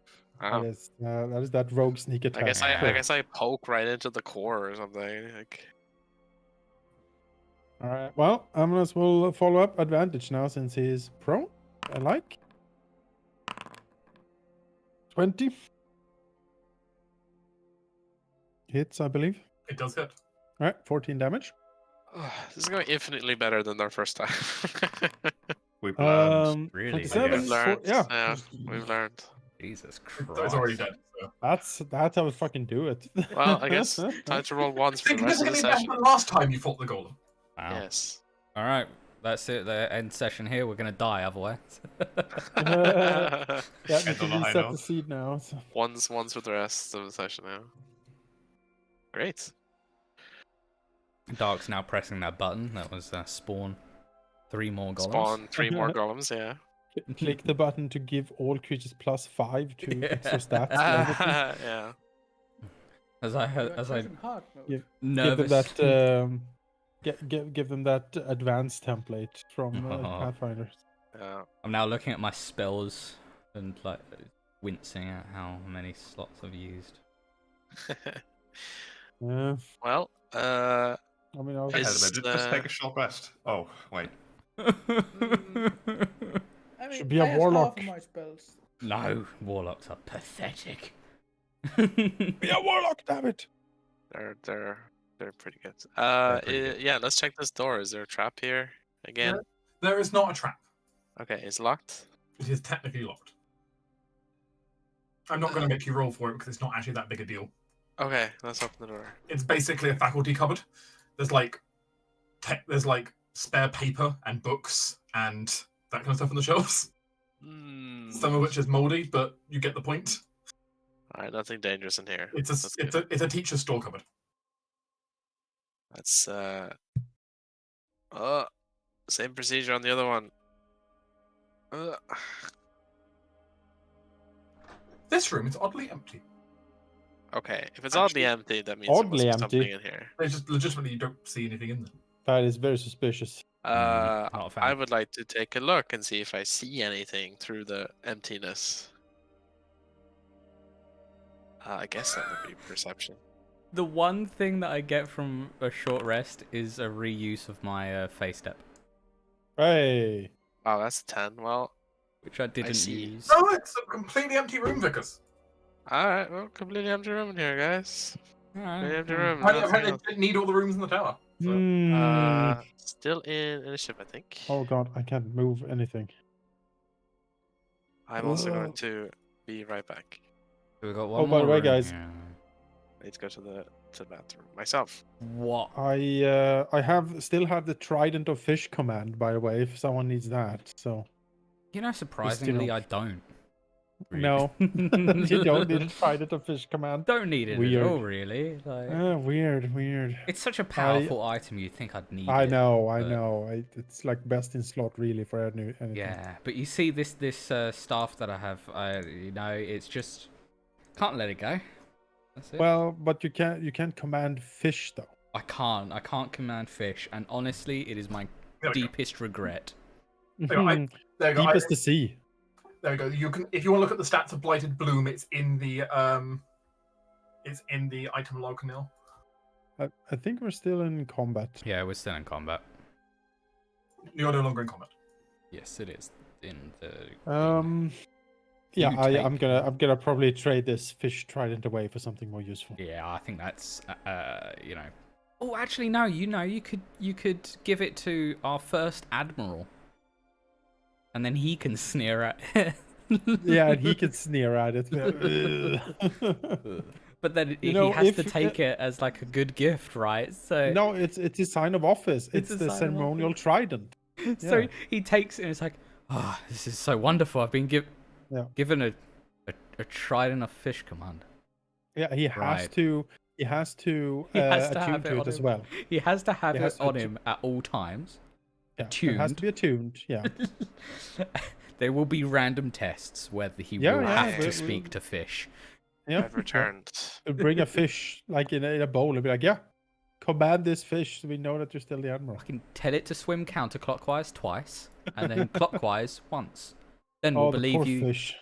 That is that rogue sneak attack. I guess I poke right into the core or something. Like, All right. Well, Amanas will follow up advantage now since he is prone. I like. 20. Hits, I believe. It does hit. All right, 14 damage. this is going infinitely better than our first time. We've learned. Really? 27, Yes. We've learned. yeah. We've learned. Jesus It's Christ. already dead. So. That's how we fucking do it. Well, I guess time to roll ones for the rest of the Significantly better session. than last time you fought the golem. Wow. Yes. All right. That's it. The end session here. We're gonna die otherwise. Yeah, we End on can a high reset the note. seed now. So. ones for the rest of the session now. Great. Dark's now pressing that button. That was spawn 3 more golems. Spawn 3 more golems, yeah. Click the button to give all creatures +5 to Yeah. extra stats. Yeah. As I You're as I pressing hard mode. Yeah. nervous. Give them that advanced template from Pathfinder. Yeah. I'm now looking at my spells and like wincing at how many slots I've used. Yeah, Well, I mean, Wait a Is, minute, just take a short rest. Oh, wait. I mean, Should be a I have warlock. half of my spells. No, warlocks are pathetic. be a warlock, damn it! they're pretty good. pretty good. Yeah, let's check this door. Is there a trap here again? There is not a trap. Okay, it's locked. It is technically locked. I'm not going to make you roll for it because it's not actually that big a deal. Okay, let's open the door. It's basically a faculty cupboard. There's like spare paper and books and that kind of stuff on the shelves. Some of which is moldy, but you get the point. Alright, nothing dangerous in here. It's That's a good. it's a teacher's store cupboard. That's same procedure on the other one. This room is oddly empty. Okay, if it's Actually, oddly empty, that means oddly there must be empty. something in here. There's just legitimately you don't see anything in them. That is very suspicious. Not a fan. I would like to take a look and see if I see anything through the emptiness. I guess that would be perception. The one thing that I get from a short rest is a reuse of my face step, Hey, Wow, that's a 10. Well, which I didn't see. use. No, it's a completely empty room, Vickers. alright, well, completely empty room in here, guys. Completely empty room. Apparently nothing they else. didn't need all the rooms in the tower. So. Still in initiative, I think. oh god, I can't move anything. I'm also going to be right back. So we got one Oh, by the more way, room guys. here. I need to go to the bathroom myself. What? I still have the Trident of Fish command, by the way, if someone needs that. So You know, surprisingly, know. I don't. No, you don't need to try the fish command. Don't need it Weird. at all, really. Like, Weird. it's such a powerful item. You'd think I'd need I it. know. but- It's like best in slot really for anything. Yeah, but you see this staff that I have. It's just can't let it go. That's it. Well, but you can't command fish though. I can't command fish, and honestly, it is my There we go. deepest regret. There you go. There you go. Deepest to sea. There we go. You can, if you want to look at the stats of Blighted Bloom, it's in the item log, Neil. I think we're still in combat. Yeah, we're still in combat. You're no longer in combat. Yes, it is in the. Yeah, You I'm gonna probably trade this fish trident away for something more useful. Yeah, I think that's Oh, actually, no. You could give it to our first admiral, and then he can sneer at it. Yeah, and he can sneer at it. But then he know, has if- to take it as like a good gift, right? So No, it's a sign of office. It's a the sign of ceremonial trident. so yeah. he takes it and it's like, oh, this is so wonderful. I've been given a trident of fish command. Yeah, he has Right. to. He He has to attune have it to on it as him. well. He has to have He it has to on attu- him at all times. Yeah, it has to be attuned. Yeah. There will be random tests whether he Yeah, will yeah, have to we- speak to fish. Yeah. I've returned. We'll bring a fish like in a bowl and be like, yeah, command this fish so we know that you're still the admiral. I can tell it to swim counterclockwise twice, and then clockwise once. Then we'll Oh, the believe poor you. fish.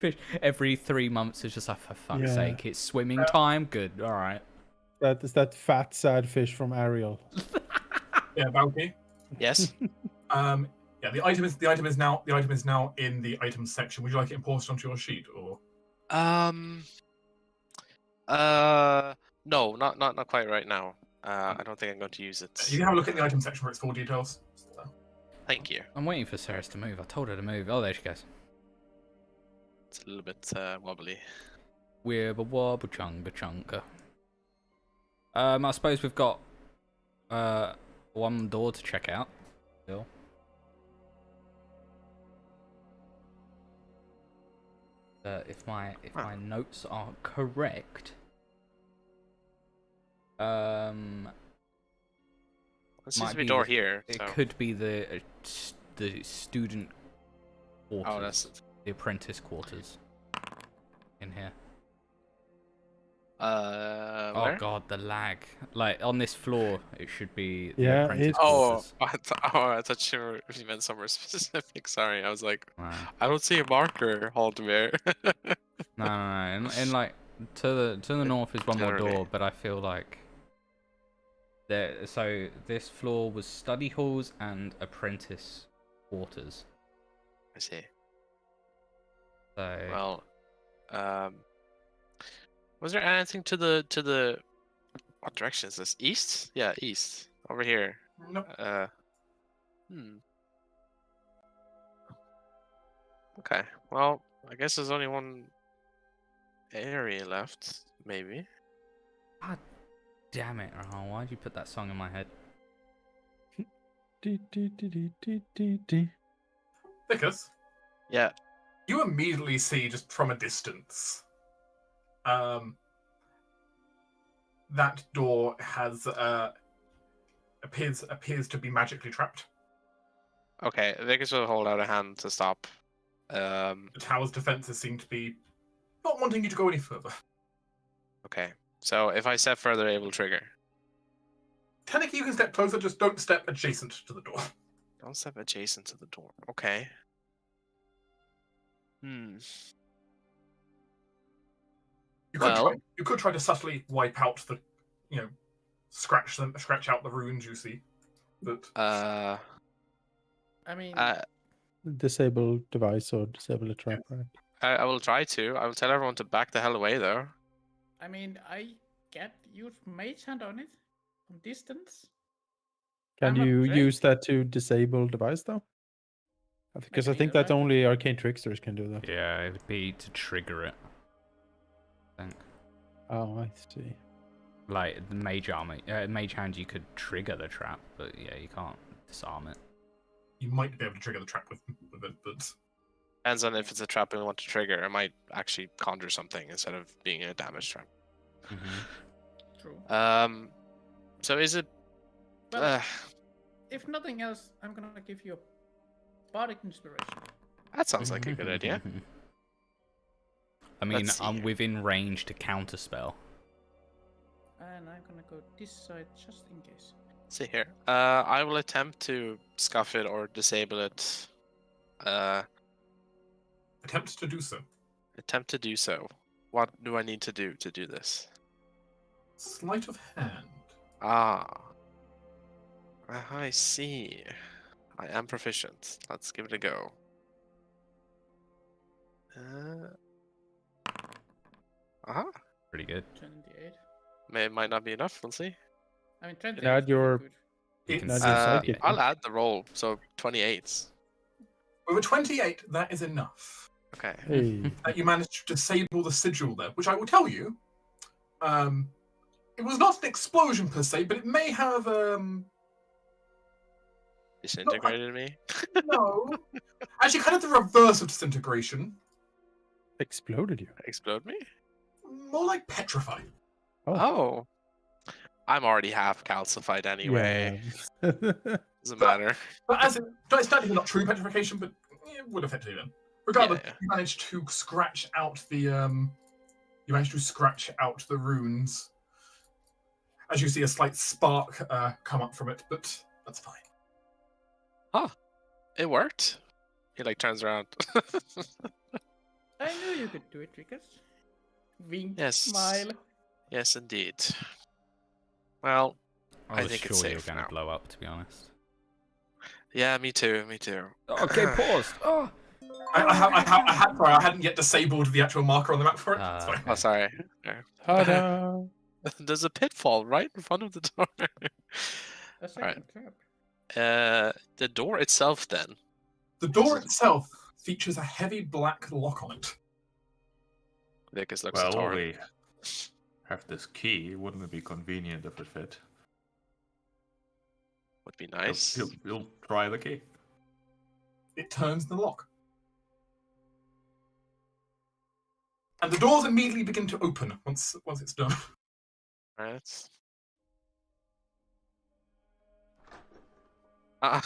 Fish every 3 months is just like, for fuck's Yeah. sake, it's swimming time. Good, all right. That is that fat sad fish from Ariel. Yeah, Valky. Yes. Yeah, the item is now in the items section. Would you like it imported onto your sheet or? No, not quite right now. I don't think I'm going to use it. You can have a look at the item section for its full details. Thank you. I'm waiting for Ceres to move. I told her to move. Oh, there she goes. It's a little bit wobbly. Wibba wobba chunga chunga. I suppose we've got one door to check out still. If my notes are correct. There seems Might to be a be door the- here. It So. could be the student quarters. Oh, that's the apprentice quarters in here. where? Oh god, the lag! Like on this floor, it should be the Yeah, apprentice it's- Oh, quarters. I thought you meant somewhere specific. Sorry, I was like, No, I don't see a marker, Halldamir. no. And like to the north is one more Generally. door, but I feel like there. So this floor was study halls and apprentice quarters. I see. So Well, was there anything to the what direction is this? East? Yeah, east. Over here. Nope. Okay. Well, I guess there's only one area left, maybe. damn it, Rahal, why'd you put that song in my head? Vickers, Yeah. you immediately see just from a distance, that door has appears to be magically trapped. Okay. Vickers will hold out a hand to stop. The tower's defenses seem to be not wanting you to go any further. Okay. So if I step further, it will trigger. Technically, you can step closer, just don't step adjacent to the door. Don't step adjacent to the door. Okay. Hmm. Well- You could try to subtly wipe out the, scratch out the runes you see. But I mean, Disable device or disable a trap, right? I will try to. I will tell everyone to back the hell away, though. I get use mage hand on it from distance. Can I'm not you trained. use that to disable device though? Because I Maybe think you're that right. only arcane tricksters can do that. Yeah, it would be to trigger it. I think. Oh, I see. Like the mage armor, mage hand, you could trigger the trap, but yeah, you can't disarm it. you might be able to trigger the trap with it. But Depends on if it's a trap we want to trigger. I might actually conjure something instead of being a damage trap. True. So is it? Well, if nothing else, I'm gonna give you a bardic inspiration. That sounds like a good idea. I mean, Let's see I'm here. within range to counterspell. And I'm gonna go this side just in case. Let's see here. I will attempt to scuff it or disable it. Attempt to do so. Attempt to do so. What do I need to do this? Sleight of hand. Ah. I see. I am proficient. Let's give it a go. Pretty good. 28. It might not be enough. We'll see. I mean, 28. Add is pretty your- good. You can It's, see psychic. it. I'll add the roll. So 28s. With a 28, that is enough. Okay. Hey. That you managed to disable the sigil there, which I will tell you, it was not an explosion per se, but it may have Disintegrated me. no, actually, kind of the reverse of disintegration, Exploded you. Explode me? more like petrify. Oh. I'm already half calcified anyway. Yeah. Doesn't matter. But as it's technically not true petrification, but it would affect you then. Regardless, Yeah. you managed to scratch out the runes. As you see a slight spark come up from it, but that's fine. It worked. He like turns around. I knew you could do it, Rikas. Wink, Yes. smile. Yes, indeed. Well, I I was think sure it's you were safe going now. to blow up, to be honest. yeah, me too. Me too. Okay, paused. Oh. I hadn't yet disabled the actual marker on the map for it. That's Ah, fine. Oh, sorry. Yeah. Ta-da! There's a pitfall right in front of the door. A second trap. The door itself, then. The door itself features a heavy black lock on it. Lucas looks Well, torn. we have this key. Wouldn't it be convenient if it fit? Would be nice. You'll try the key. It turns the lock. And the doors immediately begin to open once it's done. Right. Hi.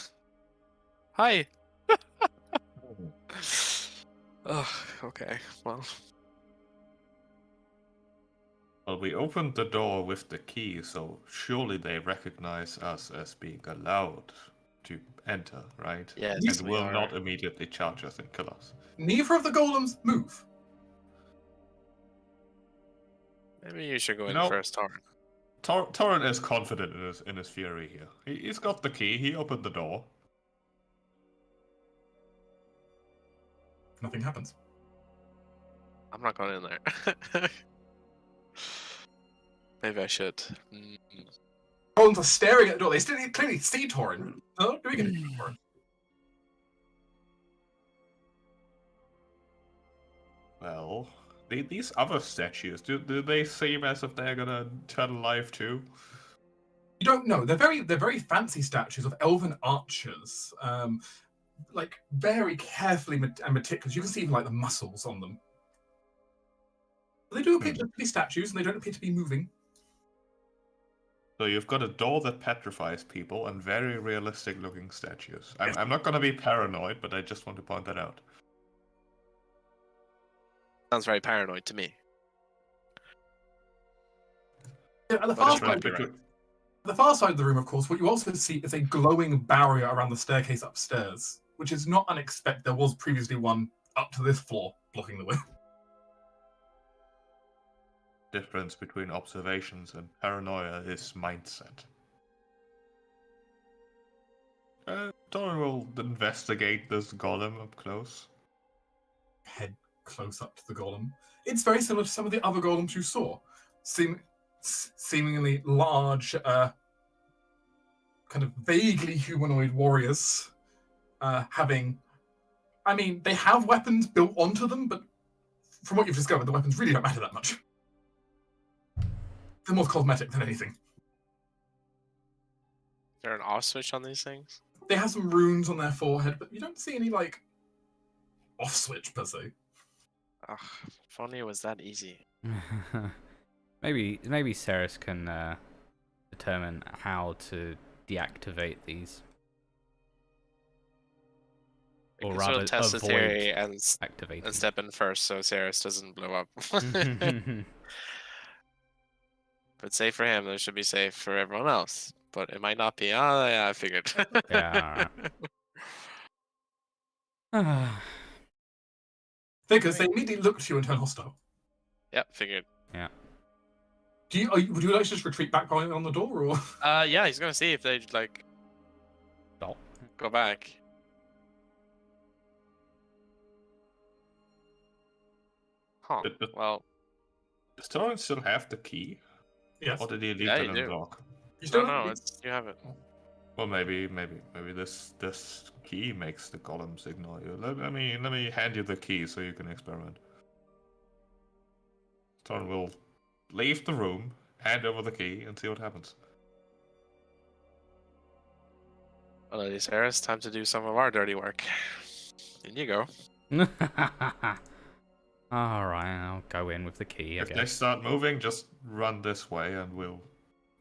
Oh, okay. Well, Well, we opened the door with the key, so surely they recognize us as being allowed to enter, right? yes, And we will are. not immediately charge us and kill us. Neither of the golems move. Maybe you should go in No. first, Torn. Torrent is confident in his fury here. He's got the key. He opened the door. Nothing happens. I'm not going in there. Maybe I should. Golems are staring at the door. They still clearly see Torin. They're not doing anything for him. Well, these other statues, do they seem as if they're gonna turn alive too? You don't know. They're very fancy statues of elven archers. Like very carefully and meticulous. You can see even like the muscles on them. But they do appear to be statues, and they don't appear to be moving. So you've got a door that petrifies people and very realistic-looking statues. I'm not gonna be paranoid, but I just want to point that out. Sounds very paranoid to me. Yeah, at the But far it's side, right, right. the far side of the room, of course, what you also see is a glowing barrier around the staircase upstairs, which is not unexpected. There was previously one up to this floor blocking the way. Difference between observations and paranoia is mindset. Doran will investigate this golem up close. Head close up to the golem. It's very similar to some of the other golems you saw. Seemingly large, kind of vaguely humanoid warriors. Having, I mean, they have weapons built onto them, but from what you've discovered, the weapons really don't matter that much. They're more cosmetic than anything. Is there an off switch on these things? They have some runes on their forehead, but you don't see any, like, off switch per se. Ugh, if only it was that easy. maybe Ceres can determine how to deactivate these, We or can sort rather of test the avoid theory and activating. step in first so Ceres doesn't blow up. If it's safe for him, then it should be safe for everyone else. But it might not be. Oh, yeah, I figured. Yeah, alright. Because they immediately look at you and turn hostile. Yep, figured. Yeah. Would you like to just retreat back on the door, or? Yeah, he's gonna see if they like Stop. go back. Huh. But- Well, Does Torrance still have the key? Yes. Or did he leave Yeah, it you in do. the lock? You still no, have you have it. Well, maybe this key makes the golems ignore you. Let me hand you the key so you can experiment. Torrance will leave the room, hand over the key, and see what happens. Well, Lady Ceres, time to do some of our dirty work. In you go. Alright, I'll go in with the key, I If they guess. start moving, just run this way and we'll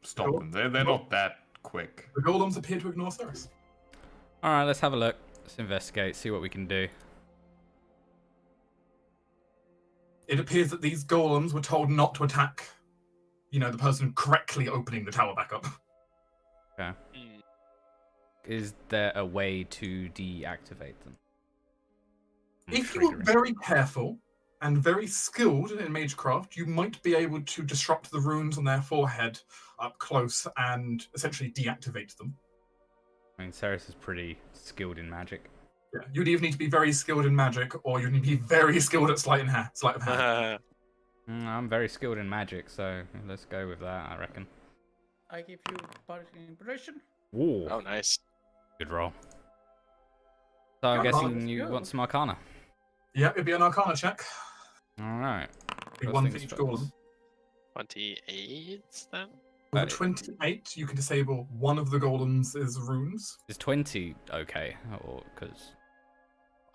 stop Cool. them. They're not that quick. The golems appear to ignore Ceres. Alright, let's have a look. Let's investigate, see what we can do. It appears that these golems were told not to attack, the person correctly opening the tower back up. Okay. Is there a way to deactivate them? If you were very careful and very skilled in magecraft, you might be able to disrupt the runes on their forehead up close and essentially deactivate them. I mean, Ceres is pretty skilled in magic. Yeah, you'd either need to be very skilled in magic, or you'd need to be very skilled at sleight of hand. I'm very skilled in magic, so let's go with that, I reckon. I give you bardic inspiration. Ooh, Oh, nice. good roll. So I'm Yeah, guessing let's you go. want some Arcana. Yeah, it'd be an Arcana check. Alright. Be First one for things each first. golem. 28 then? With Uh, 28, you can disable one of the golems' runes. Is 20 okay? Or because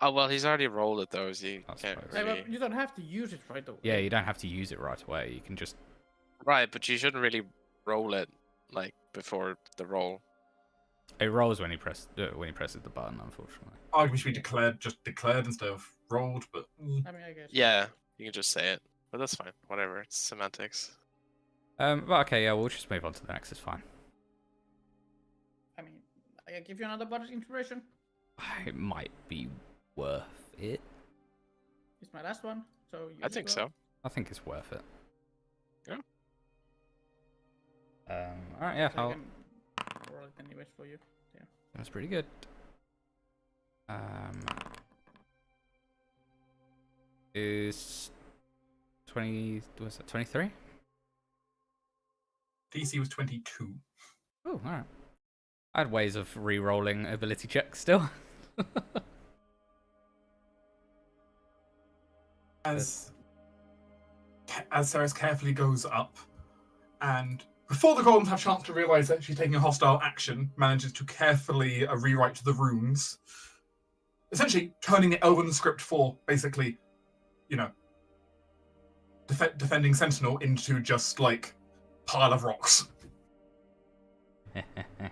Oh, well, he's already rolled it, though, so you I can't suppose. Yeah, really... but you don't have to use it right away. yeah, you don't have to use it right away. You can just Right, but you shouldn't really roll it, like, before the roll. it rolls when he presses the button. Unfortunately. Arguably should be just declared instead of rolled, but I mean, I guess. Yeah, you can just say it. But that's fine. Whatever. It's semantics. But okay, yeah, we'll just move on to the next. It's fine. I mean, I give you another bardic inspiration. It might be worth it. It's my last one, so you I think so. I think it's worth it. Yeah. Alright, yeah, I I'll, can roll it anyways for you. Yeah. that's pretty good. Is 20? Was that 23? DC was 22. Oh, alright. I had ways of re-rolling ability checks still. As Ceres carefully goes up, and before the golems have a chance to realize that she's taking a hostile action, manages to carefully rewrite the runes, essentially turning the Elven script for basically, defending Sentinel into just like pile of rocks,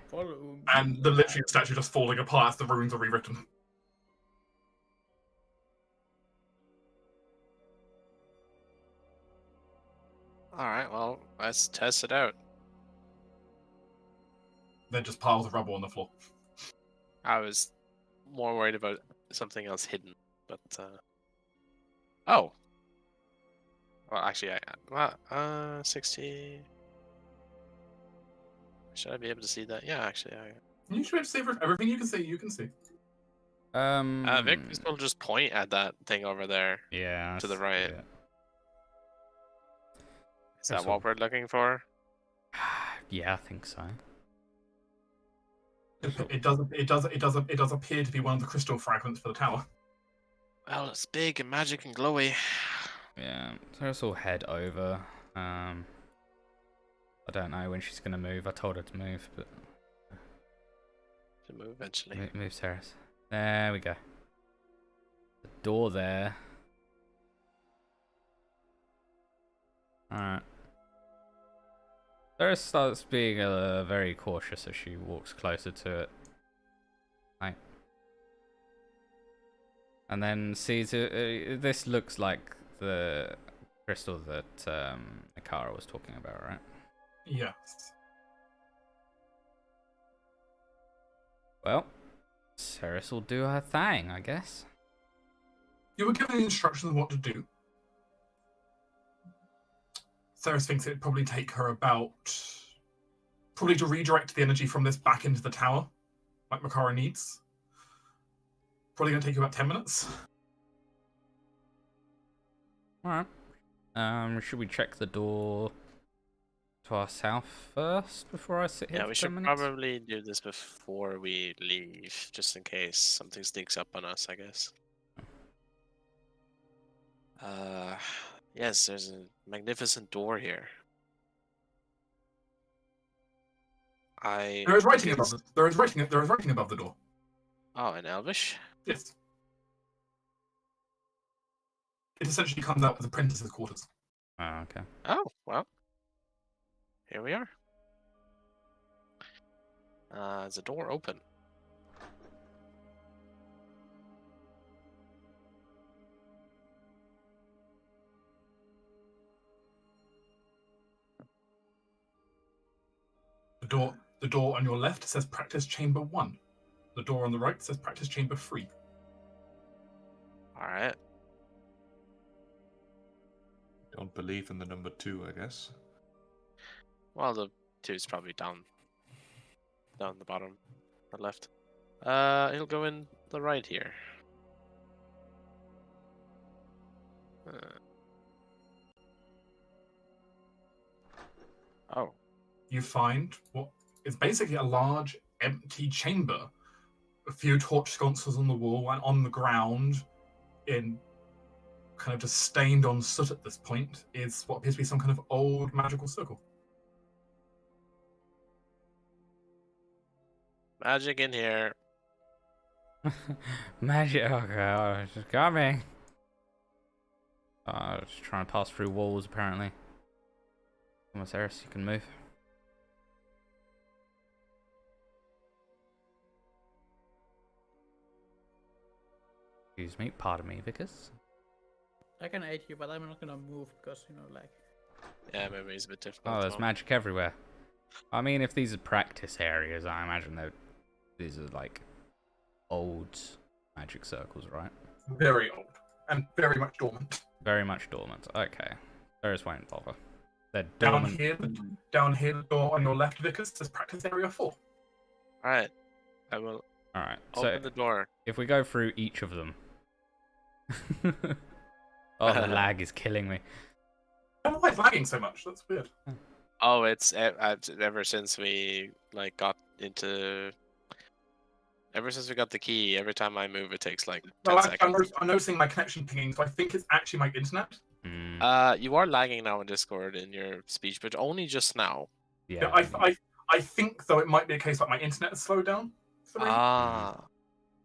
Follow. and literally the statue just falling apart as the runes are rewritten. Alright, well, let's test it out. Then just piles of rubble on the floor. I was more worried about something else hidden, but, Oh! Well, actually, 60... Should I be able to see that? Yeah, actually, You should be able to see everything you can see. You can see. Vic will just point at that thing over there. Yeah. To the that's- right. yeah. Is that That's what all. we're looking for? Yeah, I think so. It does appear to be one of the crystal fragments for the tower. Well, it's big and magic and glowy. Yeah, so let's all head over. I don't know when she's gonna move. I told her to move, but To move eventually. move Ceres. There we go. door there. Alright. Sarah starts being very cautious as she walks closer to it. Like, and then sees it. This looks like the crystal that Ikara was talking about, right? Yes. Well, Ceres will do her thing, I guess. You were given instructions on what to do. Ceres thinks it'd probably take her probably to redirect the energy from this back into the tower, like Makara needs. Probably going to take you about 10 minutes. Alright. Should we check the door to our south first before I sit here Yeah, for we 10 should minutes? probably do this before we leave, just in case something sneaks up on us, I guess. Yes, there's a magnificent door here. There is writing above there is writing above the door. Oh, in Elvish? Yes. It essentially comes out as the princess's quarters. Oh, okay. Oh, well. Here we are. Is the door open? The door on your left says practice chamber 1. The door on the right says practice chamber 3. Alright. Don't believe in the number 2, I guess. Well, the 2 is probably down the bottom, the left. He'll go in the right here. Oh. You find what is basically a large empty chamber. A few torch sconces on the wall and on the ground, in kind of just stained on soot at this point, is what appears to be some kind of old magical circle. Magic in here. Magic. Okay, oh, it's just coming. Just trying to pass through walls, apparently. Come on, Ceres, you can move. Excuse me, pardon me, Vickers. I can aid you, but I'm not gonna move because, like... Yeah, maybe it's a bit difficult. Oh, there's magic everywhere. I mean, if these are practice areas, I imagine that these are like old magic circles, right? Very old and very much dormant. Very much dormant. Okay. Ceres won't bother. They're Down dormant. here, the door on your left, Vickers, says practice area 4. Alright. I will Alright, open so the door. if we go through each of them. Oh, the lag is killing me. I don't know why it's lagging so much. That's weird. Oh, it's ever since we got into. Ever since we got the key, every time I move, it takes like 10 seconds. I'm noticing my connection pinging, so I think it's actually my internet. You are lagging now in Discord in your speech, but only just now. Yeah. I think though it might be a case that my internet has slowed down.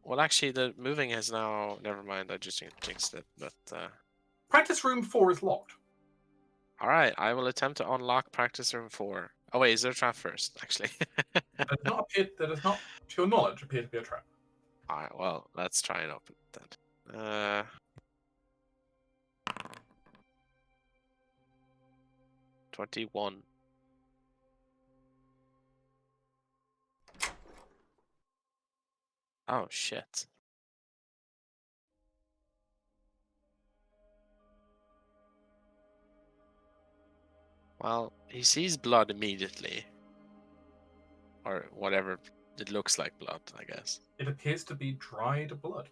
Well, actually, the moving has now. Never mind, I just jinxed it. But practice room 4 is locked. all right, I will attempt to unlock practice room 4. Oh wait, is there a trap first? Actually, That does not, to your knowledge, appear to be a trap. all right. Well, let's try and open it then. 21. Oh shit. Well, he sees blood immediately. Or whatever it looks like blood, I guess. It appears to be dried blood.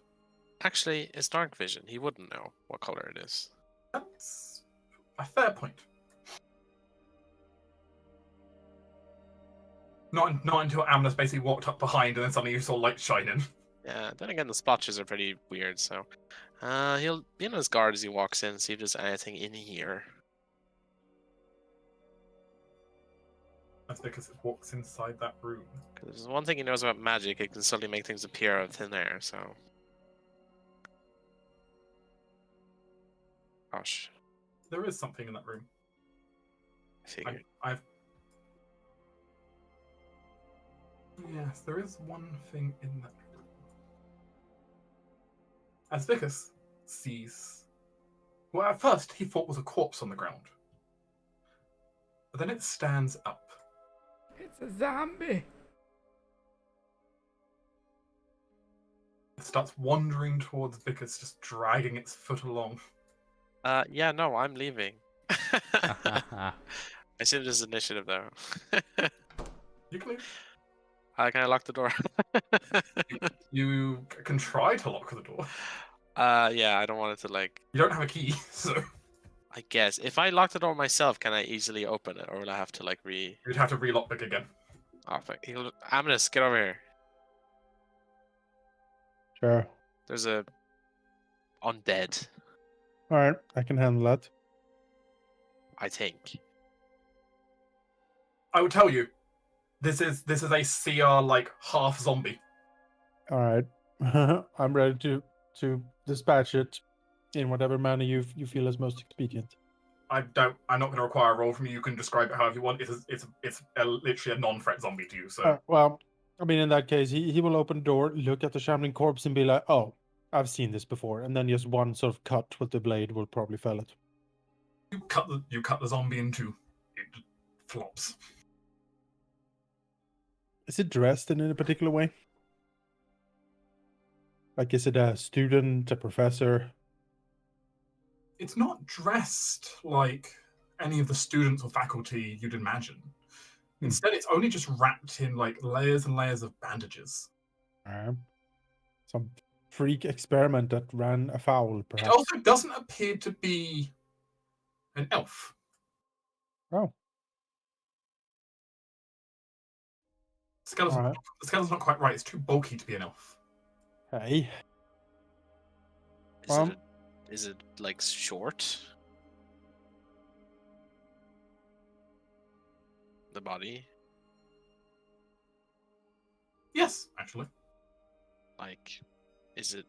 Actually, it's dark vision. He wouldn't know what color it is. That's a fair point. Not until Amnes basically walked up behind and then suddenly you saw light shining. Yeah, then again, the splotches are pretty weird, so... he'll be on his guard as he walks in, see if there's anything in here. That's because it walks inside that room. Because there's one thing he knows about magic, it can suddenly make things appear out of thin air, so... Gosh, There is something in that room. I figured. Yes, there is one thing in that room. As Vicus sees, well, at first he thought was a corpse on the ground, but then it stands up. It's a zombie. It starts wandering towards Vicus, just dragging its foot along. Yeah, no, I'm leaving. I assume this is initiative though. You can leave. Can I lock the door? You can try to lock the door. Yeah, I don't want it to like. You don't have a key, so I guess if I lock the door myself, can I easily open it, or will I have to like re? you'd have to re-lockpick again. Oh, fuck. Amnes, get over here. Sure. There's a undead, All right, I can handle that. I think. I would tell you, this is a CR like half zombie. All right, I'm ready to dispatch it in whatever manner you feel is most expedient. I'm not going to require a roll from you. You can describe it however you want. It's literally a non-threat zombie to you. So Well, I mean, in that case, he will open the door, look at the shambling corpse, and be like, "Oh, I've seen this before," and then just one sort of cut with the blade will probably fell it. you cut the zombie in two. It flops. Is it dressed in any particular way? Like, is it a student, a professor? It's not dressed like any of the students or faculty you'd imagine. Instead, it's only just wrapped in like layers and layers of bandages. Some freak experiment that ran afoul, It perhaps. also doesn't appear to be an elf. Oh, The all right. skeleton's not quite right. It's too bulky to be an elf. Hey, Is it like short? The body? Yes, actually. Like,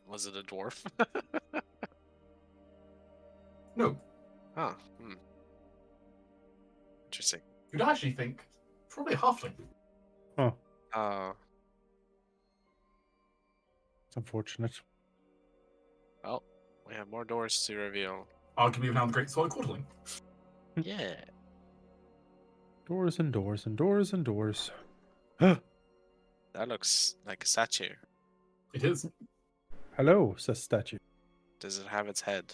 was it a dwarf? No, Oh, interesting. you'd actually think probably a halfling. Oh, it's unfortunate. well, we have more doors to reveal. Arguably now the Great Sword Quarterling. Yeah. Doors and doors and doors and doors. That looks like a statue. It is. Hello, says statue. Does it have its head?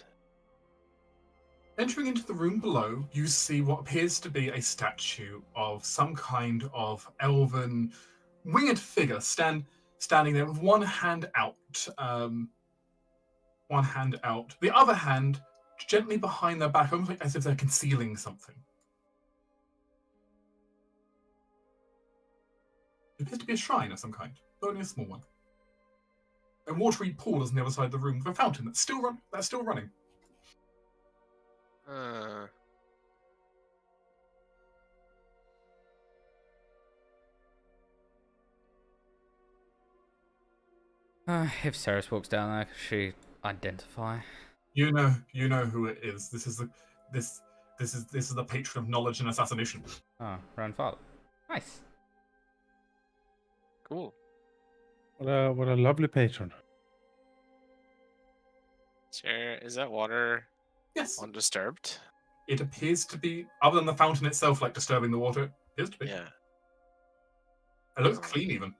Entering into the room below, you see what appears to be a statue of some kind of elven winged figure standing there with one hand out. The other hand gently behind their back, almost like as if they're concealing something. It appears to be a shrine of some kind, though only a small one. A watery pool is on the other side of the room with a fountain that's still running. If Ceres walks down there, could she identify? You know who it is. This is the patron of knowledge and assassination. Oh, Grandfather. Nice. Cool. What a lovely patron. Sure. Is that water Yes. undisturbed? It appears to be, other than the fountain itself, like disturbing the water. It appears to be. Yeah. It looks clean, even.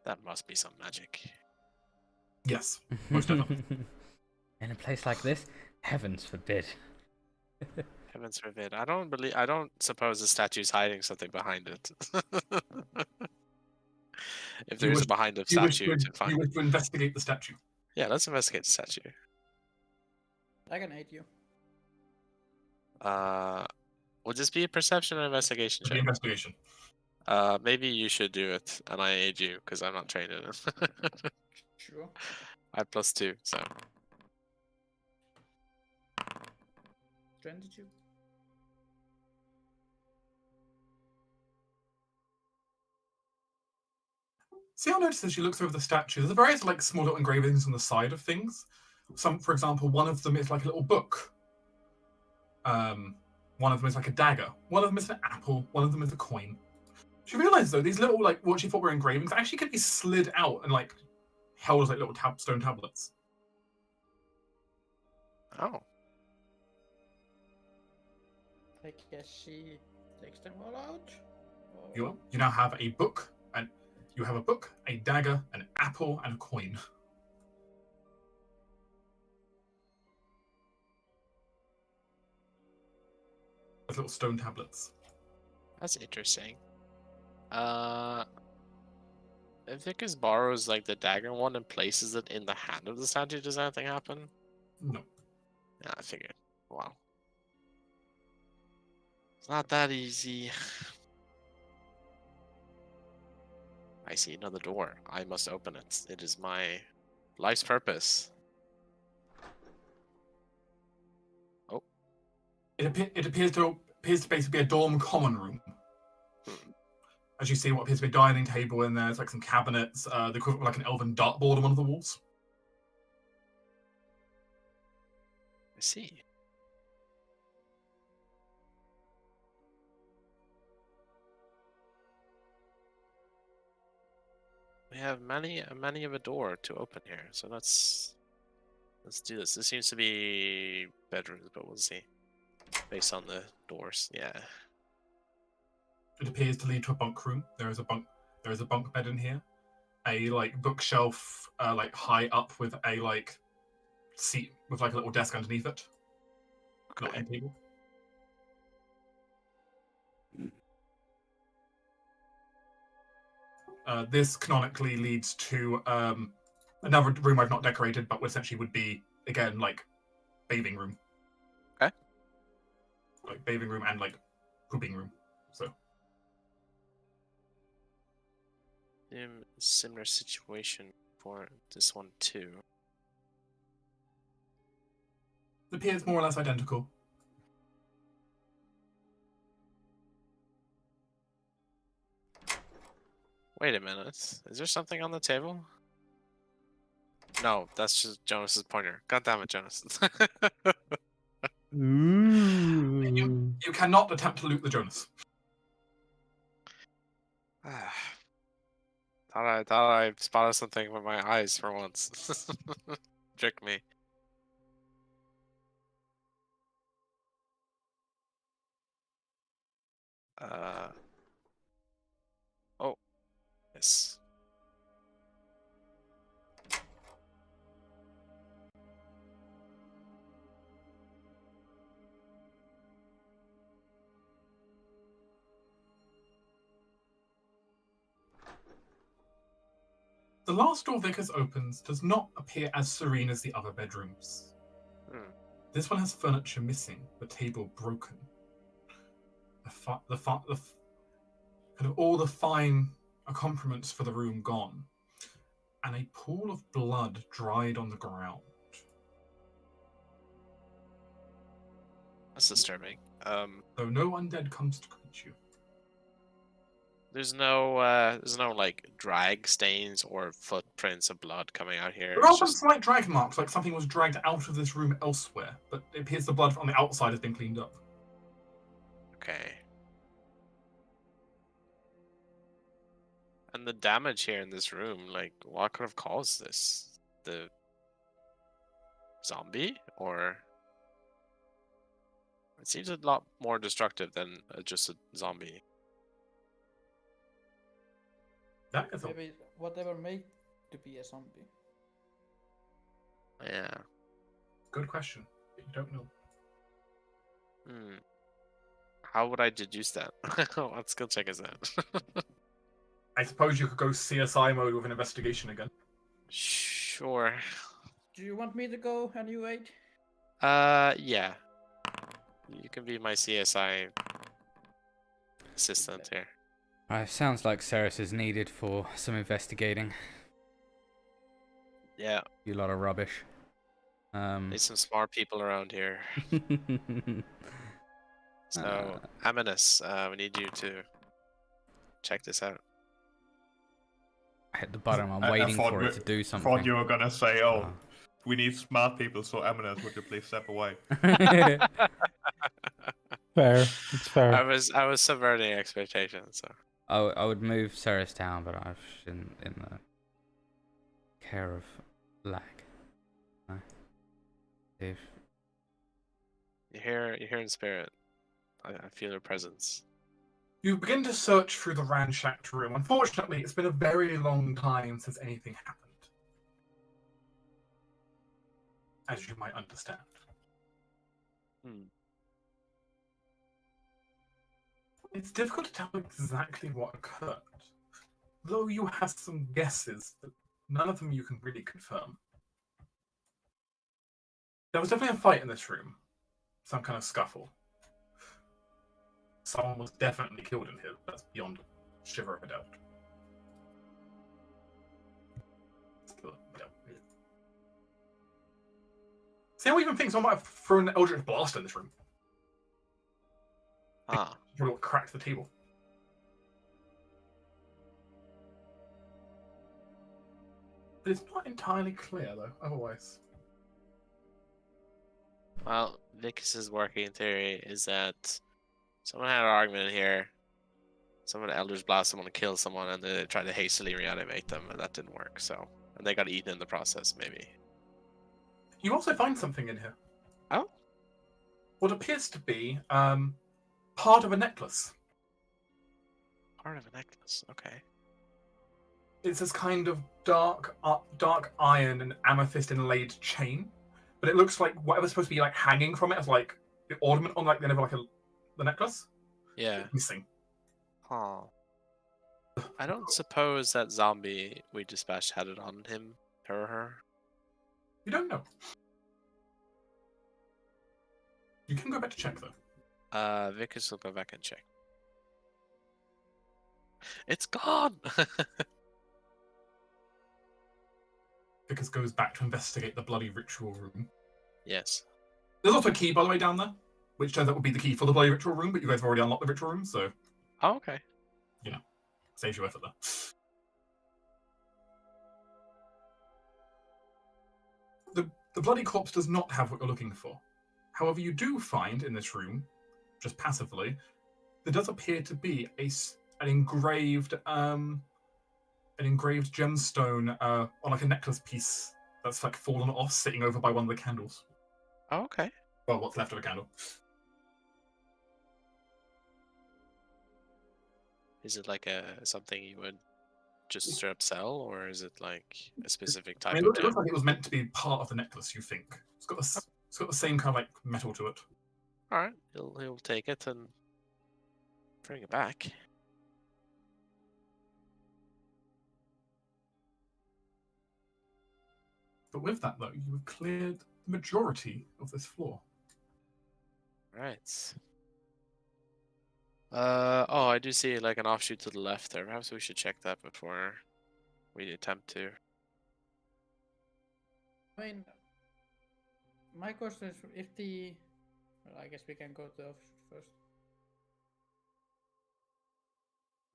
That must be some magic. Yes, most definitely. In a place like this, heavens forbid. Heavens forbid. I don't suppose the statue's hiding something behind it. If there is a behind the statue to find. You wish to investigate the statue. Yeah, let's investigate the statue. I can aid you. Would this be a perception or investigation The check? investigation. Maybe you should do it, and I aid you because I'm not trained in it. Sure. I have +2, so 22. So you'll notice as you look through the statues, there's various like small little engravings on the side of things. Some, for example, one of them is like a little book. One of them is like a dagger. One of them is an apple. One of them is a coin. Do you realise though these little like what you thought were engravings actually could be slid out and like held as like little stone tablets? Oh. I guess she takes them all out. You now have a book, and you have a book, a dagger, an apple, and a coin. As little stone tablets. That's interesting. If Vickers borrows like the dagger one and places it in the hand of the statue, does anything happen? No. Yeah, I figured. Wow. It's not that easy. I see another door. I must open it. It is my life's purpose. Oh. It appears to basically be a dorm common room. As you see, what appears to be a dining table in there. There's like some cabinets. The equivalent of like an elven dartboard on one of the walls. I see. We have many of a door to open here, so let's do this. This seems to be bedrooms, but we'll see. Based on the doors, yeah. It appears to lead to a bunk room. There is a bunk bed in here. A like bookshelf like high up with a like seat with like a little desk underneath it. Not a table. This canonically leads to another room I've not decorated, but essentially would be again like bathing room. Okay. Like bathing room and like pooping room. So. Similar situation for this one too. It appears more or less identical. Wait a minute. Is there something on the table? No, that's just Jonas's pointer. God damn it, Jonas. Ooh. You cannot attempt to loot the Jonas. Thought I spotted something with my eyes for once. Trick me. Oh, yes. The last door Vickers opens does not appear as serene as the other bedrooms. This one has furniture missing, the table broken. Kind of all the fine accoutrements for the room gone, and a pool of blood dried on the ground. That's disturbing. Though no undead comes to greet you. There's no like drag stains or footprints of blood coming out here. There are some slight drag marks, like something was dragged out of this room elsewhere, but it appears the blood on the outside has been cleaned up. Okay. And the damage here in this room, like, what could have caused this? The zombie? Or... It seems a lot more destructive than just a zombie. That is Maybe whatever made to be a zombie. Yeah. Good question. You don't know. How would I deduce that? What skill check is that? I suppose you could go CSI mode with an investigation again. Sure. Do you want me to go and you wait? Yeah. You can be my CSI assistant here. Sounds like Ceres is needed for some investigating. Yeah. You lot of rubbish. Need some smart people around here. So, Aminus, we need you to check this out. I hit the button. I'm I waiting thought for we- it to do I something. thought you were gonna say, "Oh, we need smart people, so Eminence, would you please step away?" Fair. It's fair. I was subverting expectations. So I would move Ceres down, but I've in the care of lag. No. If you're here in spirit. I feel your presence. You begin to search through the ransacked room. Unfortunately, it's been a very long time since anything happened, as you might understand. It's difficult to tell exactly what occurred, though you have some guesses, but none of them you can really confirm. There was definitely a fight in this room, some kind of scuffle. Someone was definitely killed in here. That's beyond a shiver of a doubt. See how even think someone might have thrown an Eldritch Blast in this room. Ah, Probably what cracked the table. But it's not entirely clear, though, otherwise. well, Vicus's working theory is that someone had an argument here. Someone Eldritch Blast someone to kill someone, and they tried to hastily reanimate them, and that didn't work. So, and they got eaten in the process, maybe. You also find something in here. Oh, What appears to be part of a necklace. part of a necklace. Okay. It's this kind of dark iron and amethyst inlaid chain, but it looks like whatever's supposed to be like hanging from it as like the ornament on like the end of like the necklace. Yeah. Missing. Huh. I don't suppose that zombie we dispatched had it on him, her. You don't know. You can go back to check though. Vicus will go back and check. It's gone. Because goes back to investigate the bloody ritual room. Yes. There's also a key, by the way, down there, which turns out would be the key for the bloody ritual room, but you guys have already unlocked the ritual room, so Oh, okay. saves you effort there. The bloody corpse does not have what you're looking for. However, you do find in this room, just passively, there does appear to be an engraved gemstone on like a necklace piece that's like fallen off, sitting over by one of the candles. Oh, okay. Well, what's left of a candle. Is it like something you would just straight up sell, or is it like a specific I type mean, of it gem? looks like it was meant to be part of the necklace. You think it's got the same kind of like metal to it. All right, he'll take it and bring it back. But with that, though, you have cleared the majority of this floor. Right. Oh, I do see like an offshoot to the left there. Perhaps we should check that before we attempt to. I mean, my question is if the. Well, I guess we can go to the offshoot first.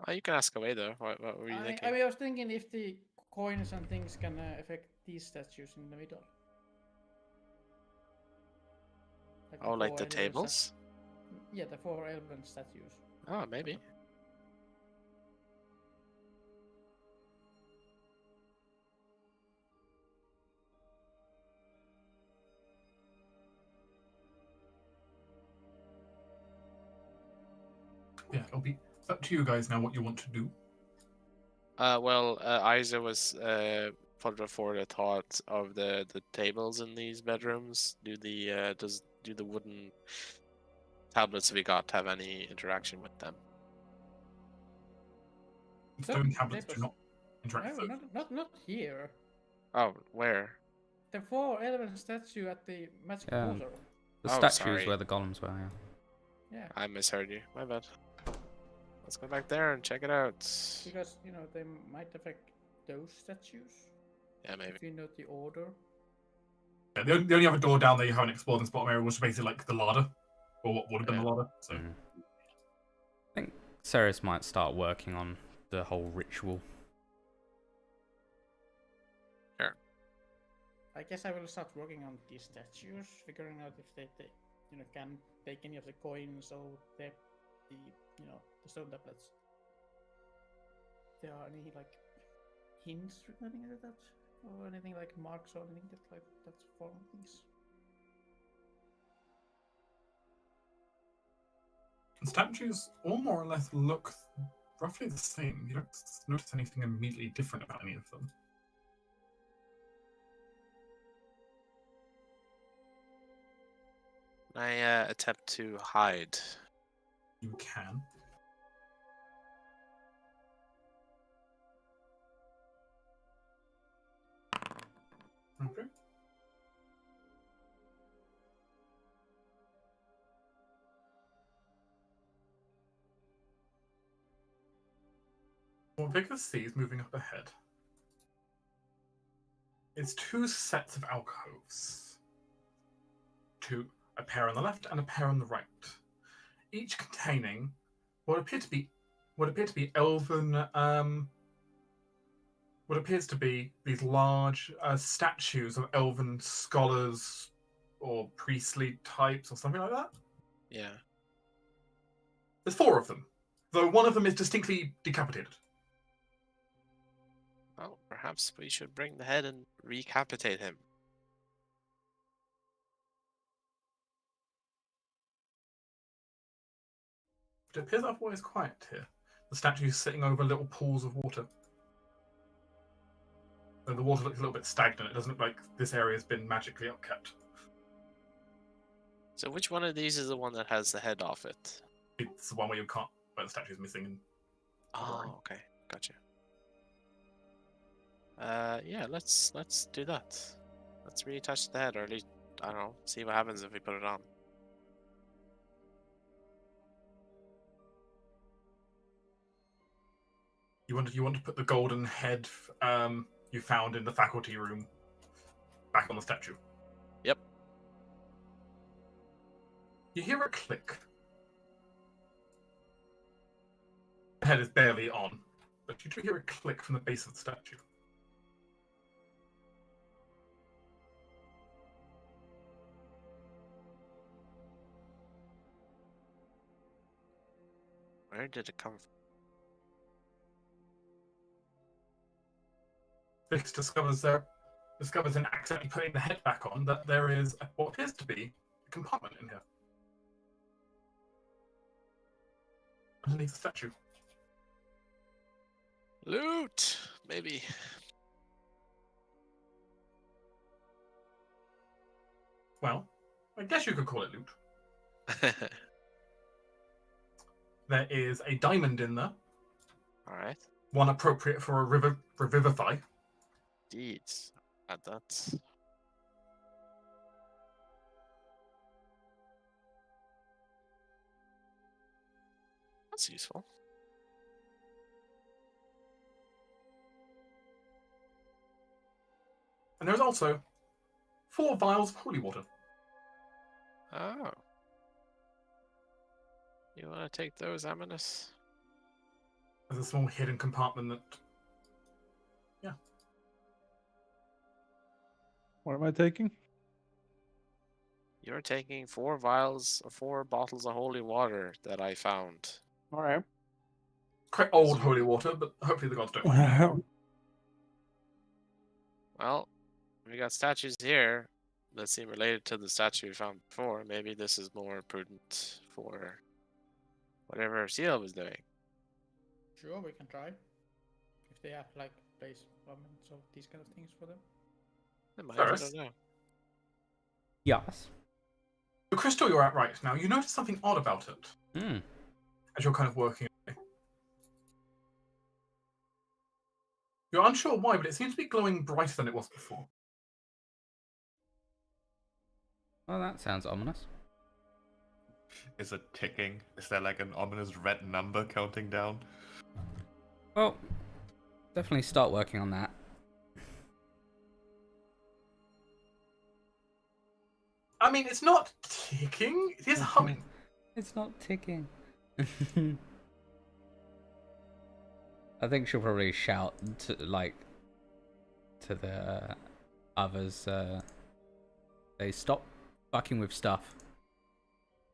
Oh, you can ask away though. What were you thinking? I mean, I was thinking if the coins and things can affect these statues in the middle. Oh, like the four elephant tables? Yeah, the 4 elephant statues. Oh, maybe. Yeah, it'll be up to you guys now what you want to do. Well, Isa was put forward a thought of the tables in these bedrooms. Do the wooden tablets we got have any interaction with them? Stone tablets do not interact No, with those. not here. Oh, where? The 4 elephant statue at the magic Yeah. portal. the Oh, statues sorry. where the golems were. Yeah. Yeah, I misheard you. My bad. Let's go back there and check it out. because they might affect those statues. Yeah, maybe. If you know the order. Yeah, the only other door down there you haven't explored in this bottom area was basically like the larder, or what would have been Yeah. the larder. So Mhm. I think Ceres might start working on the whole ritual. I guess I will start working on these statues, figuring out if they can take any of the coins or the the stone tablets. If there are any like hints regarding that, or anything like marks or anything that's form things. The statues all more or less look roughly the same. You don't notice anything immediately different about any of them. I attempt to hide. You can. Okay. What Vickers sees moving up ahead is two sets of alcoves. A pair on the left and a pair on the right, each containing what appears to be elven, what appears to be these large statues of elven scholars or priestly types or something like that. Yeah. There's 4 of them, though one of them is distinctly decapitated. Well, perhaps we should bring the head and recapitate him. But it appears otherwise quiet here. The statue is sitting over little pools of water. And the water looks a little bit stagnant. It doesn't look like this area has been magically upkept. So which one of these is the one that has the head off it? It's the one where the statue is missing. Oh, okay, gotcha. Yeah, let's do that. Let's reattach the head, or at least I don't know, see what happens if we put it on. You want to put the golden head you found in the faculty room back on the statue. Yep. You hear a click. The head is barely on, but you do hear a click from the base of the statue. Where did it come from? Vix discovers in accidentally putting the head back on that there is what appears to be a compartment in here. Underneath the statue. Loot, maybe. Well, I guess you could call it loot. There is a diamond in there. Alright. One appropriate for a revivify. Indeed. Add that. That's useful. And there's also 4 vials of holy water. Oh. You want to take those, Amanus? There's a small hidden compartment that... Yeah. What am I taking? You're taking 4 vials, 4 bottles of holy water that I found. All right. Quite old holy water, but hopefully the gods don't mind. Well, we got statues here that seem related to the statue we found before. Maybe this is more prudent for whatever Seal was doing. Sure, we can try. If they have like place comments of these kind of things for them. They might, I Ferris? don't know. Yes. The crystal you're at right now, you notice something odd about it Hmm. as you're kind of working. You're unsure why, but it seems to be glowing brighter than it was before. Well, that sounds ominous. Is it ticking? Is there like an ominous red number counting down? Well, definitely start working on that. I mean, it's not ticking. It is humming. It's not ticking. I think she'll probably shout to the others they stop fucking with stuff.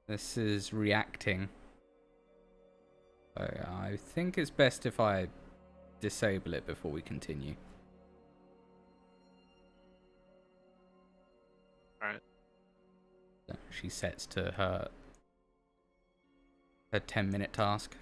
This is reacting. So I think it's best if I disable it before we continue. Alright. She sets to her 10-minute task.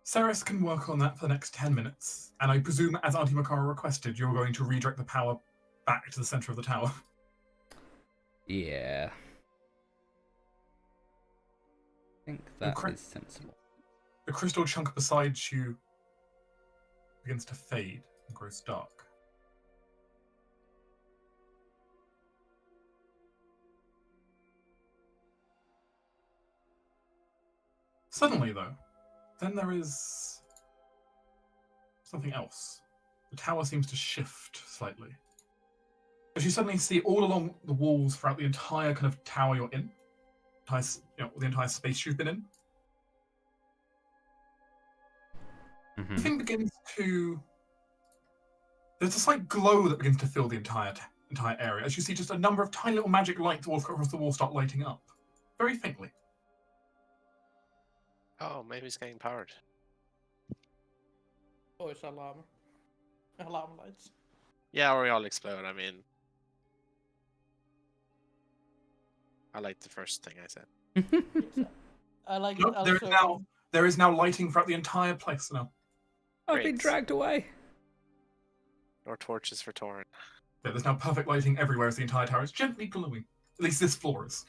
Ceres can work on that for the next 10 minutes, and I presume, as Auntie Makara requested, you're going to redirect the power back to the center of the tower. Yeah. I think that is sensible. The crystal chunk beside you begins to fade and grows dark. Suddenly, though, then there is something else. The tower seems to shift slightly. As you suddenly see all along the walls throughout the entire kind of tower you're in, the entire space you've been in, the thing begins to... There's a slight glow that begins to fill the entire area, as you see just a number of tiny little magic lights all across the wall start lighting up. Very faintly. Oh, maybe it's getting powered. Oh, it's alarm. Alarm lights. Yeah, or we all explode. I mean, I like the first thing I said. Yes, I like it Look, also. there is now lighting throughout the entire place now. I've been Great. dragged away. Or torches for Torin. Yeah, there's now perfect lighting everywhere as the entire tower is gently glowing. At least this floor is.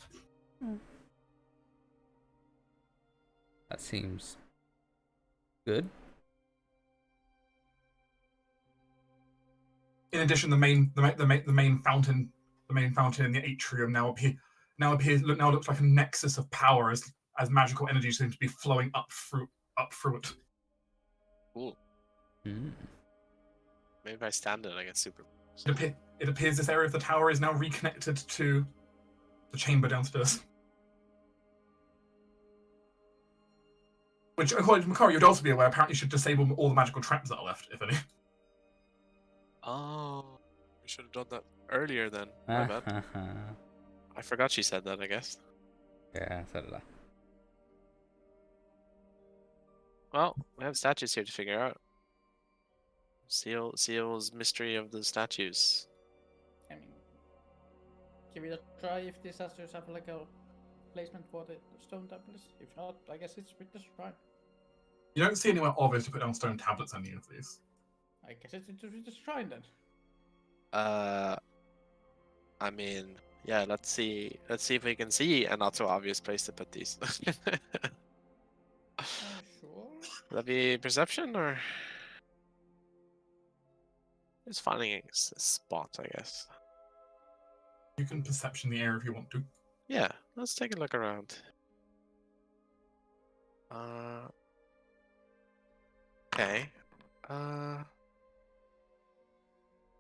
That seems good. In addition, the main fountain in the atrium now looks like a nexus of power as magical energy seems to be flowing up through it. Cool. Mm. Maybe if I stand it, I get super. It appears this area of the tower is now reconnected to the chamber downstairs. Which, according to Makari, you'd also be aware, apparently should disable all the magical traps that are left, if any. Oh, we should have done that earlier then. My bad. I forgot she said that, I guess. Yeah, so did I. Well, we have statues here to figure out. Seal's mystery of the statues. I mean, give it a try if these statues have like a placement for the stone tablets. If not, I guess it's with the shrine. You don't see anywhere obvious to put down stone tablets on any of these. I guess it's with the shrine then. I mean, yeah. Let's see if we can see a not so obvious place to put these. Sure. Would that be perception or just finding a spot? I guess. You can perception the area if you want to. Yeah, let's take a look around. Okay.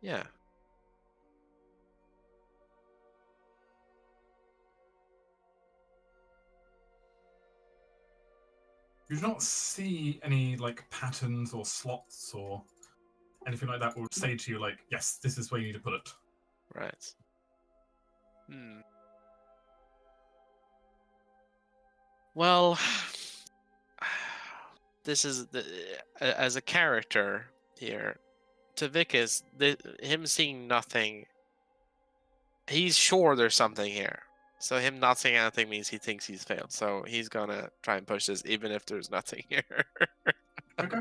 Yeah. You do not see any like patterns or slots or anything like that would say to you like, yes, this is where you need to put it. Right. Well, this is as a character here. To Vicus, him seeing nothing, he's sure there's something here. So him not seeing anything means he thinks he's failed. So he's gonna try and push this even if there's nothing here. Okay.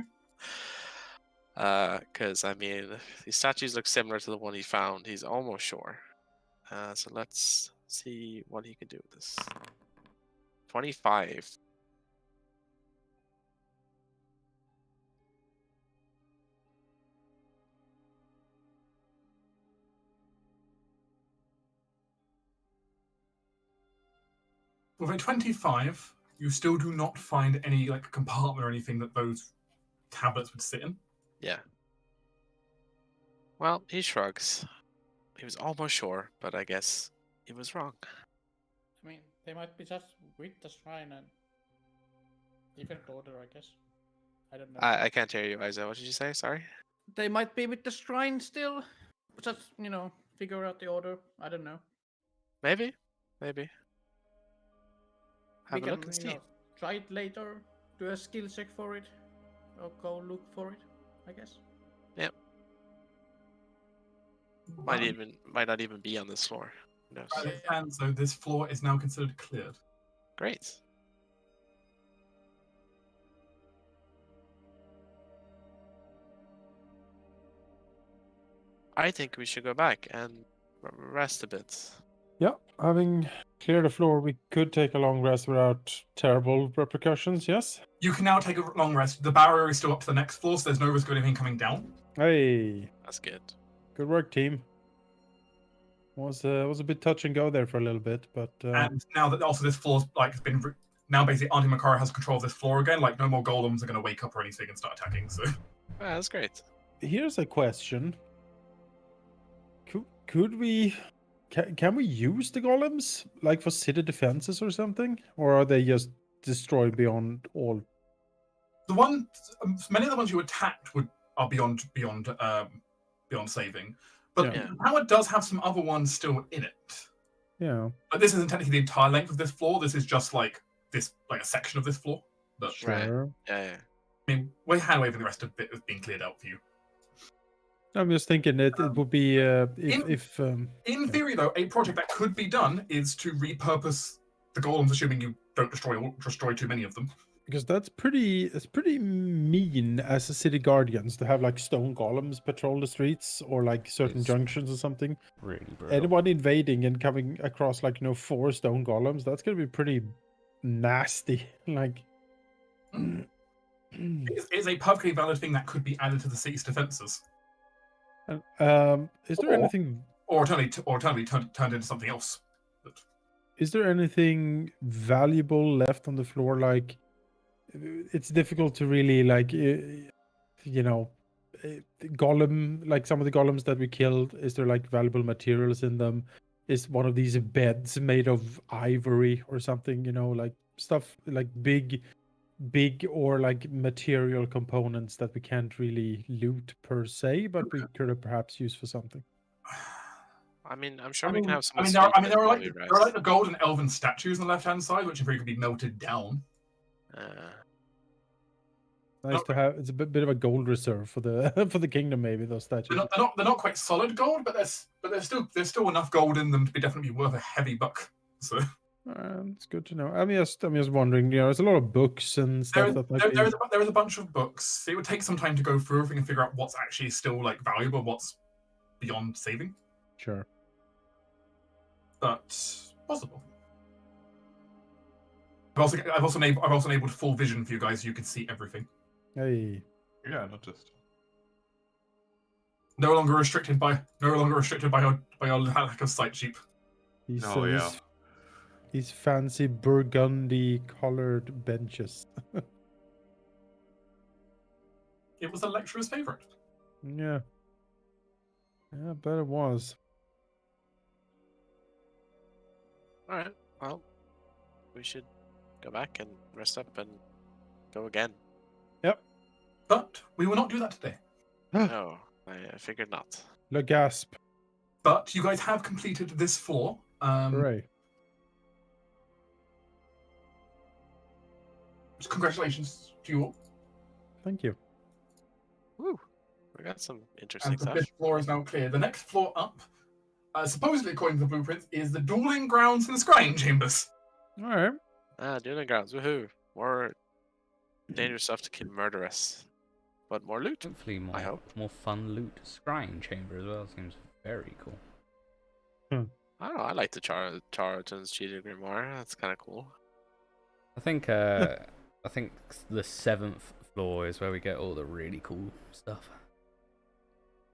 Because I mean, these statues look similar to the one he found. He's almost sure. So let's see what he can do with this. 25. With a 25, you still do not find any like compartment or anything that those tablets would sit in. Yeah. Well, he shrugs. He was almost sure, but I guess he was wrong. I mean, they might be just with the shrine and different order, I guess. I don't know. I can't hear you, Isa. What did you say? Sorry. They might be with the shrine still. Just, figure out the order. I don't know. Maybe. Maybe. Have We a can, look and see. try it later. Do a skill check for it. Or go look for it, I guess. Yep. Might not even be on this floor. Who knows? And so this floor is now considered cleared. Great. I think we should go back and rest a bit. Yeah, having cleared the floor, we could take a long rest without terrible repercussions, yes? You can now take a long rest. The barrier is still up to the next floor, so there's no risk of anything coming down. Hey, That's good. good work, team. Was a bit touch and go there for a little bit, but And now that also this floor's been now basically Auntie Makara has control of this floor again. Like no more golems are going to wake up or anything and start attacking. So That's great. here's a question: Could we? Can we use the golems like for city defenses or something, or are they just destroyed beyond all? many of the ones you attacked are beyond saving, but Yeah. the tower does have some other ones still in it. Yeah, But this isn't technically the entire length of this floor. This is just like a section of this floor. But sure. Yeah. I mean, we're hand waving the rest of it has been cleared out for you. I'm just thinking it would be if In theory, though, a project that could be done is to repurpose the golems, assuming you don't destroy too many of them. because it's pretty mean as a city guardians to have like stone golems patrol the streets or like certain It's junctions or something. Really brutal. Anyone invading and coming across like 4 stone golems, that's gonna be pretty nasty. Like, It's a perfectly valid thing that could be added to the city's defenses, is there anything? or alternatively turned into something else. But Is there anything valuable left on the floor? Like, it's difficult to really golem, like some of the golems that we killed. Is there like valuable materials in them? Is one of these beds made of ivory or something? Like stuff like big or like material components that we can't really loot per se, but we could have perhaps used for something. I mean, I'm sure we can have some. there are like the gold and elven statues on the left-hand side, which in theory could be melted down. Nice to have. It's a bit of a gold reserve for the for the kingdom, maybe those statues. They're not quite solid gold, but there's still enough gold in them to be definitely worth a heavy buck. So it's good to know. I'm just wondering. There's a lot of books and stuff there is a bunch of books. It would take some time to go through everything and figure out what's actually still like valuable, what's beyond saving. Sure. But possible. I've also enabled full vision for you guys, so you can see everything. Hey. Yeah, not just. No longer restricted by your lack of sight, sheep. These fancy burgundy colored benches. It was the lecturer's favorite. Yeah. Yeah, I bet it was. All right. Well, we should go back and rest up and go again. Yep. But we will not do that today. No, I figured not. Le gasp. But you guys have completed this floor. Hooray. Congratulations to you all. Thank you. Woo! We got some interesting And stuff. this floor is now clear. The next floor up, supposedly according to the blueprints, is the dueling grounds and the scrying chambers. All right. Dueling grounds. Woohoo! More dangerous stuff to murder us, but more loot. Hopefully I hope. more fun loot. Scrying chamber as well seems very cool. I don't know. I like the Charlatan's Cheated Grimoire. That's kind of cool. I think the 7th floor is where we get all the really cool stuff.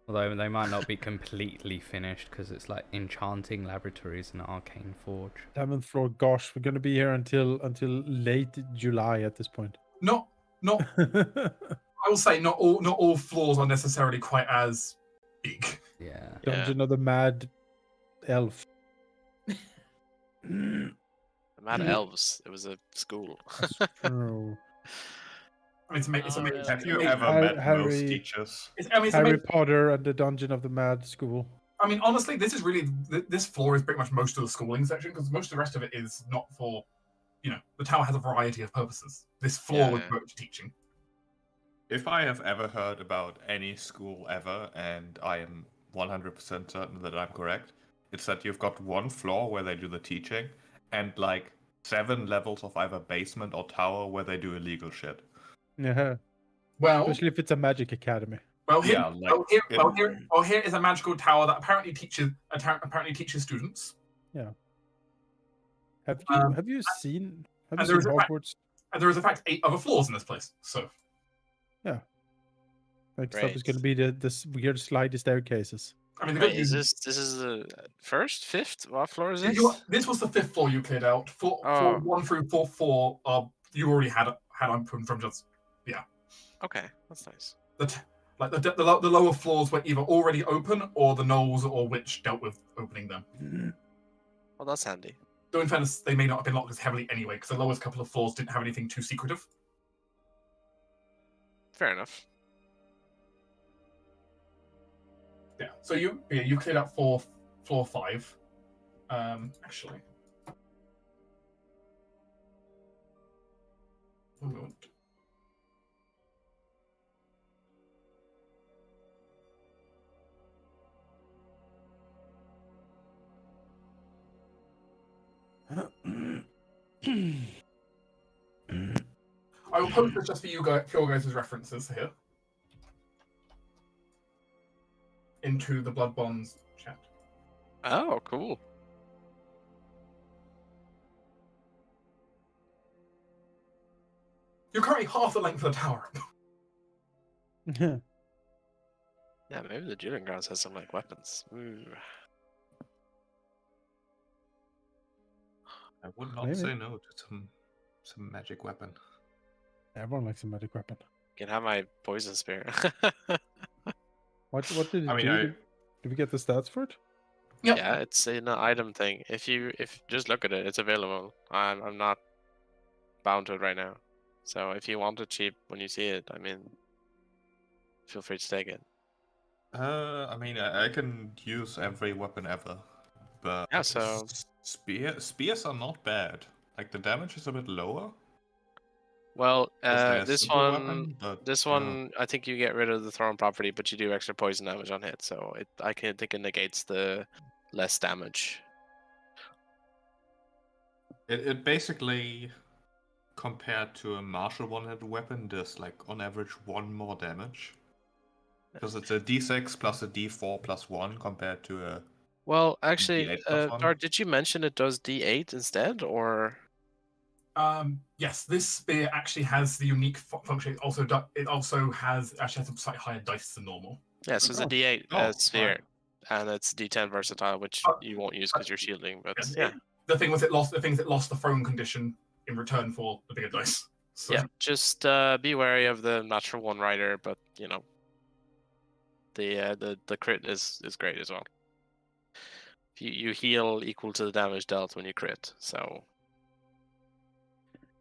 Although they might not be completely finished because it's like enchanting laboratories and arcane forge. 7th floor. Gosh, we're gonna be here until late July at this point. Not. I will say not all floors are necessarily quite as big. Yeah. Dungeon of the Mad Elf. The Mad Elves. It was a school. That's true. I mean, it's Oh, amazing. really? Have you It's ever Harry- met Harry- most teachers? it's Harry amazing. Potter and the Dungeon of the Mad School. I mean, honestly, this is really this floor is pretty much most of the schooling section because most of the rest of it is not for, the tower has a variety of purposes. This floor was devoted to teaching. If I have ever heard about any school ever, and I am 100% certain that I'm correct, it's that you've got one floor where they do the teaching, and like 7 levels of either basement or tower where they do illegal shit. Yeah. Well, Especially if it's a magic academy. here like is a magical tower that apparently teaches students. Yeah. Have you seen and there is a fact- Hogwarts? And there is in fact 8 other floors in this place. So Like stuff is Great. gonna be the weird slidey staircases. I mean, the Wait, good is news this is the first, fifth? What floor is is this? this was the 5th floor you cleared out. Floor Oh. 1 through floor 4 you already had open from just Okay, that's nice. the lower floors were either already open or the gnolls or witch dealt with opening them. Well, that's handy. Though in fairness, they may not have been locked as heavily anyway, because the lowest couple of floors didn't have anything too secretive. Fair enough. Yeah. So you cleared out floor 5. Actually. One moment. I will post this just for you guys, for your guys' references here. Into the Blood Bonds chat. Oh, cool. You're currently half the length of the tower. Yeah. Yeah, maybe the dueling grounds has some like weapons. Ooh. I would not Maybe. say no to some magic weapon. Everyone likes a magic weapon. Can have my poison spear. What did it I mean, do? Did we get the stats for it? Yep. Yeah, it's an item thing. If just look at it, it's available. I'm not bound to it right now. So if you want it cheap when you see it, I mean, feel free to take it. I mean, I can use every weapon ever, but Yeah, so- spears are not bad. Like the damage is a bit lower. Well, 'Cause they're a this simple one, weapon, but, this yeah. one, I think you get rid of the thrown property, but you do extra poison damage on hit. So I think it negates the less damage. It basically, compared to a martial one-handed weapon, does like on average 1 more damage. Because it's a d6 plus a d4 plus 1 compared to a. Well, actually, D8 plus one? Dart, did you mention it does D8 instead, or? Yes, this spear actually has the unique function. It also has a slightly higher dice than normal. Yeah, so it's a Oh. D8 Oh, sphere, right. and it's D10 versatile, which Oh, you won't use because you're shielding. But Yes, yeah, The thing was, it lost the throne condition in return for the bigger dice. So, yeah, just be wary of the natural one rider, but you know, the crit is great as well. You heal equal to the damage dealt when you crit, so.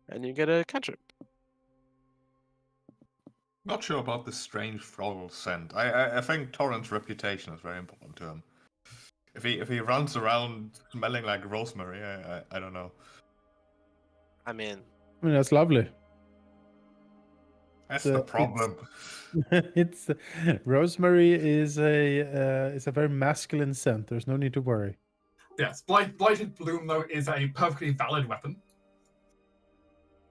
And you get a cantrip. Not sure about this strange floral scent. I think Torrent's reputation is very important to him. If he runs around smelling like rosemary, I don't know. I mean, I mean, that's lovely. That's So the it's- problem. It's rosemary is a very masculine scent. There's no need to worry. yes, Blighted Bloom though is a perfectly valid weapon.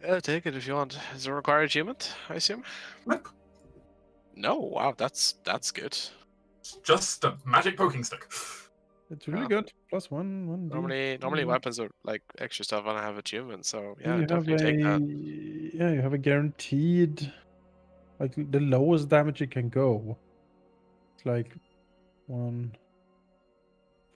yeah, take it if you want. Is it required achievement? I assume. Nope, No. Wow, that's good. it's just a magic poking stick. It's really Yeah. good. Plus one. Normally weapons are like extra stuff and I have achievements, so yeah, you have definitely take that. you have a guaranteed, like the lowest damage you can go. It's like 1,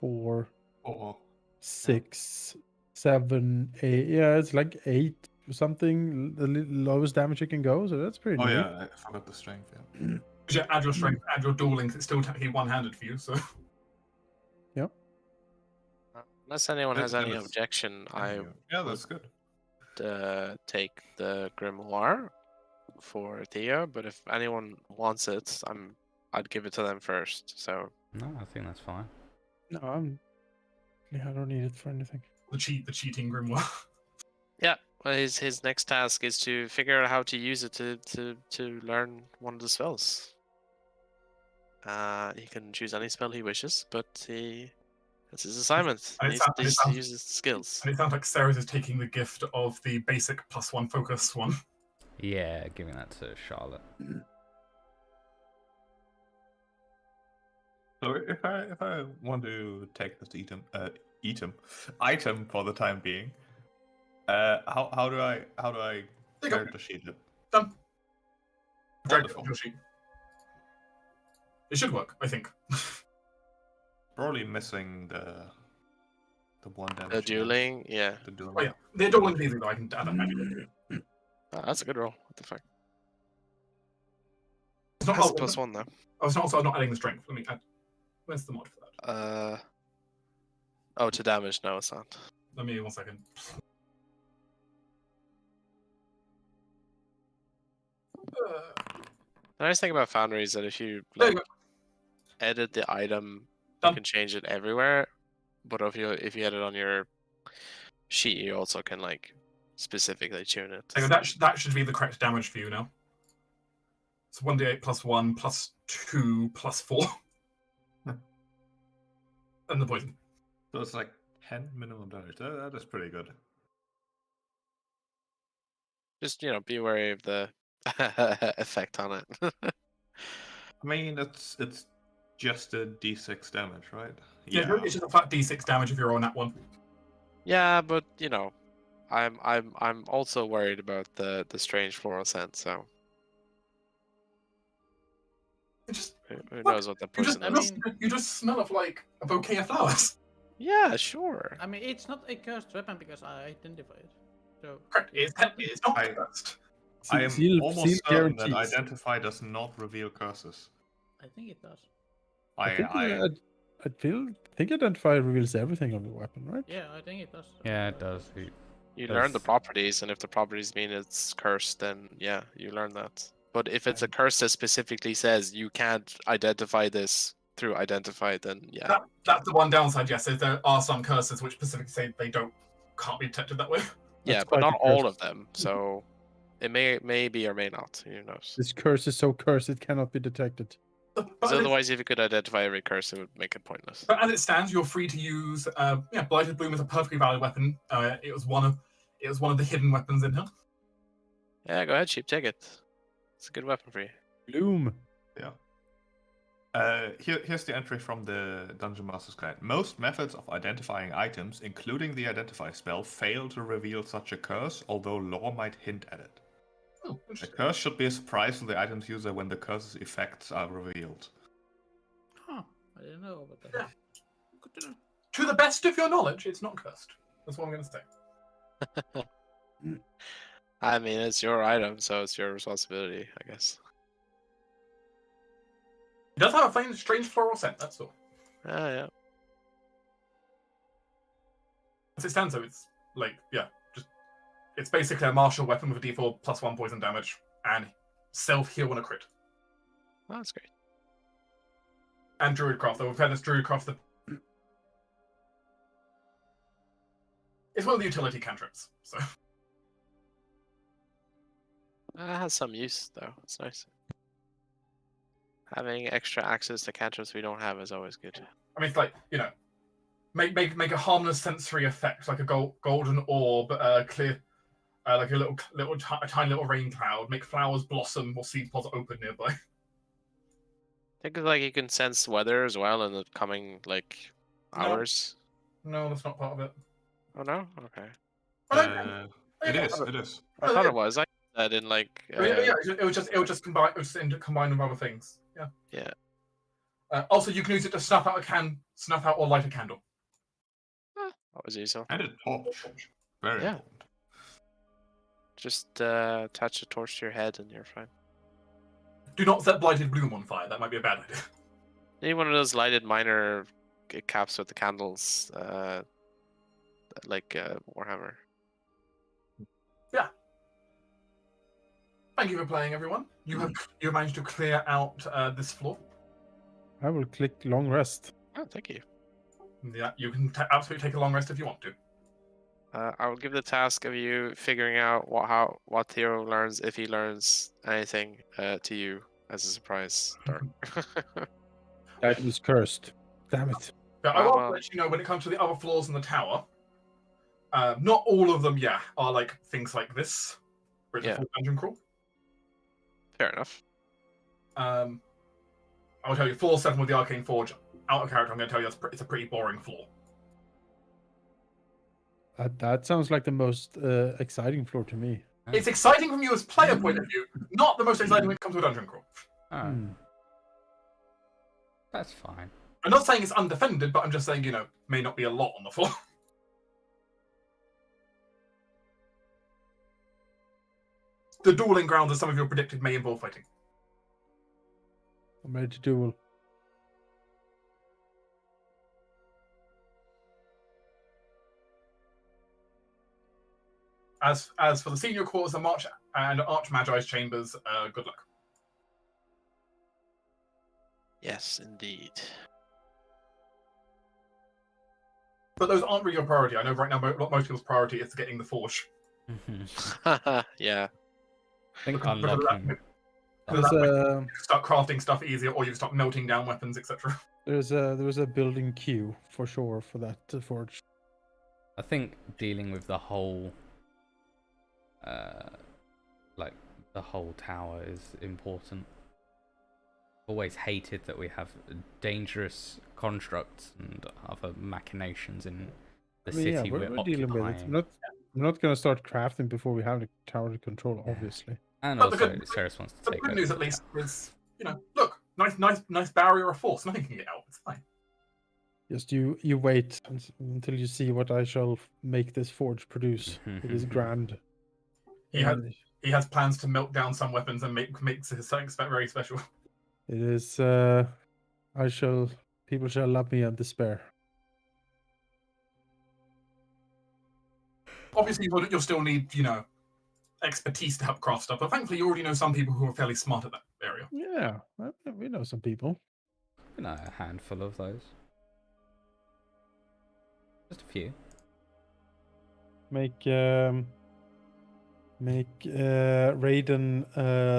4, Oh, 6, 7, 8. Yeah, it's like 8 or something. The lowest damage you can go. So that's pretty oh neat. yeah, I forgot the strength. Yeah. You add your strength, add your dueling, 'cause it's still technically one-handed for you, so... Unless anyone has That any is- objection, I Yeah, that's good. take the grimoire for Theo. But if anyone wants it, I'd give it to them first. So No, I think that's fine. No, I don't need it for anything. The cheating grimoire. yeah, well, his next task is to figure out how to use it to learn one of the spells. He can choose any spell he wishes, but that's his assignment. He And needs to use his skills. And it sounds like Ceres is taking the gift of the basic +1 focus one. Yeah, giving that to Charlotte. So if I want to take this item for the time being, how do I There you go. character sheet it? Done. Drag it Wonderful. off your sheet. It should work, I think. Probably missing the one damage. The dueling, yeah. The dueling. Oh yeah, the dueling easy though. I can add that manually. Oh, that's a good roll. What the fuck? It's not. Has Oh, a +1 though. I was also not adding the strength. Let me add. Where's the mod for that? Oh, to damage? No, it's not. Let me 1 second. The nice thing about Foundry is that if you There like you go. edit the item, Done. you can change it everywhere. But if you edit on your sheet, you also can like specifically tune it. There you go. That should be the correct damage for you now. So 1d8 +1 +2 +4. And the poison. So it's like 10 minimum damage. That is pretty good. Just be wary of the effect on it. I mean, it's just a d6 damage, right? Yeah, it's just a flat d6 damage if you're on that one. Yeah, but I'm also worried about the strange floral scent. So It just who knows what the you just, poison is? you just smell of like a bouquet of flowers. Yeah, sure. I mean, it's not a cursed weapon because I identify it. So Correct. It's not I- cursed. I am Seal almost certain that guarantees. identify does not reveal curses. I think it does. I think identify reveals everything of the weapon, right? Yeah, I think it does. Yeah, it does. You learn the Does- properties, and if the properties mean it's cursed, then yeah, you learn that. But if it's a curse that specifically says you can't identify this through identify, then yeah. That's the one downside. Yes, is there are some curses which specifically say they can't be detected that way. Yeah, That's but quite not a all curse. of them. So it may be or may not. Who knows? This curse is so cursed it cannot be detected. But Because otherwise, if you could identify every curse, it would make it pointless. But as it stands, you're free to use. Blighted Bloom is a perfectly valid weapon. It was one of the hidden weapons in here. Yeah, go ahead, Sheep, take it. It's a good weapon for you. Bloom. Here's the entry from the Dungeon Master's Guide. Most methods of identifying items, including the Identify spell, fail to reveal such a curse, although lore might hint at it. Oh, A interesting. curse should be a surprise to the item's user when the curse's effects are revealed. Huh. I didn't know about that. Yeah. Good to know. To the best of your knowledge, it's not cursed. That's what I'm going to say. I mean, it's your item, so it's your responsibility, I guess. It does have a strange floral scent. That's all. Yeah. As it stands, though, it's like it's basically a martial weapon with a d4 +1 poison damage and self-heal on a crit. Oh, that's great. And Druidcraft, though we've had this Druidcraft. It's one of the utility cantrips. So It has some use, though. It's nice. Having extra access to cantrips we don't have is always good. I mean, it's like make a harmless sensory effect, like a golden orb, clear, like a tiny little rain cloud. Make flowers blossom or seed pods open nearby. I think it's like you can sense weather as well in the coming No. hours. No, that's not part of it. Oh no? Okay. It is. I thought it was. I didn't like. It would just combine. It would just combine with other things. Yeah. Yeah. Also, you can use it to snuff out or light a candle. That was useful. And a torch. Very Yeah. important. Just attach a torch to your head and you're fine. Do not set Blighted Bloom on fire. That might be a bad idea. Need one of those lighted miner caps with the candles, like Warhammer. Thank you for playing, everyone. You have managed to clear out this floor. I will click long rest. Oh, thank you. Yeah, you can absolutely take a long rest if you want to. I will give the task of you figuring out what hero learns, if he learns anything, to you as a surprise, Dark. That was cursed. Damn it. But I will let you know when it comes to the other floors in the tower. Not all of them, are like things like this, where it's a full dungeon crawl. Fair enough. I'll tell you, floor 7 with the Arcane Forge, out of character, I'm going to tell you it's a pretty boring floor. That sounds like the most exciting floor to me. It's exciting from you as player point of view, not the most exciting when it comes to a dungeon crawl. Oh. That's fine. I'm not saying it's undefended, but I'm just saying, may not be a lot on the floor. The dueling grounds, as some of you have predicted, may involve fighting. I'm ready to duel. As for the senior quarters and Archmagi's chambers, good luck. Yes, indeed. But those aren't really your priority. I know right now most people's priority is getting the Forge. Yeah. I think unlocking. You start crafting stuff easier, or you start melting down weapons, etc. There was a building queue for sure for that forge. I think dealing with the whole, the whole tower is important. Always hated that we have dangerous constructs and other machinations in the city Yeah, we're dealing with it. I'm not going to start crafting before we have the tower to control, obviously. And But also, Ceres wants to take The good over news, the at least, tower. is look, nice barrier of force. Nothing can get out. It's fine. Just you wait until you see what I shall make this forge produce. It is grand. He has plans to melt down some weapons and make something very special. It is. People shall love me and despair. Obviously, you'll still need expertise to help craft stuff, but thankfully, you already know some people who are fairly smart at that area. Yeah, we know some people. You know, a handful of those. Just a few. Make Raiden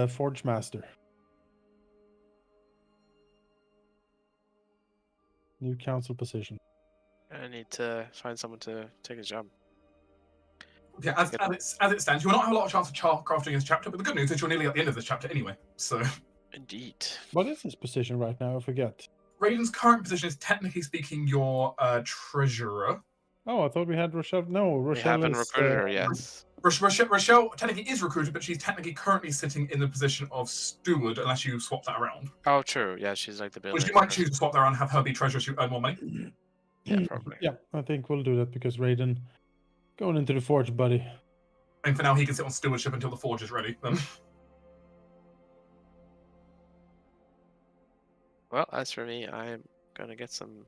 Forge Master. New council position. I need to find someone to take his job. Yeah, as it stands, you will not have a lot of chance of crafting this chapter, but the good news is you're nearly at the end of this chapter anyway. So, Indeed. What is his position right now? I forget. Raiden's current position is, technically speaking, your treasurer. Oh, I thought we had Rochelle. No, Rochelle We haven't is, recruited her yet. Rochelle technically is recruited, but she's technically currently sitting in the position of steward, unless you swap that around. Oh, true. Yeah, she's like the building. Which you might choose to swap that around and have her be treasurer so you earn more money. Yeah, probably. Yeah, I think we'll do that because Raiden going into the forge, buddy. And for now, he can sit on stewardship until the forge is ready. Well, as for me, I'm gonna get some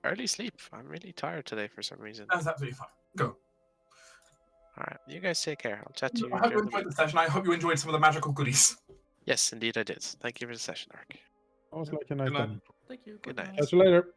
early sleep. I'm really tired today for some reason. That's absolutely fine. Go. Alright, you guys take care. I'll chat to you. I hope you during the enjoyed week. the session. I hope you enjoyed some of the magical goodies. Yes, indeed I did. Thank you for the session, Ark. Sounds like a nice Good night. time. Thank you. Good night. Catch you later.